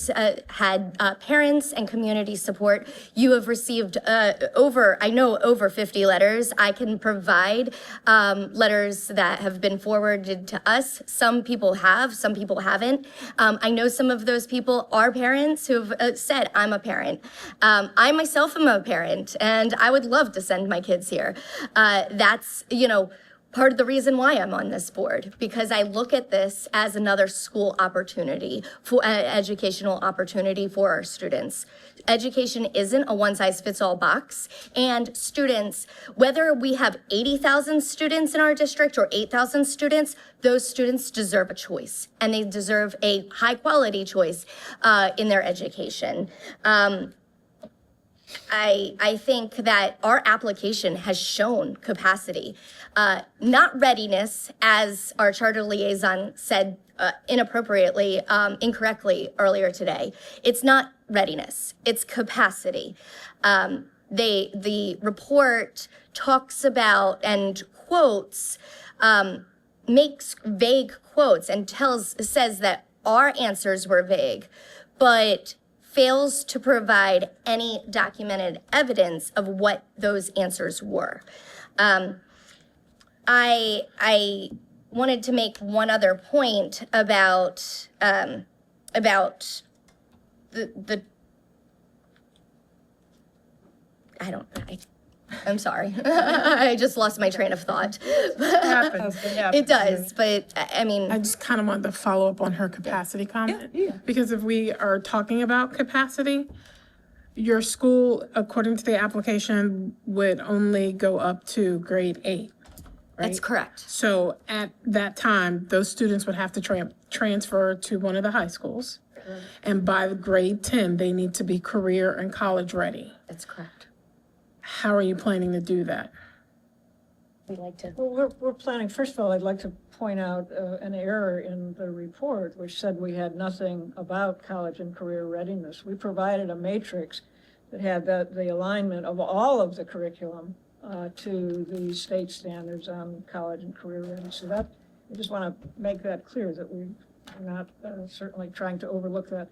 had parents and community support. You have received over 50 letters. I can provide letters that have been forwarded to us. Some people have, some people haven't. I know some of those people are parents who have said, I'm a parent. I myself am a parent, and I would love to send my kids here. That's, part of the reason why I'm on this board, because I look at this as another school opportunity, for educational opportunity for our students. Education isn't a one-size-fits-all box, and students, whether we have 80,000 students in our district or 8,000 students, those students deserve a choice, and they deserve a high-quality choice in their education. I think that our application has shown capacity, not readiness, as our charter liaison said incorrectly earlier today. It's not readiness, it's capacity. The report talks about and quotes, makes vague quotes and says that our answers were vague, but fails to provide any documented evidence of what those answers were. I wanted to make one other point about the I'm sorry. I just lost my train of thought. It does, but I mean. I just kind of wanted to follow up on her capacity comment. Because if we are talking about capacity, your school, according to the application, would only go up to grade 8, right? That's correct. So at that time, those students would have to transfer to one of the high schools. And by grade 10, they need to be career and college ready. That's correct. How are you planning to do that? Well, we're planning, first of all, I'd like to point out an error in the report, which said we had nothing about college and career readiness. We provided a matrix that had the alignment of all of the curriculum to the state standards on college and career readiness. So that, I just want to make that clear, that We're not certainly trying to overlook that.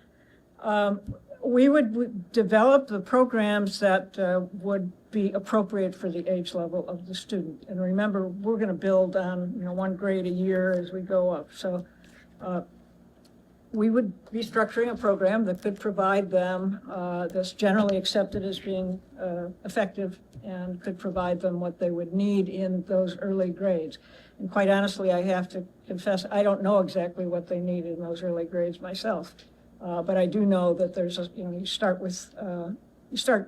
We would develop the programs that would be appropriate for the age level of the student. And remember, we're going to build on, one grade a year as we go up. So we would be structuring a program that could provide them, that's generally accepted as being effective and could provide them what they would need in those early grades. And quite honestly, I have to confess, I don't know exactly what they need in those early grades myself. But I do know that there's you start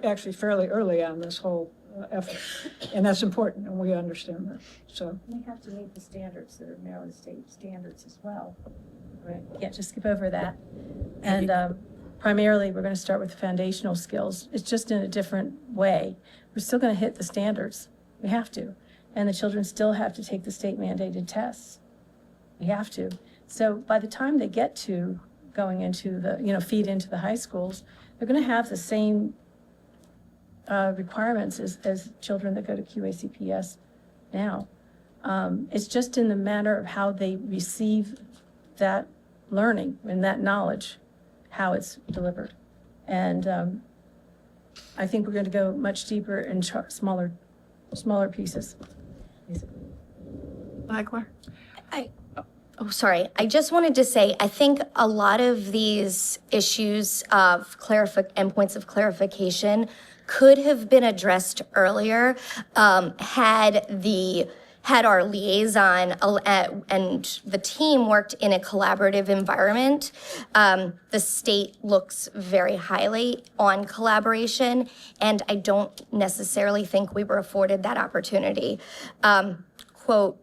actually fairly early on this whole effort. And that's important, and we understand that, so. They have to meet the standards that are Maryland State standards as well. Right, can't just skip over that. And primarily, we're going to start with foundational skills. It's just in a different way. We're still going to hit the standards. We have to. And the children still have to take the state mandated tests. We have to. So by the time they get to going into the, feed into the high schools, they're going to have the same requirements as children that go to QACPS now. It's just in the matter of how they receive that learning and that knowledge, how it's delivered. And I think we're going to go much deeper in smaller pieces. Michael? Oh, sorry. I just wanted to say, I think a lot of these issues of and points of clarification could have been addressed earlier had our liaison and the team worked in a collaborative environment. The state looks very highly on collaboration, and I don't necessarily think we were afforded that opportunity. Quote,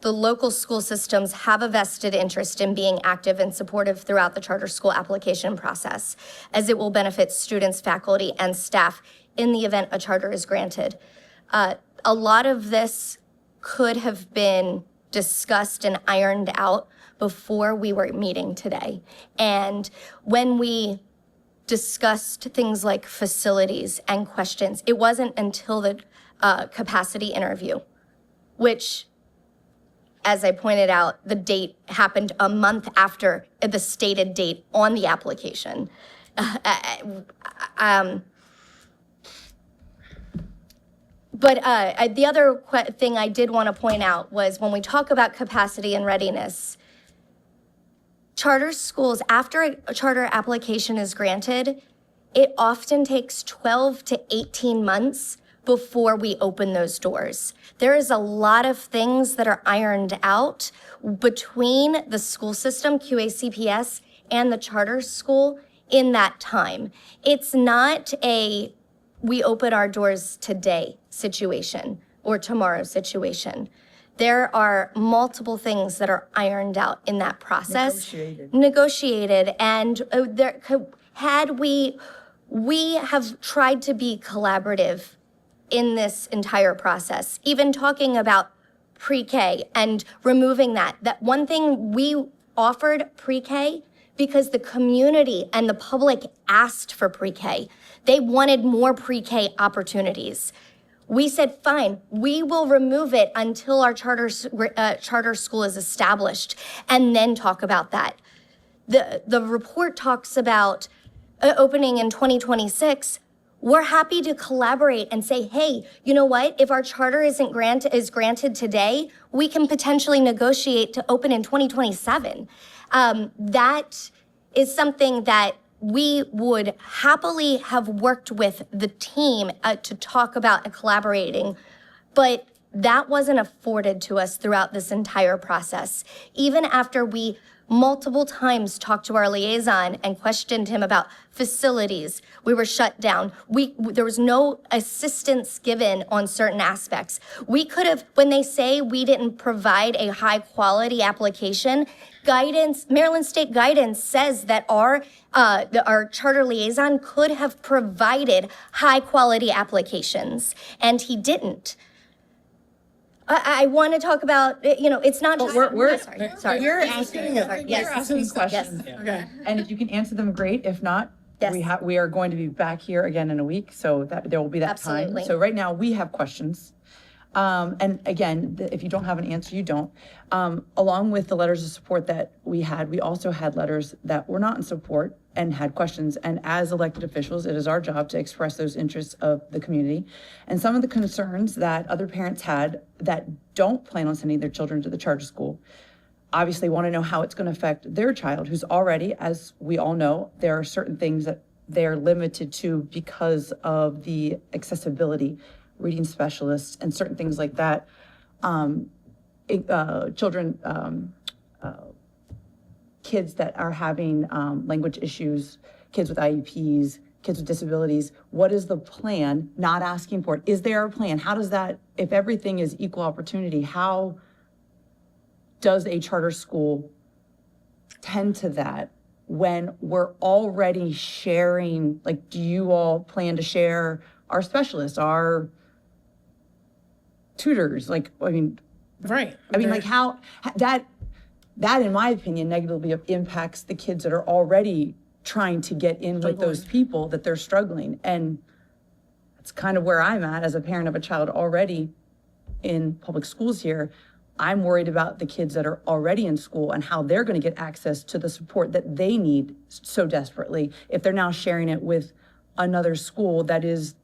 "The local school systems have a vested interest in being active and supportive throughout the charter school application process, as it will benefit students, faculty, and staff in the event a charter is granted." A lot of this could have been discussed and ironed out before we were meeting today. And when we discussed things like facilities and questions, it wasn't until the capacity interview, which, as I pointed out, the date happened a month after the stated date on the application. But the other thing I did want to point out was when we talk about capacity and readiness, charter schools, after a charter application is granted, it often takes 12 to 18 months before we open those doors. There is a lot of things that are ironed out between the school system, QACPS, and the charter school in that time. It's not a we open our doors today situation or tomorrow situation. There are multiple things that are ironed out in that process. Negotiated. And we have tried to be collaborative in this entire process, even talking about pre-K and removing that one thing we offered pre-K because the community and the public asked for pre-K. They wanted more pre-K opportunities. We said, fine, we will remove it until our charter school is established and then talk about that. The report talks about opening in 2026. We're happy to collaborate and say, hey, you know what? If our charter is granted today, we can potentially negotiate to open in 2027. That is something that we would happily have worked with the team to talk about and collaborating, but that wasn't afforded to us throughout this entire process. Even after we multiple times talked to our liaison and questioned him about facilities, we were shut down. There was no assistance given on certain aspects. We could have, when they say we didn't provide a high quality application, guidance, Maryland State guidance says that our charter liaison could have provided high quality applications, and he didn't. I want to talk about, it's not just. Sorry. You're asking questions. Yes. Okay. And if you can answer them, great. If not, Yes. we are going to be back here again in a week, so that there will be that Absolutely. time. So right now, we have questions. And again, if you don't have an answer, you don't. Along with the letters of support that we had, we also had letters that were not in support and had questions. And as elected officials, it is our job to express those interests of the community. And some of the concerns that other parents had that don't plan on sending their children to the charter school obviously want to know how it's going to affect their child, who's already, as we all know, there are certain things that they're limited to because of the accessibility, reading specialists, and certain things like that. Kids that are having language issues, kids with IEPs, kids with disabilities. What is the plan? Not asking for it. Is there a plan? How does that, if everything is equal opportunity, how does a charter school tend to that when we're already sharing? Like, do you all plan to share our specialists, our tutors? Like, I mean, Right. I mean, like how that, in my opinion, negatively impacts the kids that are already trying to get in with those people that they're struggling. And that's kind of where I'm at as a parent of a child already in public schools here. I'm worried about the kids that are already in school and how they're going to get access to the support that they need so desperately if they're now sharing it with another school that is,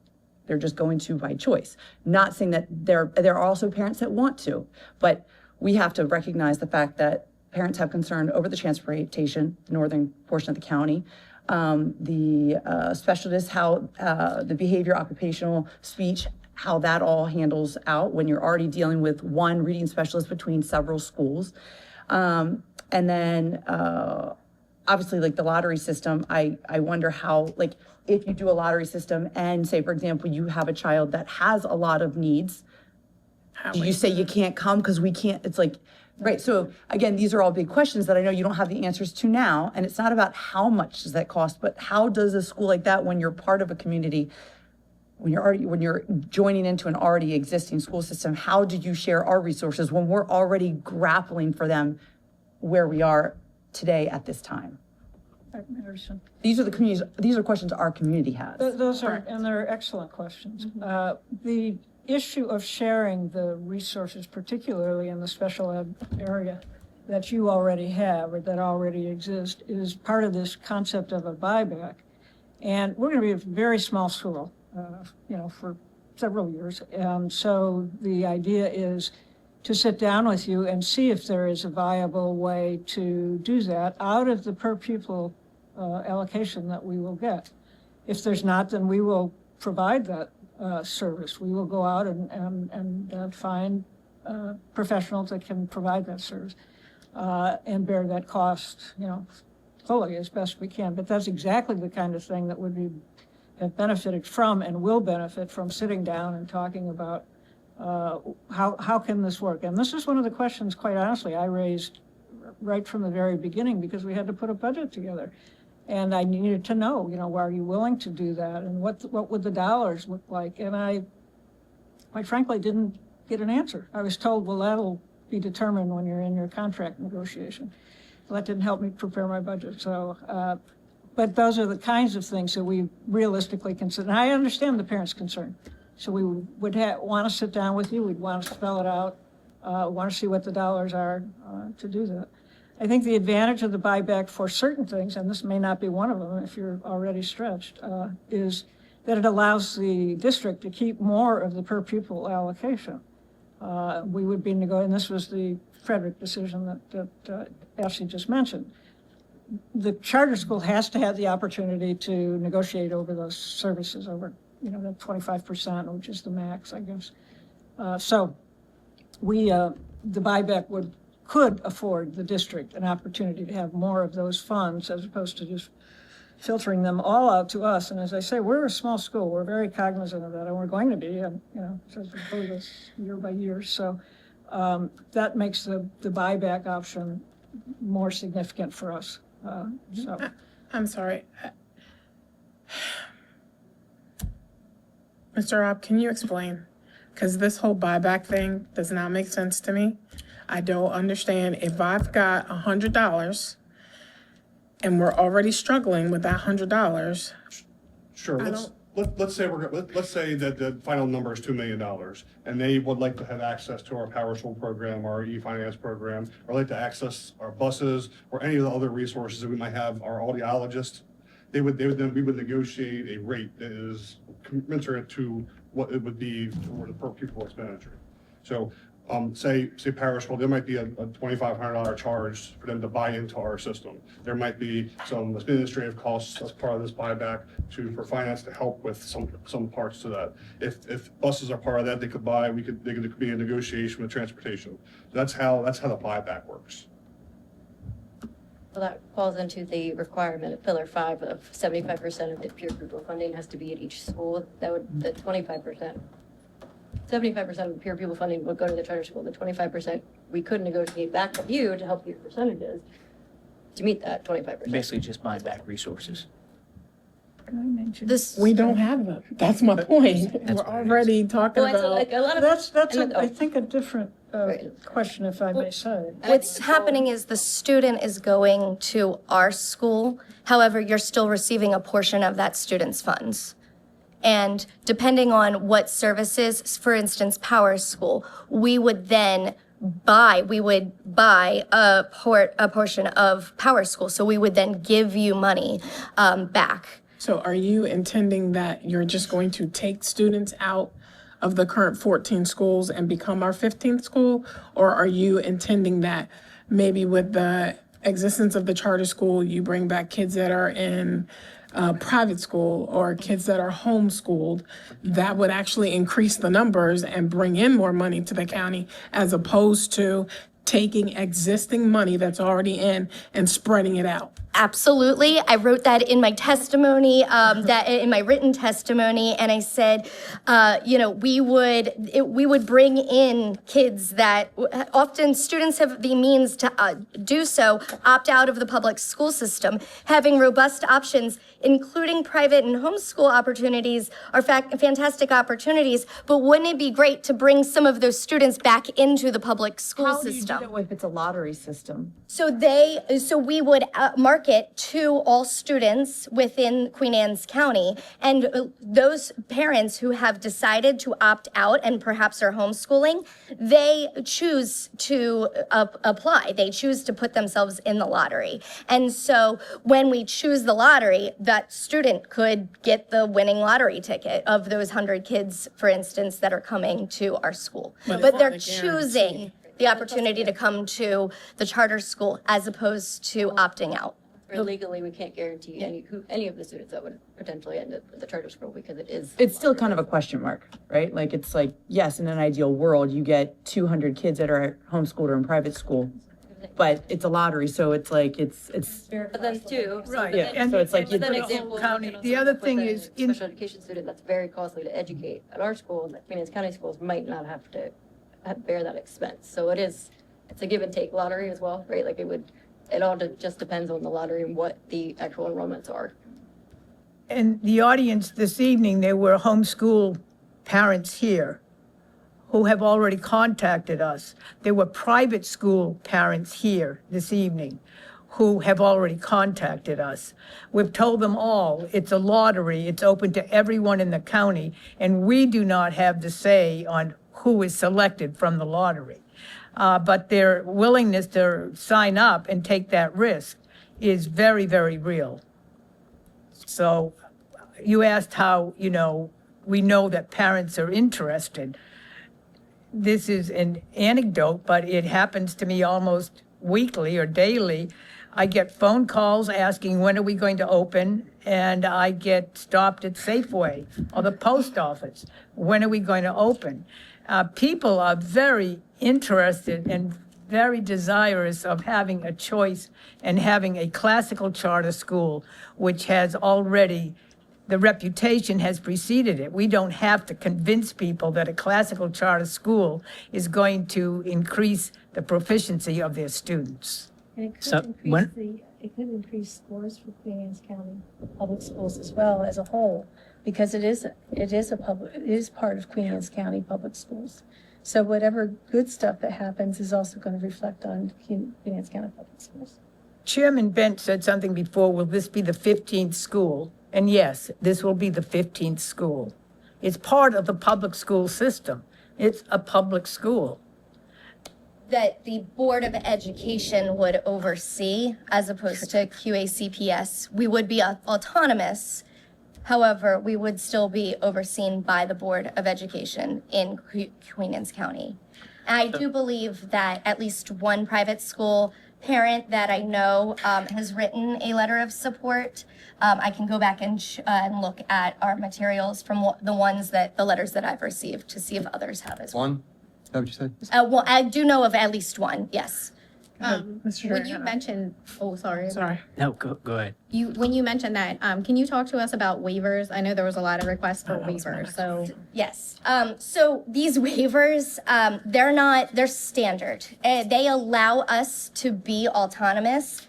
they're just going to by choice. Not saying that there are also parents that want to, but we have to recognize the fact that parents have concern over the transportation, the northern portion of the county, the specialists, how the behavior, occupational, speech, how that all handles out when you're already dealing with one reading specialist between several schools. And then obviously like the lottery system, I wonder how, like if you do a lottery system and say, for example, you have a child that has a lot of needs, do you say you can't come because we can't? It's like, right. So again, these are all big questions that I know you don't have the answers to now. And it's not about how much does that cost, but how does a school like that, when you're part of a community, when you're joining into an already existing school system, how do you share our resources when we're already grappling for them where we are today at this time? These are questions our community has. Those are, and they're excellent questions. The issue of sharing the resources, particularly in the special ed area that you already have or that already exist, is part of this concept of a buyback. And we're going to be a very small school, for several years. And so the idea is to sit down with you and see if there is a viable way to do that out of the per pupil allocation that we will get. If there's not, then we will provide that service. We will go out and find professionals that can provide that service and bear that cost, fully as best we can. But that's exactly the kind of thing that would have benefited from and will benefit from sitting down and talking about how can this work. And this is one of the questions, quite honestly, I raised right from the very beginning because we had to put a budget together. And I needed to know, are you willing to do that? And what would the dollars look like? And I, quite frankly, didn't get an answer. I was told, well, that'll be determined when you're in your contract negotiation. Well, that didn't help me prepare my budget. So, but those are the kinds of things that we realistically consider. And I understand the parents' concern. So we would want to sit down with you. We'd want to spell it out, want to see what the dollars are to do that. I think the advantage of the buyback for certain things, and this may not be one of them if you're already stretched, is that it allows the district to keep more of the per pupil allocation. We would be and this was the Frederick decision that Ashley just mentioned. The charter school has to have the opportunity to negotiate over those services over, that 25%, which is the max, I guess. So the buyback could afford the district an opportunity to have more of those funds as opposed to just filtering them all out to us. And as I say, we're a small school. We're very cognizant of that, and we're going to be, so we do this year by year. So that makes the buyback option more significant for us. I'm sorry. Mr. Rob, can you explain? Because this whole buyback thing does not make sense to me. I don't understand. If I've got $100 and we're already struggling with that $100, Sure. let's say that the final number is $2 million, and they would like to have access to our Power School program, our e-finance program, or like to access our buses, or any of the other resources that we might have, our audiologists. We would negotiate a rate that is commensurate to what it would be for the per pupil expenditure. So, say Power School, there might be a $2,500 charge for them to buy into our system. There might be some administrative costs as part of this buyback for finance to help with some parts to that. If buses are part of that, they could be a negotiation with transportation. So that's how the buyback works. Well, that falls into the requirement of Pillar 5 of 75% of the peer pupil funding has to be at each school. That would, the 25%. 75% of the peer pupil funding would go to the charter school. The 25% we could negotiate back with you to help your percentages to meet that 25%. Basically just buying back resources. Can I mention? We don't have them. That's my point. We're already talking Well, it's about. like a lot of. That's, and I think, a different question, if I may say. What's happening is the student is going to our school. However, you're still receiving a portion of that student's funds. And depending on what services, for instance, Power School, we would buy a portion of Power School. So we would then give you money back. So are you intending that you're just going to take students out of the current 14 schools and become our 15th school? Or are you intending that maybe with the existence of the charter school, you bring back kids that are in private school or kids that are homeschooled, that would actually increase the numbers and bring in more money to the county as opposed to taking existing money that's already in and spreading it out? Absolutely. I wrote that in my testimony, that in my written testimony, and I said, we would bring in kids that often students have the means to do so, opt out of the public school system. Having robust options, including private and homeschool opportunities, are fantastic opportunities. But wouldn't it be great to bring some of those students back into the public school system? How do you do that if it's a lottery system? So we would market to all students within Queen Anne's County, and those parents who have decided to opt out and perhaps are homeschooling, they choose to apply. They choose to put themselves in the lottery. And so when we choose the lottery, that student could get the winning lottery ticket of those 100 kids, for instance, that are coming to our school. But they're choosing the opportunity to come to the charter school as opposed to opting out. Or legally, we can't guarantee any of the students that would potentially end up at the charter school because it is. It's still kind of a question mark, right? Like, it's like, yes, in an ideal world, you get 200 kids that are homeschooled or in private school, but it's a lottery, so it's like, it's. But then too. Right, but then- and so it's like but then you- example, county. you can The also other put thing the is special education student that's very costly to educate at our school, that Queen Anne's County schools might not have to bear that expense. So it's a give and take lottery as well, right? Like it all just depends on the lottery and what the actual enrollments are. In the audience this evening, there were homeschool parents here who have already contacted us. There were private school parents here this evening who have already contacted us. We've told them all, it's a lottery, it's open to everyone in the county, and we do not have the say on who is selected from the lottery. But their willingness to sign up and take that risk is very, very real. So you asked how, we know that parents are interested. This is an anecdote, but it happens to me almost weekly or daily. I get phone calls asking, when are we going to open? And I get stopped at Safeway or the post office. When are we going to open? People are very interested and very desirous of having a choice and having a classical charter school, which has already, the reputation has preceded it. We don't have to convince people that a classical charter school is going to increase the proficiency of their students. And it So, could when- it could increase scores for Queen Anne's County public schools as well as a whole, because it is part of Queen Anne's County public schools. So whatever good stuff that happens is also going to reflect on Queen Anne's County public schools. Chairman Bent said something before, will this be the 15th school? And yes, this will be the 15th school. It's part of the public school system. It's a public school. That the Board of Education would oversee as opposed to QACPS. We would be autonomous. However, we would still be overseen by the Board of Education in Queen Anne's County. And I do believe that at least one private school parent that I know has written a letter of support. I can go back and look at our materials from the letters that I've received to see if others have as well. One? Is that what you said? Well, I do know of at least one, yes. When you mentioned, sorry. No, go ahead. When you mentioned that, can you talk to us about waivers? I know there was a lot of requests for waivers, so. Yes. So these waivers, they're standard. They allow us to be autonomous.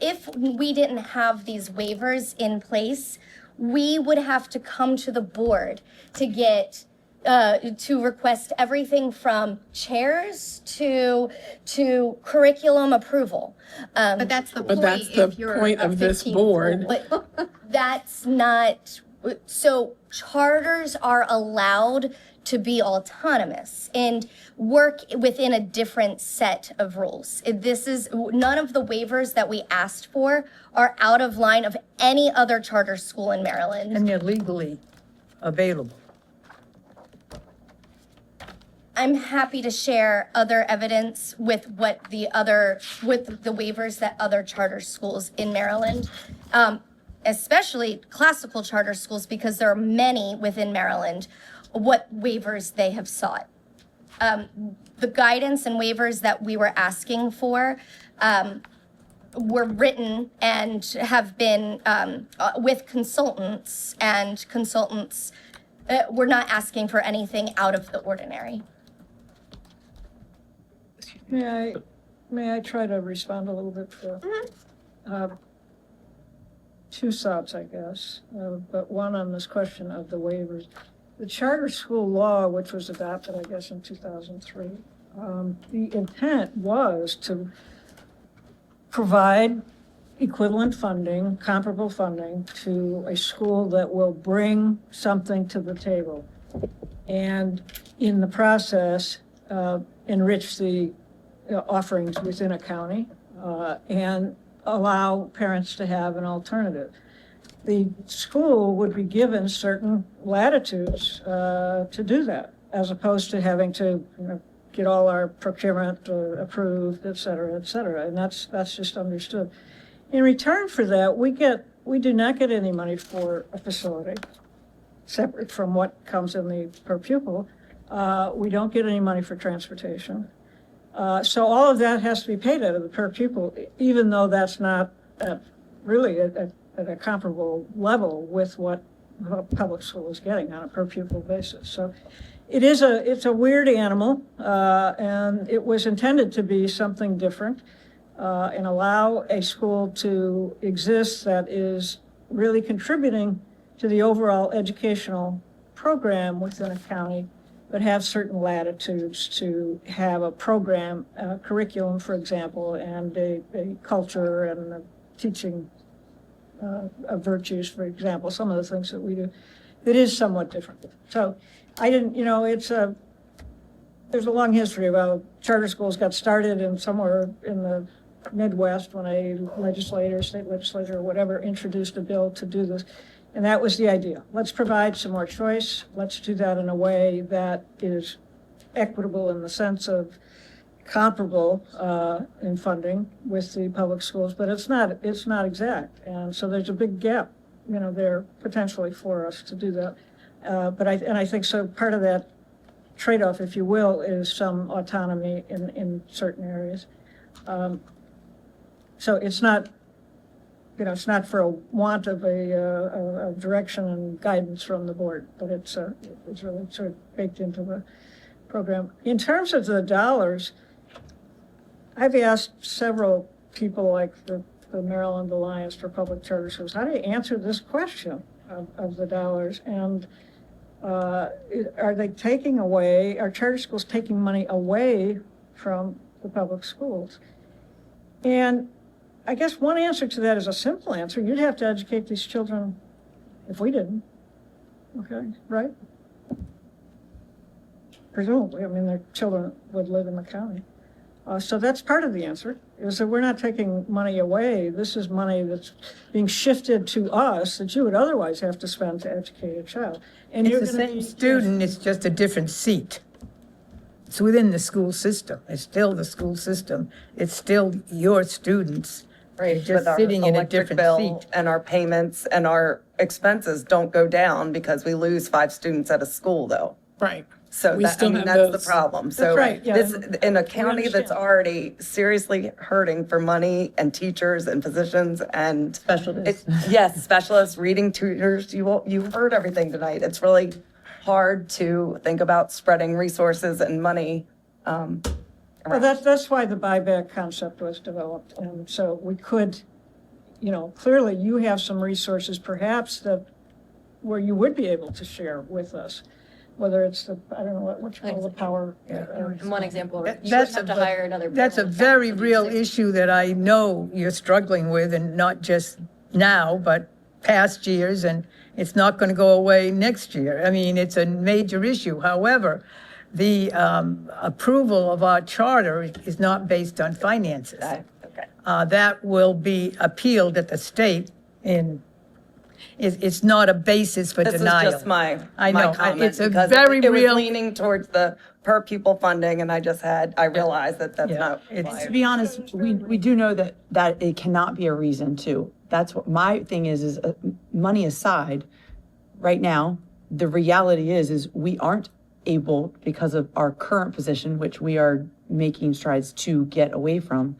If we didn't have these waivers in place, we would have to come to the board to get to request everything from chairs to curriculum approval. But that's the point. But that's the if you're point a of this 15th board. But that's not, so charters are allowed to be autonomous and work within a different set of rules. None of the waivers that we asked for are out of line of any other charter school in Maryland. And they're legally available. I'm happy to share other evidence with the waivers that other charter schools in Maryland, especially classical charter schools, because there are many within Maryland, what waivers they have sought. The guidance and waivers that we were asking for were written and have been with consultants, and consultants were not asking for anything out of the ordinary. May I try to respond a little bit for two thoughts, I guess, but one on this question of the waivers. The charter school law, which was adopted, I guess, in 2003, the intent was to provide equivalent funding, comparable funding to a school that will bring something to the table and in the process enrich the offerings within a county and allow parents to have an alternative. The school would be given certain latitudes to do that, as opposed to having to get all our procurement approved, et cetera, and that's just understood. In return for that, we do not get any money for a facility, separate from what comes in the per pupil. We don't get any money for transportation. So all of that has to be paid out of the per pupil, even though that's not really at a comparable level with what public school is getting on a per pupil basis. So it's a weird animal, and it was intended to be something different and allow a school to exist that is really contributing to the overall educational program within a county, but have certain latitudes to have a program, curriculum, for example, and a culture and a teaching of virtues, for example, some of the things that we do. It is somewhat different. So I didn't, there's a long history of how charter schools got started in somewhere in the Midwest when a legislator, state legislator or whatever, introduced a bill to do this. And that was the idea. Let's provide some more choice. Let's do that in a way that is equitable in the sense of comparable in funding with the public schools, but it's not exact. And so there's a big gap, there potentially for us to do that. But I think so part of that trade-off, if you will, is some autonomy in certain areas. So it's not for a want of a direction and guidance from the board, but it's really sort of baked into the program. In terms of the dollars, I've asked several people like the Maryland Alliance for Public Charter Schools, how do you answer this question of the dollars? And are charter schools taking money away from the public schools? And I guess one answer to that is a simple answer. You'd have to educate these children if we didn't. Okay, right? Presumably, I mean, their children would live in the county. So that's part of the answer, is that we're not taking money away. This is money that's being shifted to us that you would otherwise have to spend to educate a child. And It's you're the gonna same be- student, it's just a different seat. It's within the school system. It's still the school system. It's still your students. Right, They're just but our sitting in a electric different bill seat. and our payments and our expenses don't go down because we lose 5 students at a school, though. Right. So We that, I still mean, have that's the those. problem. That's So right, yeah. this, in a county that's understand. already seriously hurting for money and teachers and physicians and. Specialists. Yes, specialists, reading tutors, you heard everything tonight. It's really hard to think about spreading resources and money. Well, that's why the buyback concept was developed. And so we could, clearly you have some resources perhaps that, where you would be able to share with us, whether it's the, I don't know, what you call the power. And one example, you wouldn't That's have a- to hire another. That's a parent. very real issue that I know you're struggling with, and not just now, but past years, and it's not going to go away next year. I mean, it's a major issue. However, the approval of our charter is not based on finances. Okay. That will be appealed at the state it's not a basis for This is denial. just my I know, comment it's a because very it was real. leaning towards the per pupil funding and I realized that that's not. To be honest, we do know that it cannot be a reason to. That's what my thing is money aside, right now, the reality is we aren't able, because of our current position, which we are making strides to get away from,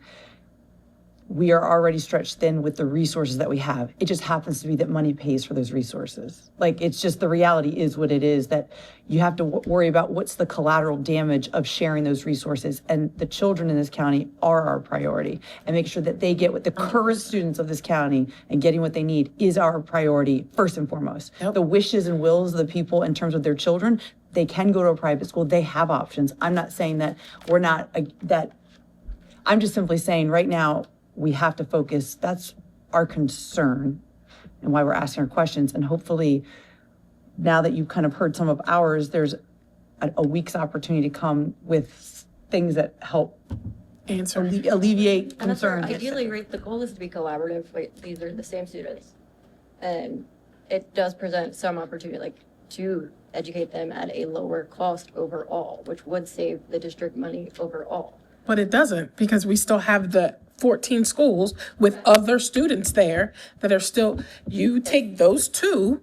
we are already stretched thin with the resources that we have. It just happens to be that money pays for those resources. Like, it's just, the reality is what it is, that you have to worry about what's the collateral damage of sharing those resources. And the children in this county are our priority. And make sure that they get what the current students of this county and getting what they need is our priority first and foremost. The wishes and wills of the people in terms of their children, they can go to a private school. They have options. I'm not saying that we're not, I'm just simply saying right now, we have to focus. That's our concern and why we're asking our questions. And hopefully, now that you've kind of heard some of ours, there's a week's opportunity to come with things that help alleviate And that's where concerns. ideally, right, the goal is to be collaborative, like, these are the same students. And it does present some opportunity, like, to educate them at a lower cost overall, which would save the district money overall. But it doesn't, because we still have the 14 schools with other students there that are still, you take those 2,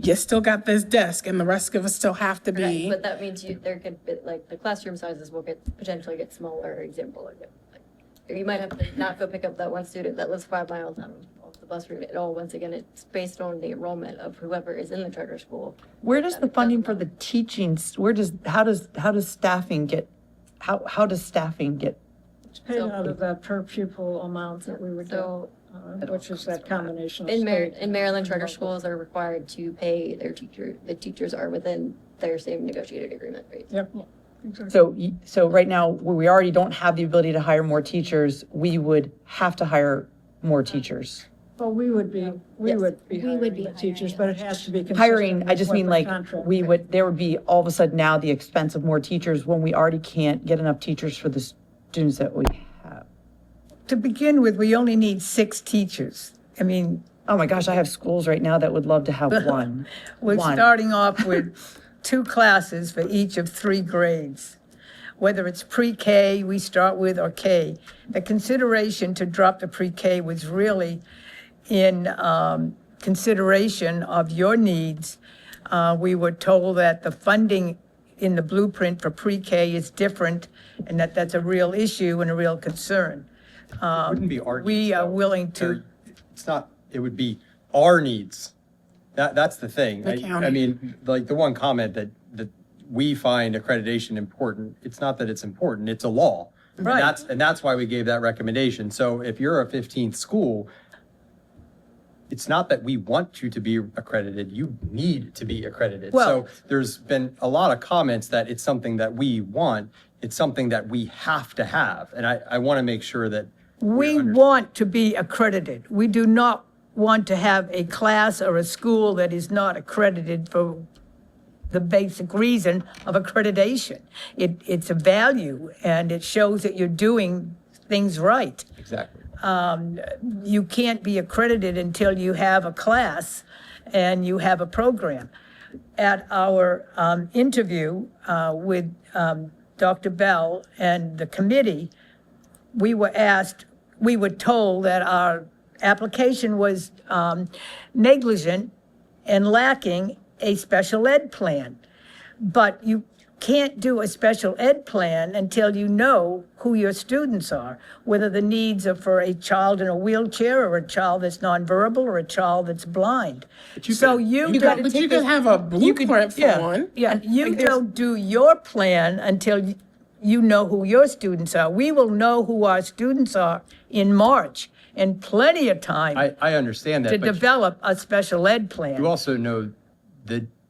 you still got this desk, and the rest of us still have to Correct, be. but that means there could be, like, the classroom sizes will potentially get smaller, example, like, you might have to not go pick up that one student that lives 5 miles off the bus route at all. Once again, it's based on the enrollment of whoever is in the charter school. Where does the funding for the teachings, how does staffing get, how does staffing get? It's paid out of that per pupil amount that we would do, which is that combination of In state. In Maryland, charter schools are required to pay their the teachers are within their same negotiated agreement rates. Yep, exactly. So right now, where we already don't have the ability to hire more teachers, we would have to hire more teachers. Well, we would be hiring the teachers, but it has to be consistent. Hiring, I with just what mean the like, contract- there would be all of a sudden now the expense of more teachers when we already can't get enough teachers for the students that we have. To begin with, we only need 6 teachers. I mean, Oh my gosh, I have schools right now that would love to have one. we're One. starting off with 2 classes for each of 3 grades. Whether it's pre-K, we start with, or K. The consideration to drop the pre-K was really in consideration of your needs. We were told that the funding in the blueprint for pre-K is different, and that's a real issue and a real concern. Wouldn't be our We needs, are though. willing to, They're- It's not, it would be our needs. That's the thing. The county. I mean, like the one comment that we find accreditation important, it's not that it's important, it's a law. Right. And that's why we gave that recommendation. So if you're a 15th school, it's not that we want you to be accredited, you need to be accredited. Well- So there's been a lot of comments that it's something that we want, it's something that we have to have. And I want to make sure that We want to be accredited. We do not want to have a class or a school that is not accredited for the basic reason of accreditation. It's a value, and it shows that you're doing things right. Exactly. You can't be accredited until you have a class and you have a program. At our interview with Dr. Bell and the committee, we were told that our application was negligent and lacking a special ed plan. But you can't do a special ed plan until you know who your students are, whether the needs are for a child in a wheelchair or a child that's nonverbal or a child that's blind. So you gotta But you take can have a blueprint for one. Yeah, you don't do your plan until you know who your students are. We will know who our students are in March, and plenty of time I understand that, to but develop a special ed plan. you also know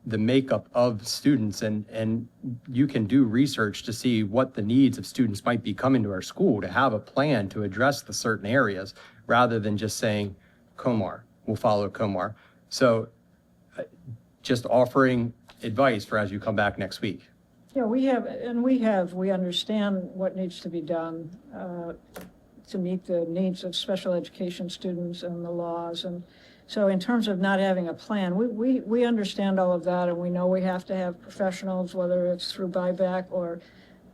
the makeup of students, and you can do research to see what the needs of students might be coming to our school, to have a plan to address the certain areas, rather than just saying, Comar, we'll follow Comar. So just offering advice for as you come back next week. Yeah, we understand what needs to be done to meet the needs of special education students and the laws. And so in terms of not having a plan, we understand all of that, and we know we have to have professionals, whether it's through buyback or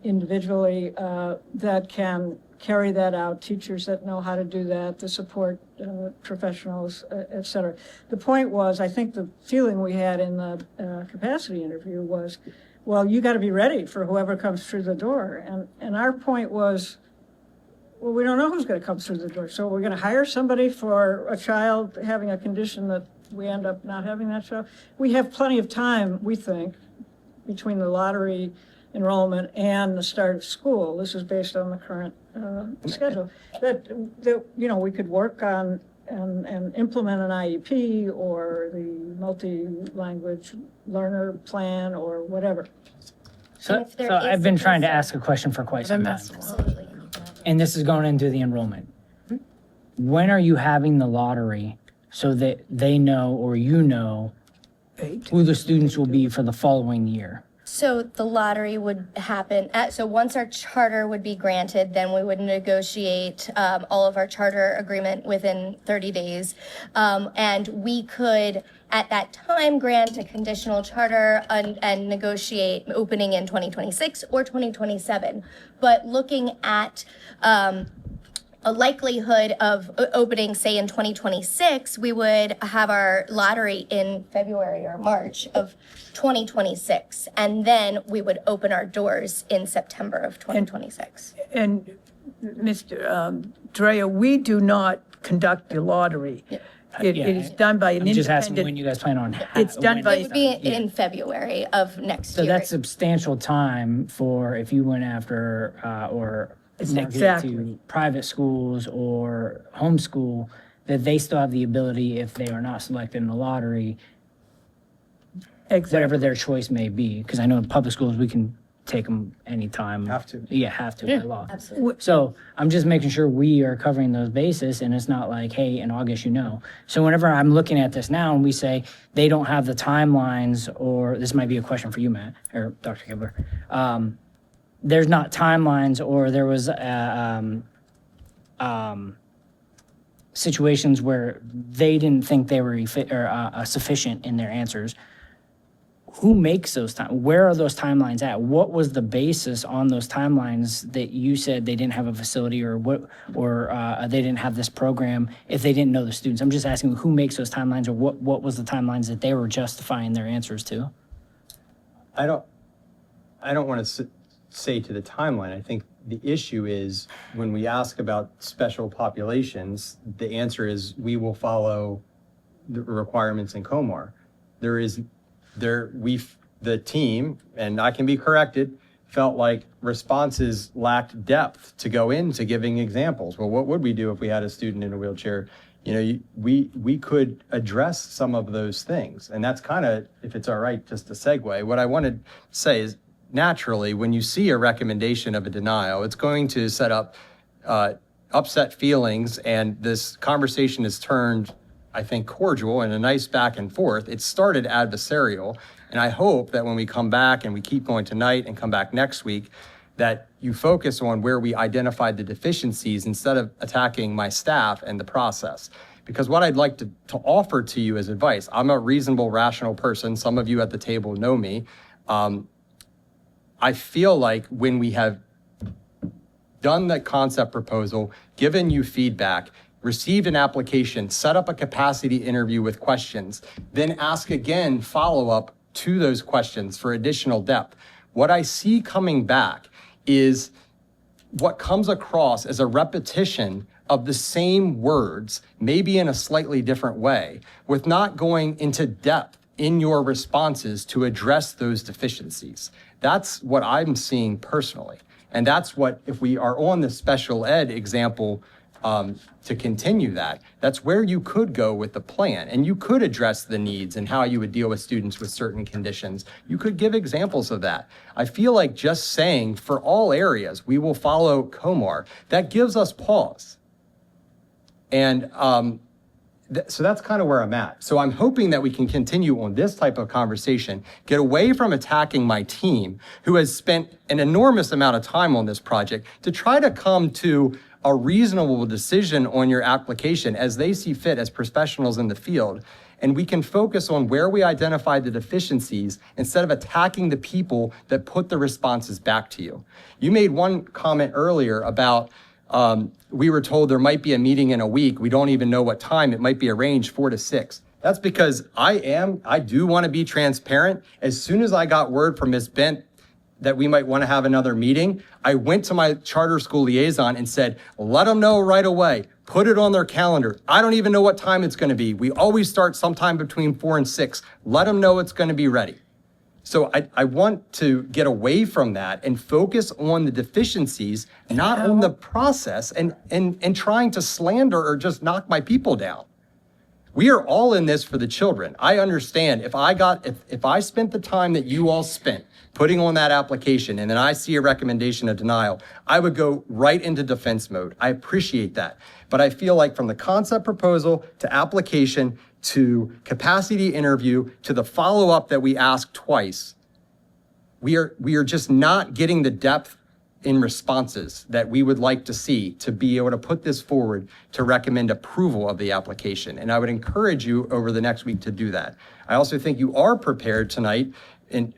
individually, that can carry that out, teachers that know how to do that, the support professionals, et cetera. The point was, I think the feeling we had in the capacity interview was, well, you got to be ready for whoever comes through the door. And our point was, well, we don't know who's going to come through the door. So we're going to hire somebody for a child having a condition that we end up not having that child. We have plenty of time, we think, between the lottery enrollment and the start of school. This is based on the current schedule. That we could work on and implement an IEP or the multi-language learner plan or whatever. So I've been trying to ask a question for quite some time. And this is going into the enrollment. When are you having the lottery so that they know, or you know, who the students will be for the following year? So the lottery would happen so once our charter would be granted, then we would negotiate all of our charter agreement within 30 days. And we could, at that time, grant a conditional charter and negotiate opening in 2026 or 2027. But looking at a likelihood of opening, say, in 2026, we would have our lottery in February or March of 2026. And then we would open our doors in September of 2026. And Mr. Dreyer, we do not conduct the lottery. It is done by an I'm just asking independent. when you guys plan on. It's done by. It would be in February of next So year. that's substantial time for if you went after or marketed Exactly. to private schools or homeschool, that they still have the ability, if they are not selected in the lottery, whatever their choice may be. Because I know in public schools, we can take them anytime. Have to. Yeah, have to by law. Absolutely. So I'm just making sure we are covering those bases, and it's not like, hey, in August, So whenever I'm looking at this now and we say they don't have the timelines, or this might be a question for you, Matt, or Dr. Kibler. There's not timelines, or there was situations where they didn't think they were sufficient in their answers. Who makes those timelines? Where are those timelines at? What was the basis on those timelines that you said they didn't have a facility or they didn't have this program if they didn't know the students? I'm just asking who makes those timelines, or what was the timelines that they were justifying their answers to? I don't want to say to the timeline. I think the issue is when we ask about special populations, the answer is we will follow the requirements in Comar. The team, and I can be corrected, felt like responses lacked depth to go into giving examples. Well, what would we do if we had a student in a wheelchair? We could address some of those things. And that's kind of, if it's all right, just a segue. What I wanted to say is, naturally, when you see a recommendation of a denial, it's going to set up upset feelings, and this conversation has turned, I think, cordial and a nice back and forth. It started adversarial, and I hope that when we come back and we keep going tonight and come back next week, that you focus on where we identified the deficiencies instead of attacking my staff and the process. Because what I'd like to offer to you as advice, I'm a reasonable, rational person. Some of you at the table know me. I feel like when we have done the concept proposal, given you feedback, received an application, set up a capacity interview with questions, then ask again follow-up to those questions for additional depth. What I see coming back is what comes across as a repetition of the same words, maybe in a slightly different way, with not going into depth in your responses to address those deficiencies. That's what I'm seeing personally. And that's what, if we are on the special ed example, to continue that, that's where you could go with the plan. And you could address the needs and how you would deal with students with certain conditions. You could give examples of that. I feel like just saying for all areas, we will follow COMAR, that gives us pause. And so that's kind of where I'm at. So I'm hoping that we can continue on this type of conversation, get away from attacking my team, who has spent an enormous amount of time on this project, to try to come to a reasonable decision on your application as they see fit as professionals in the field. And we can focus on where we identify the deficiencies instead of attacking the people that put the responses back to you. You made one comment earlier about we were told there might be a meeting in a week. We don't even know what time. It might be arranged 4 to 6. That's because I do want to be transparent. As soon as I got word from Ms. Bent that we might want to have another meeting, I went to my charter school liaison and said, let them know right away. Put it on their calendar. I don't even know what time it's going to be. We always start sometime between 4 and 6. Let them know it's going to be ready. So I want to get away from that and focus on the deficiencies, not on the process and trying to slander or just knock my people down. We are all in this for the children. I understand if I spent the time that you all spent putting on that application and then I see a recommendation of denial, I would go right into defense mode. I appreciate that. But I feel like from the concept proposal to application to capacity interview to the follow-up that we asked twice, we are just not getting the depth in responses that we would like to see to be able to put this forward to recommend approval of the application. And I would encourage you over the next week to do that. I also think you are prepared tonight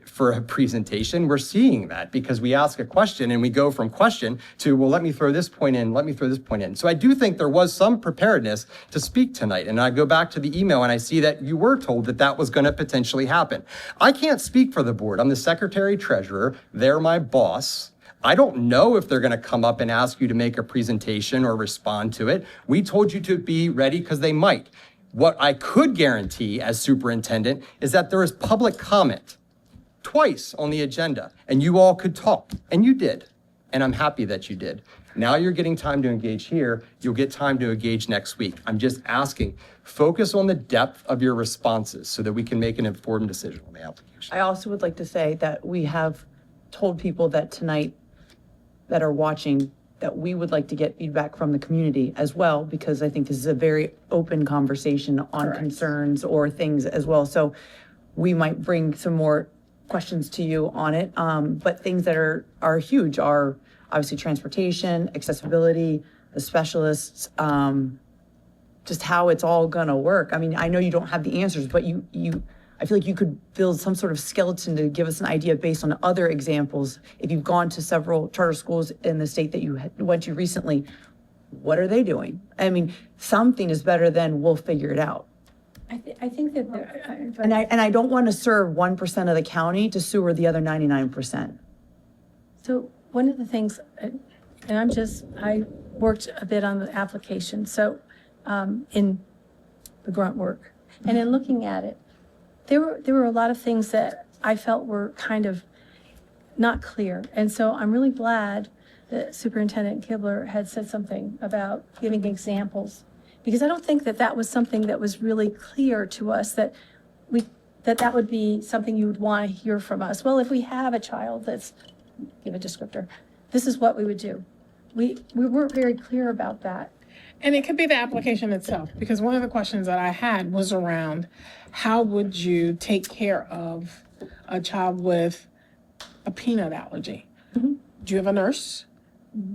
for a presentation. We're seeing that because we ask a question and we go from question to, well, let me throw this point in, let me throw this point in. So I do think there was some preparedness to speak tonight. And I go back to the email and I see that you were told that that was going to potentially happen. I can't speak for the board. I'm the secretary treasurer. They're my boss. I don't know if they're going to come up and ask you to make a presentation or respond to it. We told you to be ready because they might. What I could guarantee as superintendent is that there is public comment twice on the agenda, and you all could talk, and you did, and I'm happy that you did. Now you're getting time to engage here. You'll get time to engage next week. I'm just asking, focus on the depth of your responses so that we can make an informed decision on the application. I also would like to say that we have told people that tonight that are watching that we would like to get feedback from the community as well, because I think this is a very open conversation on concerns or things as well. So we might bring some more questions to you on it. But things that are huge are obviously transportation, accessibility, the specialists, just how it's all gonna work. I mean, I know you don't have the answers, but I feel like you could build some sort of skeleton to give us an idea based on other examples. If you've gone to several charter schools in the state that you went to recently, what are they doing? I mean, something is better than we'll figure it out. I think that there, And I don't want to serve 1% of the county to sewer the other 99%. so one of the things, and I worked a bit on the application, so in the grunt work. And in looking at it, there were a lot of things that I felt were kind of not clear. And so I'm really glad that Superintendent Kibler had said something about giving examples, because I don't think that was something that was really clear to us, that would be something you would want to hear from us. Well, if we have a child give a descriptor, this is what we would do. We weren't very clear about that. And it could be the application itself, because one of the questions that I had was around how would you take care of a child with a peanut allergy? Do you have a nurse?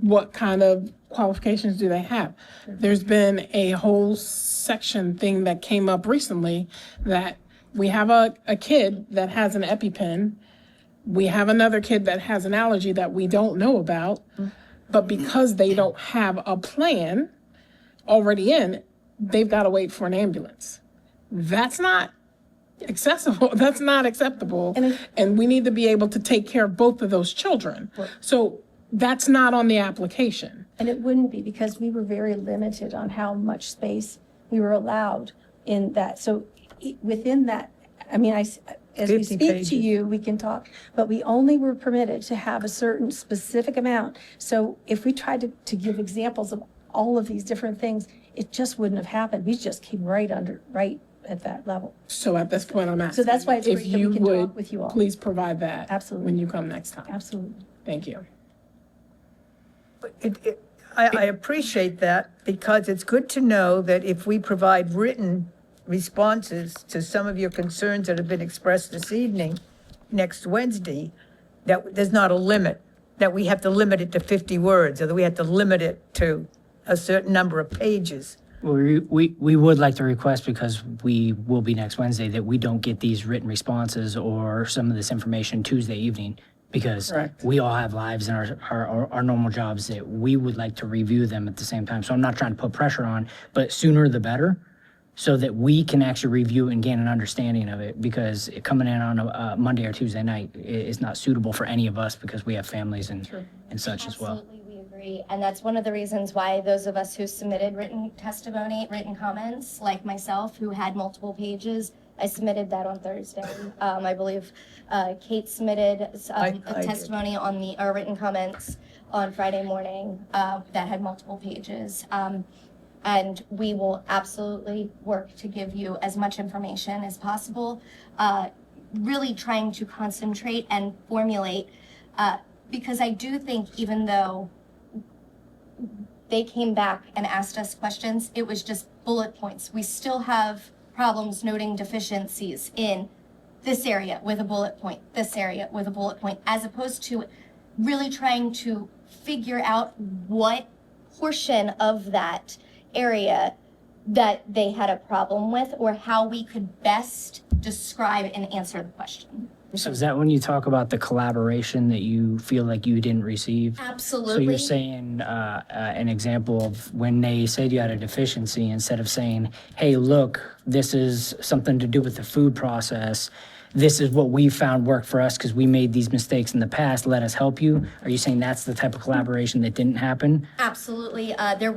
What kind of qualifications do they have? There's been a whole section thing that came up recently that we have a kid that has an EpiPen. We have another kid that has an allergy that we don't know about, but because they don't have a plan already in, they've got to wait for an ambulance. That's not accessible. That's not acceptable. And we need to be able to take care of both of those children. So that's not on the application. And it wouldn't be, because we were very limited on how much space we were allowed in that. So within that, I mean, as we 50 speak pages. to you, we can talk, but we only were permitted to have a certain specific amount. So if we tried to give examples of all of these different things, it just wouldn't have happened. We just came right at that level. So at this point, I'm asking. So that's why it's if great that you we can would talk with you all. please provide that. Absolutely. When you come next time. Absolutely. Thank you. I appreciate that, because it's good to know that if we provide written responses to some of your concerns that have been expressed this evening, next Wednesday, that there's not a limit, that we have to limit it to 50 words, or that we have to limit it to a certain number of pages. We would like to request, because we will be next Wednesday, that we don't get these written responses or some of this information Tuesday evening, because Correct. we all have lives and our normal jobs that we would like to review them at the same time. So I'm not trying to put pressure on, but sooner the better, so that we can actually review and gain an understanding of it, because coming in on a Monday or Tuesday night is not suitable for any of us, because we have families and such as well. Absolutely, we agree. And that's one of the reasons why those of us who submitted written testimony, written comments, like myself, who had multiple pages, I submitted that on Thursday. I believe Kate submitted I a testimony on the written comments on Friday morning that had multiple pages. And we will absolutely work to give you as much information as possible, really trying to concentrate and formulate, because I do think even though they came back and asked us questions, it was just bullet points. We still have problems noting deficiencies in this area with a bullet point, this area with a bullet point, as opposed to really trying to figure out what portion of that area that they had a problem with, or how we could best describe and answer the question. So is that when you talk about the collaboration that you feel like you didn't receive? Absolutely. So you're saying an example of when they said you had a deficiency, instead of saying, hey, look, this is something to do with the food process. This is what we found worked for us because we made these mistakes in the past. Let us help you. Are you saying that's the type of collaboration that didn't happen? Absolutely. It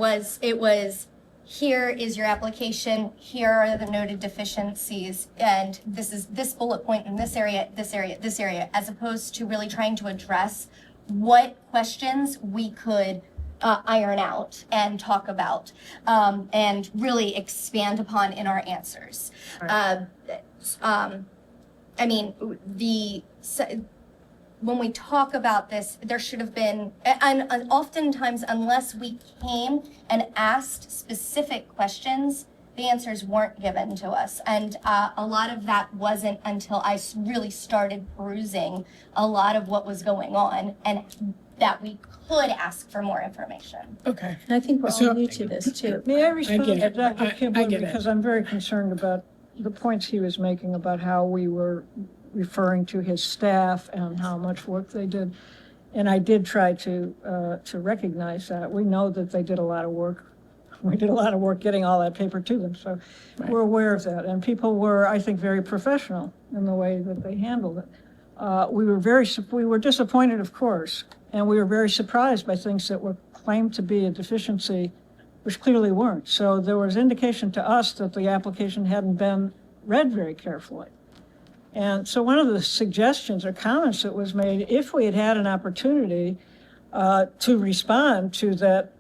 was, here is your application, here are the noted deficiencies, and this is this bullet point in this area, this area, this area, as opposed to really trying to address what questions we could iron out and talk about, and really expand upon in our answers. I mean, when we talk about this, there should have been, and oftentimes, unless we came and asked specific questions, the answers weren't given to us. And a lot of that wasn't until I really started perusing a lot of what was going on, and that we could ask for more information. Okay. And I think we're all new to this too. May I respond get to it. Dr. I Kibler, get it. because I'm very concerned about the points he was making about how we were referring to his staff and how much work they did. And I did try to recognize that. We know that they did a lot of work. We did a lot of work getting all that paper to them, so we're aware of that. And people were, I think, very professional in the way that they handled it. We were disappointed, of course, and we were very surprised by things that were claimed to be a deficiency, which clearly weren't. So there was indication to us that the application hadn't been read very carefully. And so one of the suggestions or comments that was made, if we had had an opportunity to respond to that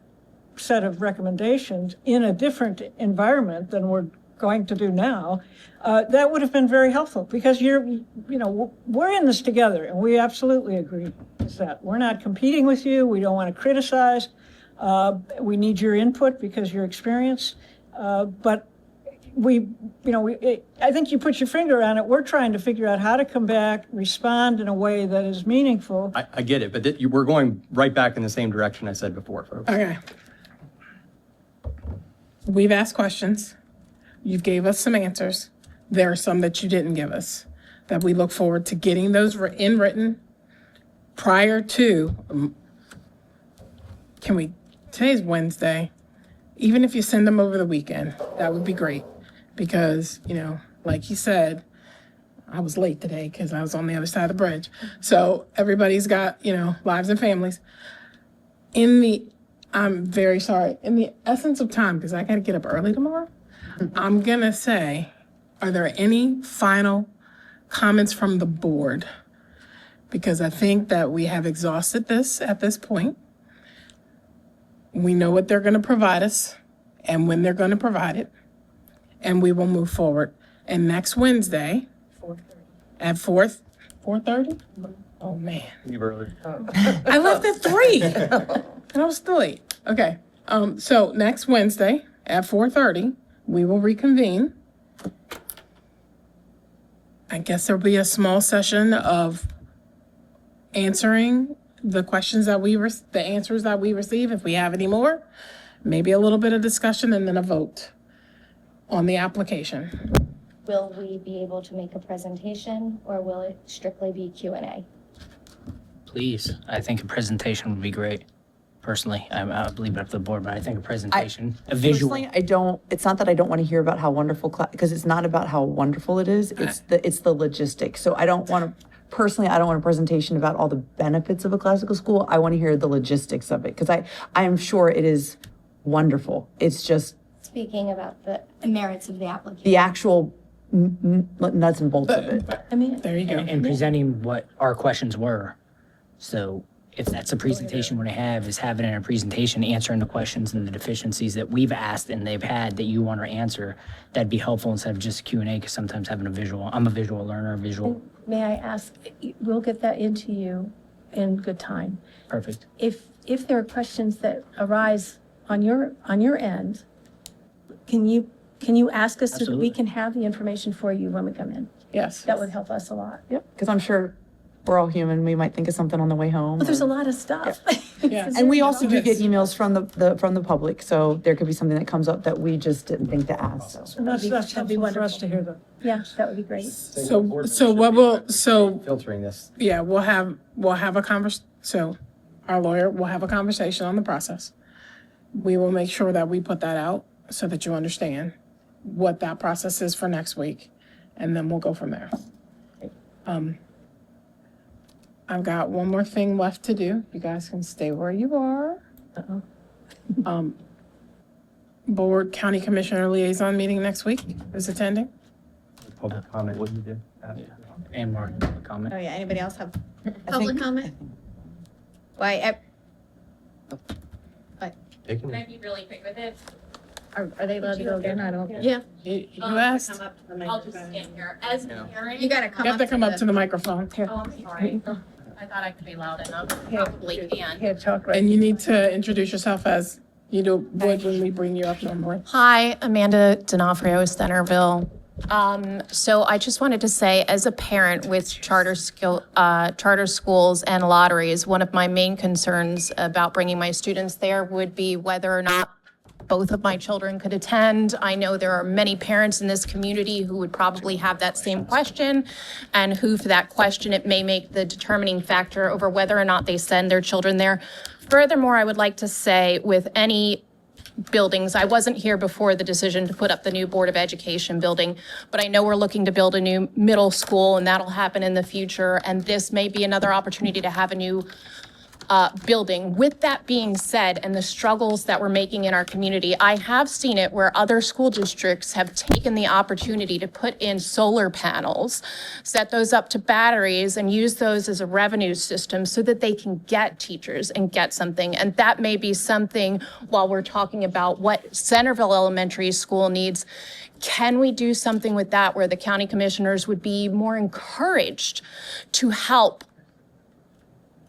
set of recommendations in a different environment than we're going to do now, that would have been very helpful, because we're in this together, and we absolutely agree with that. We're not competing with you. We don't want to criticize. We need your input because your experience, but I think you put your finger on it. We're trying to figure out how to come back, respond in a way that is meaningful. I get it, but we're going right back in the same direction I said before, folks. Okay. We've asked questions. You gave us some answers. There are some that you didn't give us, that we look forward to getting those in written prior to, today's Wednesday. Even if you send them over the weekend, that would be great. Because, like you said, I was late today because I was on the other side of the bridge. So everybody's got, lives and families. I'm very sorry, in the essence of time, because I got to get up early tomorrow, I'm going to say, are there any final comments from the board? Because I think that we have exhausted this at this point. We know what they're going to provide us and when they're going to provide it. And we will move forward. And next Wednesday at 4:30? Oh, man. Leave early. I left at 3 and I was still late. Okay. So next Wednesday at 4:30, we will reconvene. I guess there'll be a small session of answering the questions that the answers that we receive, if we have any more. Maybe a little bit of discussion and then a vote on the application. Will we be able to make a presentation or will it strictly be Q&A? Please, I think a presentation would be great. Personally, I believe it up to the board, but I think a presentation, a visual. Personally, it's not that I don't want to hear about how wonderful, because it's not about how wonderful it is, it's the logistics. So I don't want a presentation about all the benefits of a classical school. I want to hear the logistics of it, because I am sure it is wonderful. It's just Speaking about the merits of the application. the actual nuts and bolts of it. There you go. And presenting what our questions were. So if that's a presentation we're gonna have, is having in a presentation, answering the questions and the deficiencies that we've asked and they've had that you want to answer, that'd be helpful instead of just Q&A, because sometimes having I'm a visual learner, May I ask, we'll get that into you in good time. Perfect. If there are questions that arise on your end, can you ask us so that we can have the information for you when we come in? Yes. That would help us a lot. Yep, because I'm sure we're all human. We might think of something on the way home. But there's a lot of stuff. Yeah. And we also do get emails from the public, so there could be something that comes up that we just didn't think to ask. So. And that's helpful for us to hear that. Yeah, that would be great. So Filtering this. yeah, we'll have a so our lawyer will have a conversation on the process. We will make sure that we put that out so that you understand what that process is for next week, and then we'll go from there. I've got one more thing left to do. You guys can stay where you are. Board County Commissioner Liaison meeting next week is attending. Public comment, what you did. And Mark, public comment. Oh, yeah, anybody else have public comment? Why, Can I be really quick with it? are they allowed to go again? I don't. Yeah. You asked. I'll just stand here. As a parent. You gotta You have to come up to the microphone. Oh, I'm sorry. I thought I could be loud enough. Probably can. Can't talk right. And you need to introduce yourself as you would when we bring you up normally. Hi, Amanda D'Onofrio, Centerville. So I just wanted to say, as a parent with charter schools and lotteries, one of my main concerns about bringing my students there would be whether or not both of my children could attend. I know there are many parents in this community who would probably have that same question, and who, for that question, it may make the determining factor over whether or not they send their children there. Furthermore, I would like to say, with any buildings, I wasn't here before the decision to put up the new Board of Education building, but I know we're looking to build a new middle school, and that'll happen in the future, and this may be another opportunity to have a new building. With that being said, and the struggles that we're making in our community, I have seen it where other school districts have taken the opportunity to put in solar panels, set those up to batteries, and use those as a revenue system so that they can get teachers and get something. And that may be something, while we're talking about what Centerville Elementary School needs, can we do something with that where the county commissioners would be more encouraged to help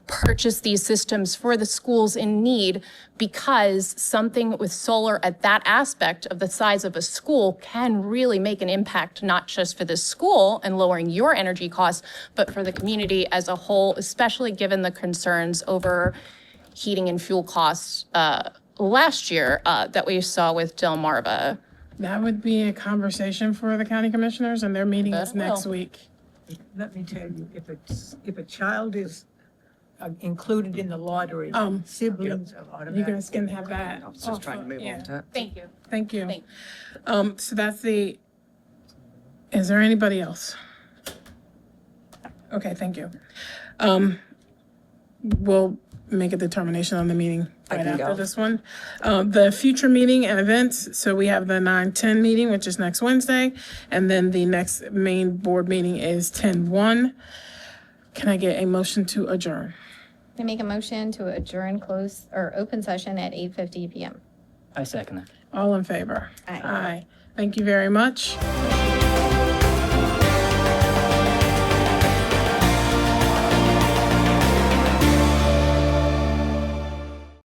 purchase these systems for the schools in need, because something with solar at that aspect of the size of a school can really make an impact, not just for the school and lowering your energy costs, but for the community as a whole, especially given the concerns over heating and fuel costs last year that we saw with Delmarva. That would be a conversation for the county commissioners, and their meeting is That next will. week. Let me tell you, if a child is included in the lottery, siblings are automatically. You guys can have that. I was just trying to move on to. Thank you. Thank you. So that's is there anybody else? Okay, thank you. We'll make a determination on the meeting right after this one. The future meeting and events, so we have the 9/10 meeting, which is next Wednesday, and then the next main board meeting is 10/1. Can I get a motion to adjourn? I make a motion to adjourn close or open session at 8:50 PM. I second that. All in favor? Aye. Aye. Thank you very much.